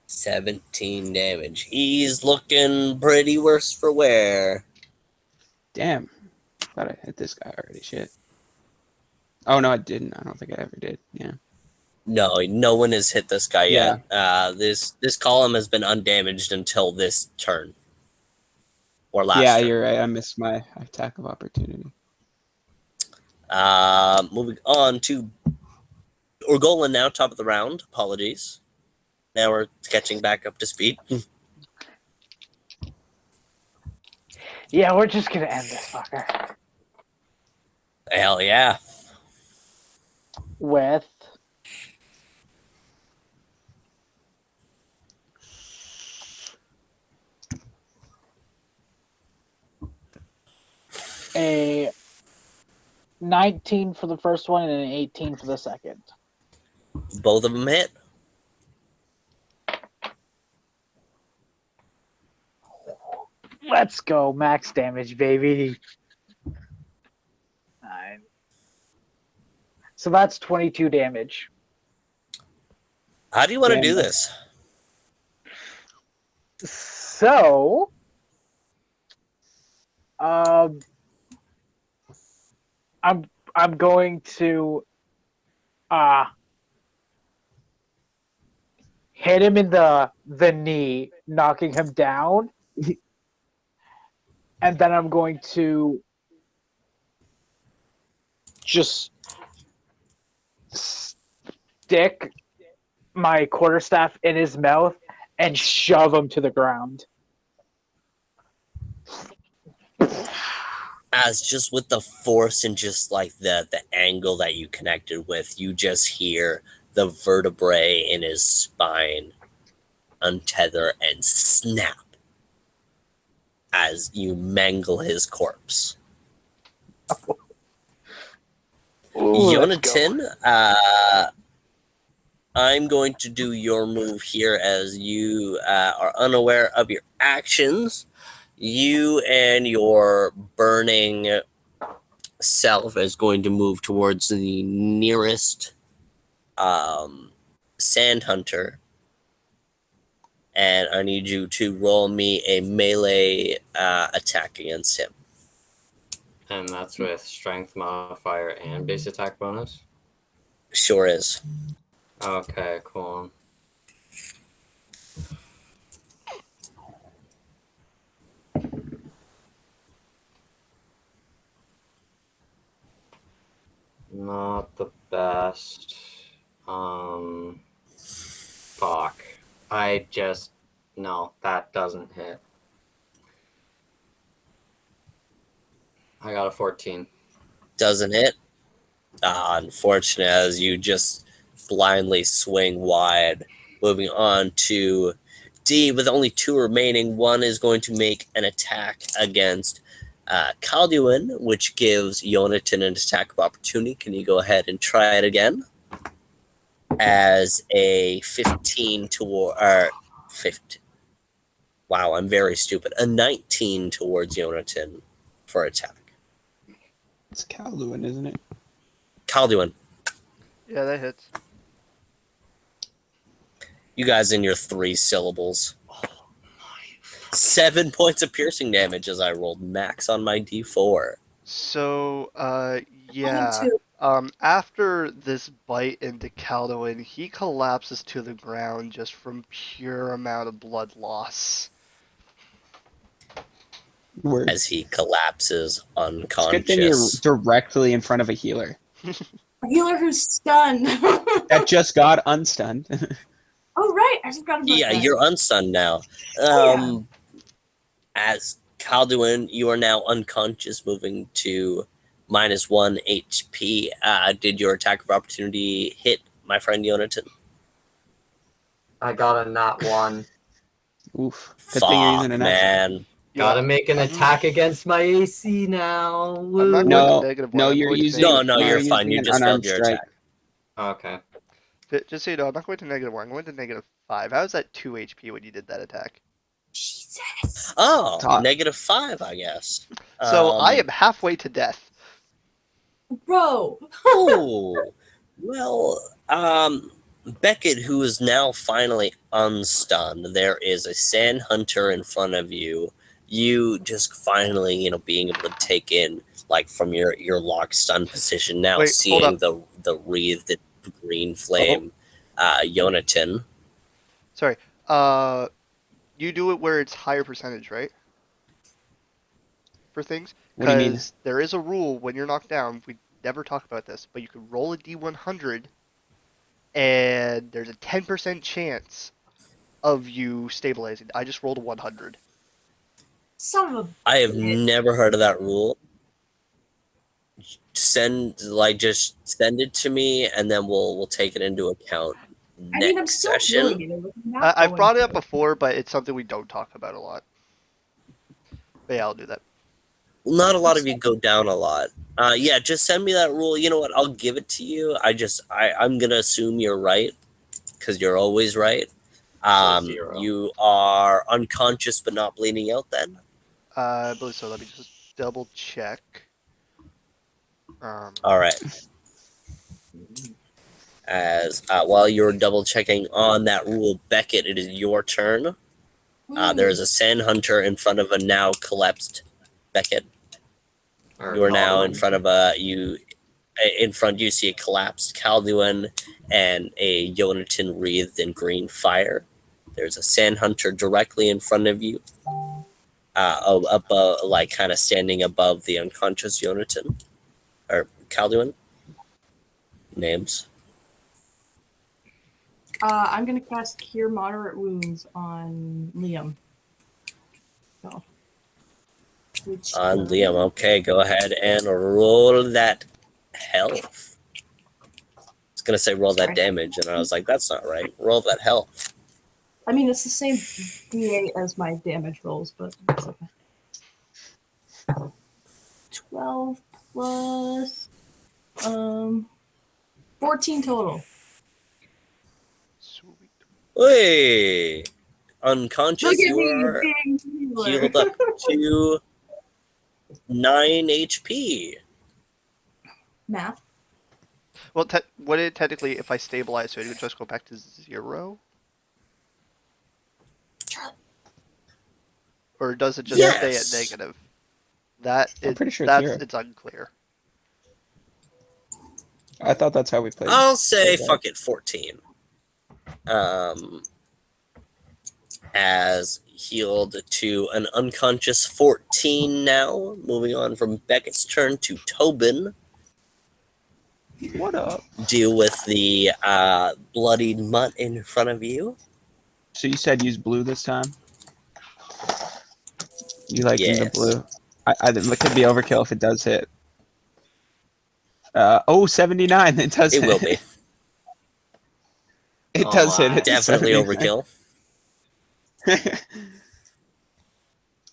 17 damage. He's looking pretty worse for wear.
Damn. Thought I hit this guy already. Shit. Oh no, I didn't. I don't think I ever did. Yeah.
No one has hit this guy
Yeah.
yet. This column has been undamaged until this turn. Or last
Yeah,
turn.
you're right. I missed my attack of opportunity.
Moving on to Orgolan now, top of the round. Apologies. Now we're catching back up to speed.
Yeah, we're just gonna end this fucker
Hell yeah.
with a 19 for the first one and an 18 for the second.
Both of them hit.
Let's go, max damage, baby. 9. So that's 22 damage.
How do you want to
Damn,
do
that's-
this?
So, I'm going to hit him in the knee, knocking him down, and then I'm going to just stick my quarterstaff in his mouth and shove him to the ground.
As just with the force and just like the angle that you connected with, you just hear the vertebrae in his spine untether and snap as you mangle his corpse.
Ooh, let's go.
Yonatan, I'm going to do your move here as you are unaware of your actions. You and your burning self is going to move towards the nearest sand hunter, and I need you to roll me a melee attack against him.
And that's with strength modifier and base attack bonus.
Sure is.
Okay, cool. Not the best. Fuck. No, that doesn't hit. I got a 14.
Doesn't hit. Unfortunate, as you just blindly swing wide. Moving on to D, with only 2 remaining. One is going to make an attack against Calduin, which gives Yonatan an attack of opportunity. Can you go ahead and try it again? As a 15 toward 15. Wow, I'm very stupid. A 19 towards Yonatan for attack.
It's Calduin, isn't it?
Calduin,
Yeah, that hits.
you guys in your 3 syllables. 7 points of piercing damage as I rolled max on my D4.
So, yeah.
too.
After this bite into Caldoin, he collapses to the ground just from pure amount of blood loss.
Word.
As he collapses
It's a good thing you're
unconscious.
directly in front of a healer
A healer who's stunned.
that just got unstunned.
Oh right, I forgot about
Yeah,
that.
you're unstunned now.
Oh,
As Calduin, you are now unconscious, moving to -1 HP. Did your attack of opportunity hit my friend Yonatan?
I got a not 1.
Oof. Good thing you're using
Fuck,
an action.
man.
Gotta make an attack against my AC now.
I'm not
Woo.
going to
No,
negative
no,
one. I'm
you're
going to
using.
negative
No,
now
you're
you're
fine.
using
You
an
just
unarmed
failed your
strike.
attack.
Okay.
Just so you know, I'm not going to negative one. I'm going to negative 5. How was that 2 HP when you did that attack?
Jesus.
Oh,
Top.
-5, I guess.
So I am halfway to death.
Bro.
Oh, well, Beckett, who is now finally unstunned, there is a sand hunter in front of you. You just finally, being able to take in, like, from your locked stun position, now
Wait, hold
seeing
up.
the wreathed green flame, Yonatan.
Sorry. You do it where it's higher percentage, right? For things?
What do you mean?
Because there is a rule when you're knocked down. We never talk about this, but you can roll a D100, and there's a 10% chance of you stabilizing. I just rolled a 100.
Son of a
I have
bitch.
never heard of that rule. Just send it to me, and then we'll take it into account
I mean, I'm
next
still
session.
doing it. I'm not
I've
going
brought it up
to.
before, but it's something we don't talk about a lot. But yeah, I'll do that.
Not a lot of you go down a lot. Yeah, just send me that rule. You know what? I'll give it to you. I'm gonna assume you're right because you're always right.
So 0.
You are unconscious but not bleeding out. Then
I believe so. Let me just double check.
all right. As while you're double checking on that rule, Beckett, it is your turn. There is a sand hunter in front of a now collapsed Beckett. You are now in front of in front you see a collapsed Calduin and a Yonatan wreathed in green fire. There's a sand hunter directly in front of you, above, like kind of standing above the unconscious Yonatan or Calduin. Names.
I'm gonna cast Cure Moderate Wounds on Liam. So, which
On Liam. Okay, go ahead and roll that health. I was gonna say roll that
Sorry.
damage, and I was like, that's not right. Roll that health.
I mean, it's the same D8 as my damage rolls, but it's okay. 12 plus 14 total.
Sweet.
Hey,
Look
unconscious.
at
You
me
are
being healer.
healed up to 9 HP.
Math.
Well, would it technically, if I stabilize, so it would just go back to 0? Or does it just stay at
Yes.
negative?
I'm pretty sure it's 0.
It's unclear.
I thought that's how we played.
I'll say
that.
fuck it, 14. As healed to an unconscious 14 now. Moving on from Beckett's turn to Tobin.
What up?
Deal with the bloodied mutt in front of you.
So you said use blue this time? You liking the
Yes.
blue? It could be overkill if it does hit. 79. It does
It
hit.
will be.
It does hit.
Aw.
It's a
Definitely
79.
overkill.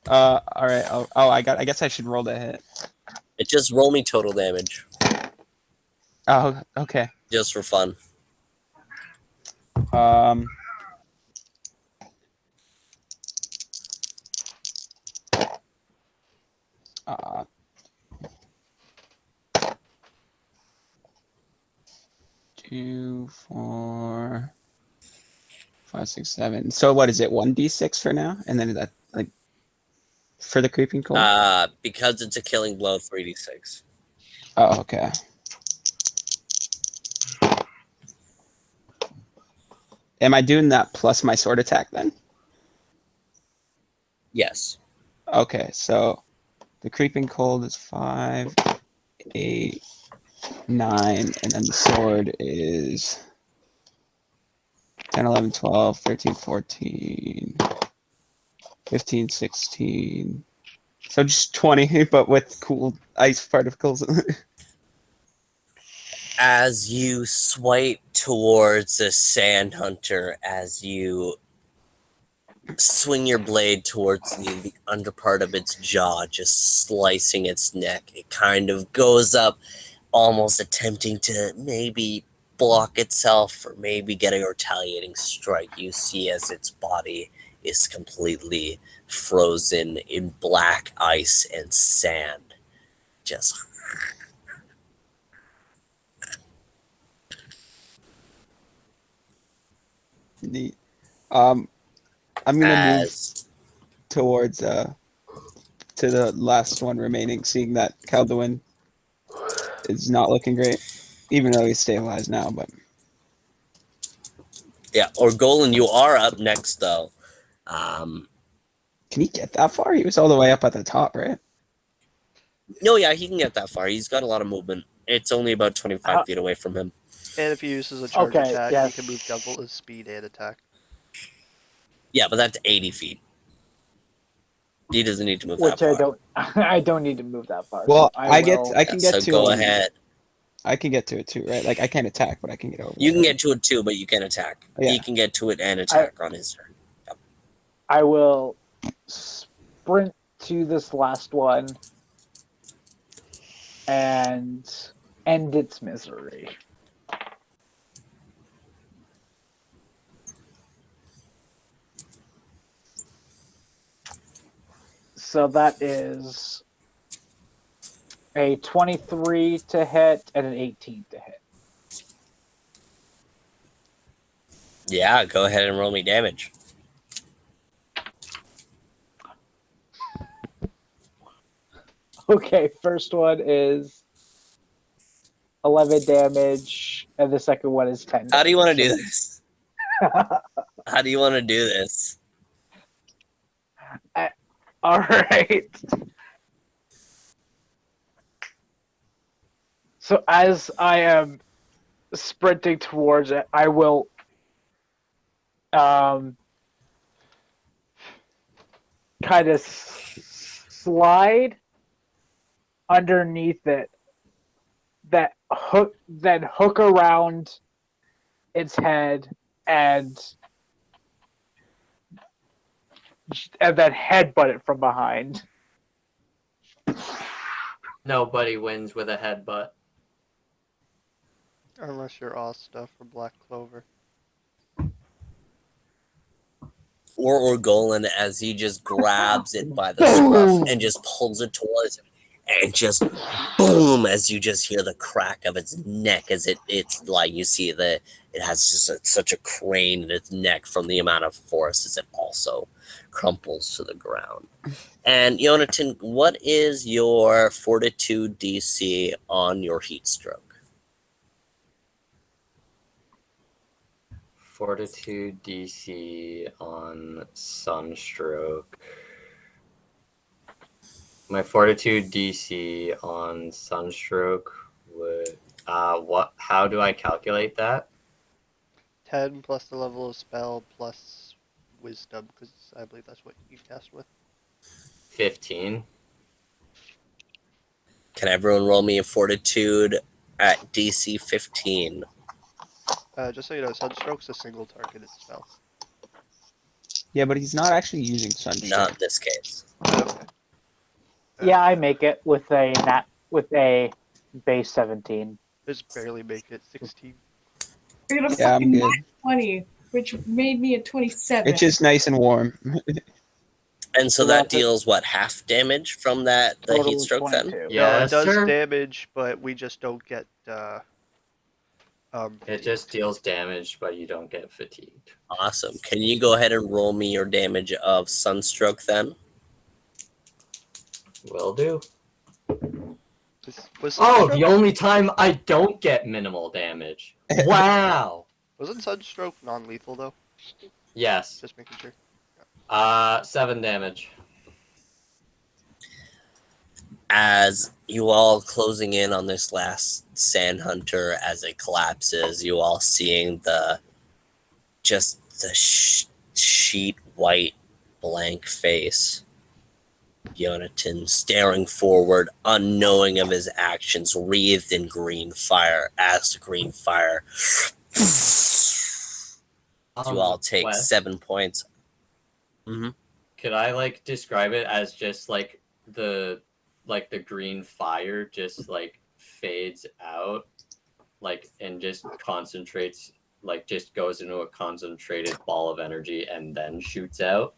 All right. I guess I should roll the hit.
It just roll me total damage.
Oh, okay.
Just for fun.
Um. Uh, 2, 4, 5, 6, 7. So what is it? 1d6 for now, and then that like for the creeping cold.
Because it's a killing blow, 3d6.
Oh, okay. Am I doing that plus my sword attack then?
Yes.
Okay, so the creeping cold is 5, 8, 9, and then the sword is 10, 11, 12, 13, 14, 15, 16. So just 20, but with cool ice particles.
As you swipe towards the sand hunter, as you swing your blade towards the underpart of its jaw, just slicing its neck, it kind of goes up, almost attempting to maybe block itself or maybe get a retaliating strike. You see as its body is completely frozen in black ice and sand. Just
Neat. I'm gonna move
as
towards to the last one remaining, seeing that Calduin is not looking great, even though he's stabilized now. But
yeah, or Golan, you are up next though.
can he get that far? He was all the way up at the top, right?
No, yeah, he can get that far. He's got a lot of movement. It's only about 25 feet away from him.
And if he uses a charge
Okay,
attack,
yes.
he can move double his speed and attack.
Yeah, but that's 80 feet. He doesn't need to move that
Which I
far.
don't. I don't need to move that far.
Well,
so I
can
Yeah,
get
so
to
go
him.
ahead.
I can get to it too, right? Like I can't attack, but I can get over.
You can
there.
get to it too, but you can attack.
Yeah.
He can get to it and attack on his turn.
I will sprint to this last one and end its misery. So that is a 23 to hit and an 18 to hit.
Yeah, go ahead and roll me damage.
Okay, first one is 11 damage, and the second one is 10 damage.
How do you want to do this? How do you want to do this?
All right. So as I am sprinting towards it, I will kind of slide underneath it, then hook around its head and then headbutt it from behind.
Nobody wins with a headbutt.
Unless you're Asta for Black Clover.
Or Orgolan as he just grabs it by the scruff and just pulls it towards him, and just boom, as you just hear the crack of its neck as it's like you see it has just such a crane in its neck from the amount of force as it also crumples to the ground. And Jonathan, what is your fortitude DC on your heat stroke?
Fortitude DC on Sunstroke. My Fortitude DC on Sunstroke would how do I calculate that?
10 plus the level of spell plus wisdom, because I believe that's what you cast with.
15.
Can everyone roll me a fortitude at DC 15?
Just so you know, Sunstroke's a single targeted spell.
Yeah, but he's not actually using Sunstroke.
Not in this case.
Okay.
Yeah, I make it with a base 17.
Just barely make it 16.
I got a
Yeah, I'm
fucking
good.
nat 20, which made me a 27.
It's just nice and warm.
And so
So
that
that's a
deals what, half damage from the
total
heat
of
stroke then?
22.
Yeah.
No, it
Yes,
does
sir.
damage, but we just don't get
It just deals damage, but you don't get fatigued.
Awesome. Can you go ahead and roll me your damage of sunstroke then?
Will do.
Was
Oh,
Sunstroke,
the only time I don't get minimal damage. Wow.
wasn't Sunstroke non-lethal though?
Yes.
Just making sure.
7 damage.
As you all closing in on this last sand hunter as it collapses, you all seeing the sheet white blank face. Jonathan staring forward, unknowing of his actions, wreathed in green fire as the green fire. You all take
Wes,
7 points. Mm-hmm.
could I like describe it as just like the green fire just like fades out, like, and just concentrates, like just goes into a concentrated ball of energy and then shoots out?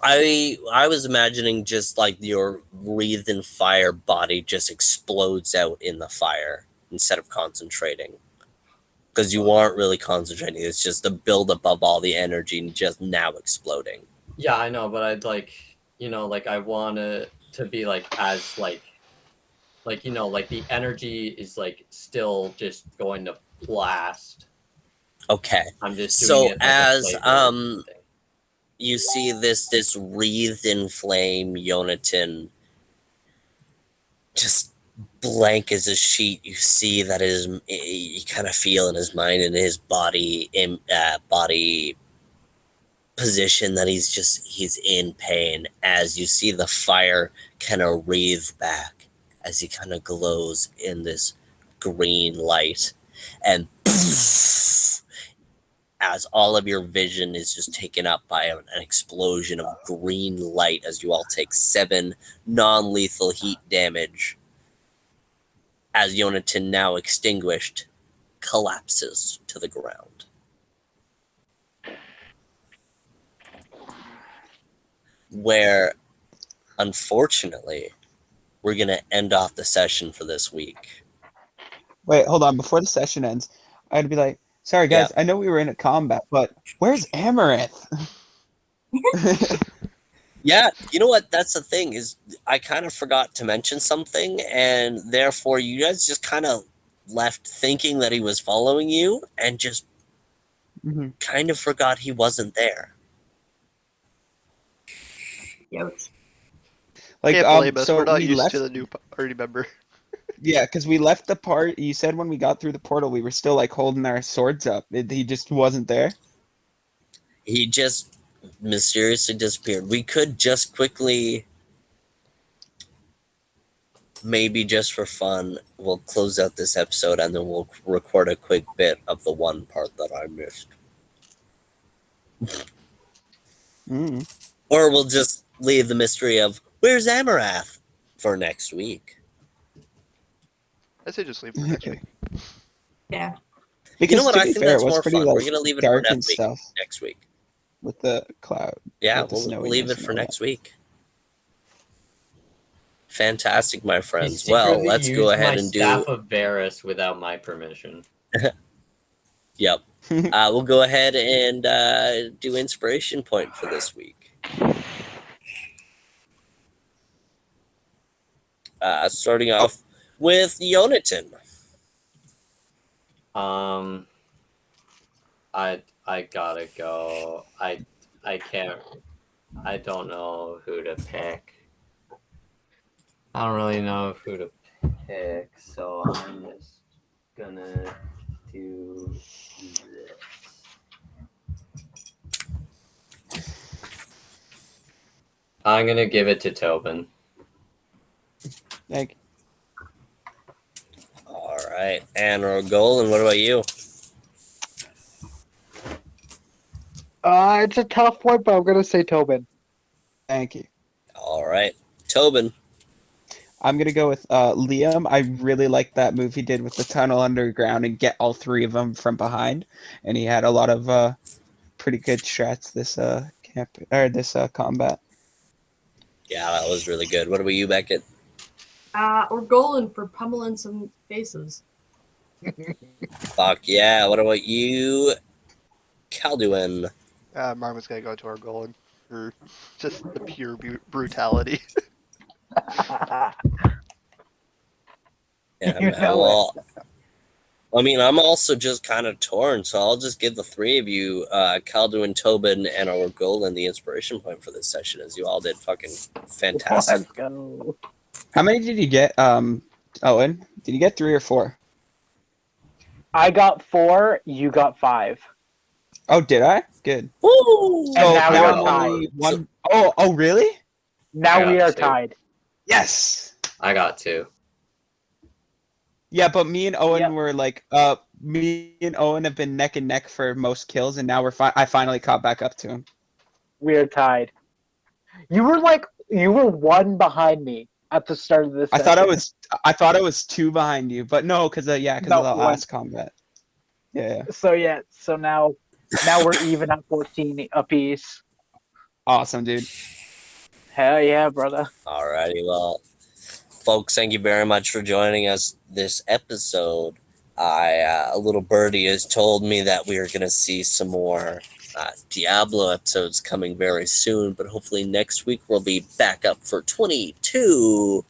I was imagining just like your wreathed in fire body just explodes out in the fire instead of concentrating. Because you aren't really concentrating, it's just a buildup of all the energy and just now exploding.
Yeah, I know, but I'd like, like I want it to be like as like like the energy is like still just going to blast.
Okay.
I'm just doing
So
it like
as
a flavor thing.
you see this wreathed in flame Jonathan just blank as a sheet, you see that you kind of feel in his mind and his body body position that he's in pain as you see the fire kind of wreathe back as he kind of glows in this green light, and as all of your vision is just taken up by an explosion of green light as you all take 7 non-lethal heat damage as Jonathan, now extinguished, collapses to the ground. Where, unfortunately, we're going to end off the session for this week.
Wait, hold on. Before the session ends, I'd be like, sorry guys, I know we were in a combat, but where's Amaranth?
Yeah, you know what? That's the thing is I kind of forgot to mention something, and therefore you guys just kind of left thinking that he was following you and just kind of forgot he wasn't there.
Ouch.
Like,
Can't blame us.
so
We're not
we
used
left.
to the new party member.
Yeah, because we left the part. You said when we got through the portal, we were still like holding our swords up. He just wasn't there.
He just mysteriously disappeared. We could just quickly, maybe just for fun, we'll close out this episode and then we'll record a quick bit of the one part that I missed. Or we'll just leave the mystery of where's Amarath for next week.
I say just leave for next week.
Yeah.
Because
You know what?
to
I
be
think
fair, it
that's
was
more
pretty
fun.
like
We're gonna leave it for
dark and
next week.
stuff
Next week.
with the cloud.
Yeah,
with the
we'll
snowiness
leave it
and
for
all
next
that.
week. Fantastic, my
He
friends. Well,
secretly
let's go
used
ahead
my
and do.
staff of Varus without my permission.
Yep. We'll go ahead and do inspiration point for this week. Starting off with Yonatan.
I gotta go. I can't. I don't know who to pick. I don't really know who to pick, so I'm just gonna do this. I'm gonna give it to Tobin.
Like,
All right, and Golan, what about you?
It's a tough one, but I'm gonna say Tobin.
thank you.
All right, Tobin.
I'm gonna go with Liam. I really like that move he did with the tunnel underground and get all three of them from behind, and he had a lot of pretty good strats this combat.
Yeah, that was really good. What about you, Beckett?
Or Golan for pummeling some faces.
Fuck yeah. What about you, Calduin?
Mine was gonna go to our Golan for just the pure brutality.
Yeah,
You
man.
know it.
Well, I mean, I'm also just kind of torn, so I'll just give the three of you, Calduin, Tobin, and our Golan, the inspiration point for this session, as you all did fucking fantastic.
Let's go.
How many did you get, Owen? Did you get 3 or 4?
I got 4. You got 5.
Oh, did I? Good.
Woo!
And
So
now
I
now
we're
got
I'm
one.
tied.
only one. Oh, really?
Now
I
we
got
are
2.
tied.
Yes.
I got 2.
Yeah, but me and Owen
Yep.
were like, me and Owen have been neck and neck for most kills, and now I finally caught back up to him.
We are tied. You were 1 behind me at the start of this
I
session.
thought I was 2 behind you, but no, because of the
No, 1.
last combat. Yeah.
So now we're even at 14 apiece.
Awesome, dude.
Hell yeah, brother.
Alrighty, well, folks, thank you very much for joining us this episode. A little birdie has told me that we are going to see some more Diablo episodes coming very soon, but hopefully next week we'll be back up for 22nd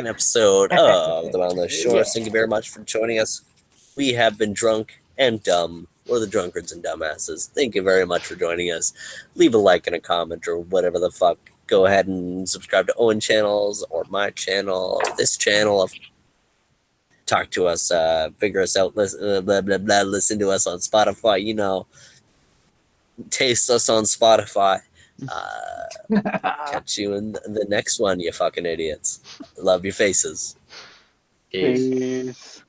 episode of the Boundless Shores.
Yeah.
Thank you very much for joining us. We have been drunk and dumb. We're the drunkards and dumbasses. Thank you very much for joining us. Leave a like and a comment or whatever the fuck. Go ahead and subscribe to Owen channels or my channel or this channel. Talk to us, figure us out, listen, blah, blah, blah, listen to us on Spotify, you know, taste us on Spotify. Catch you in the next one, you fucking idiots. Love your faces.
Peace.
Peace.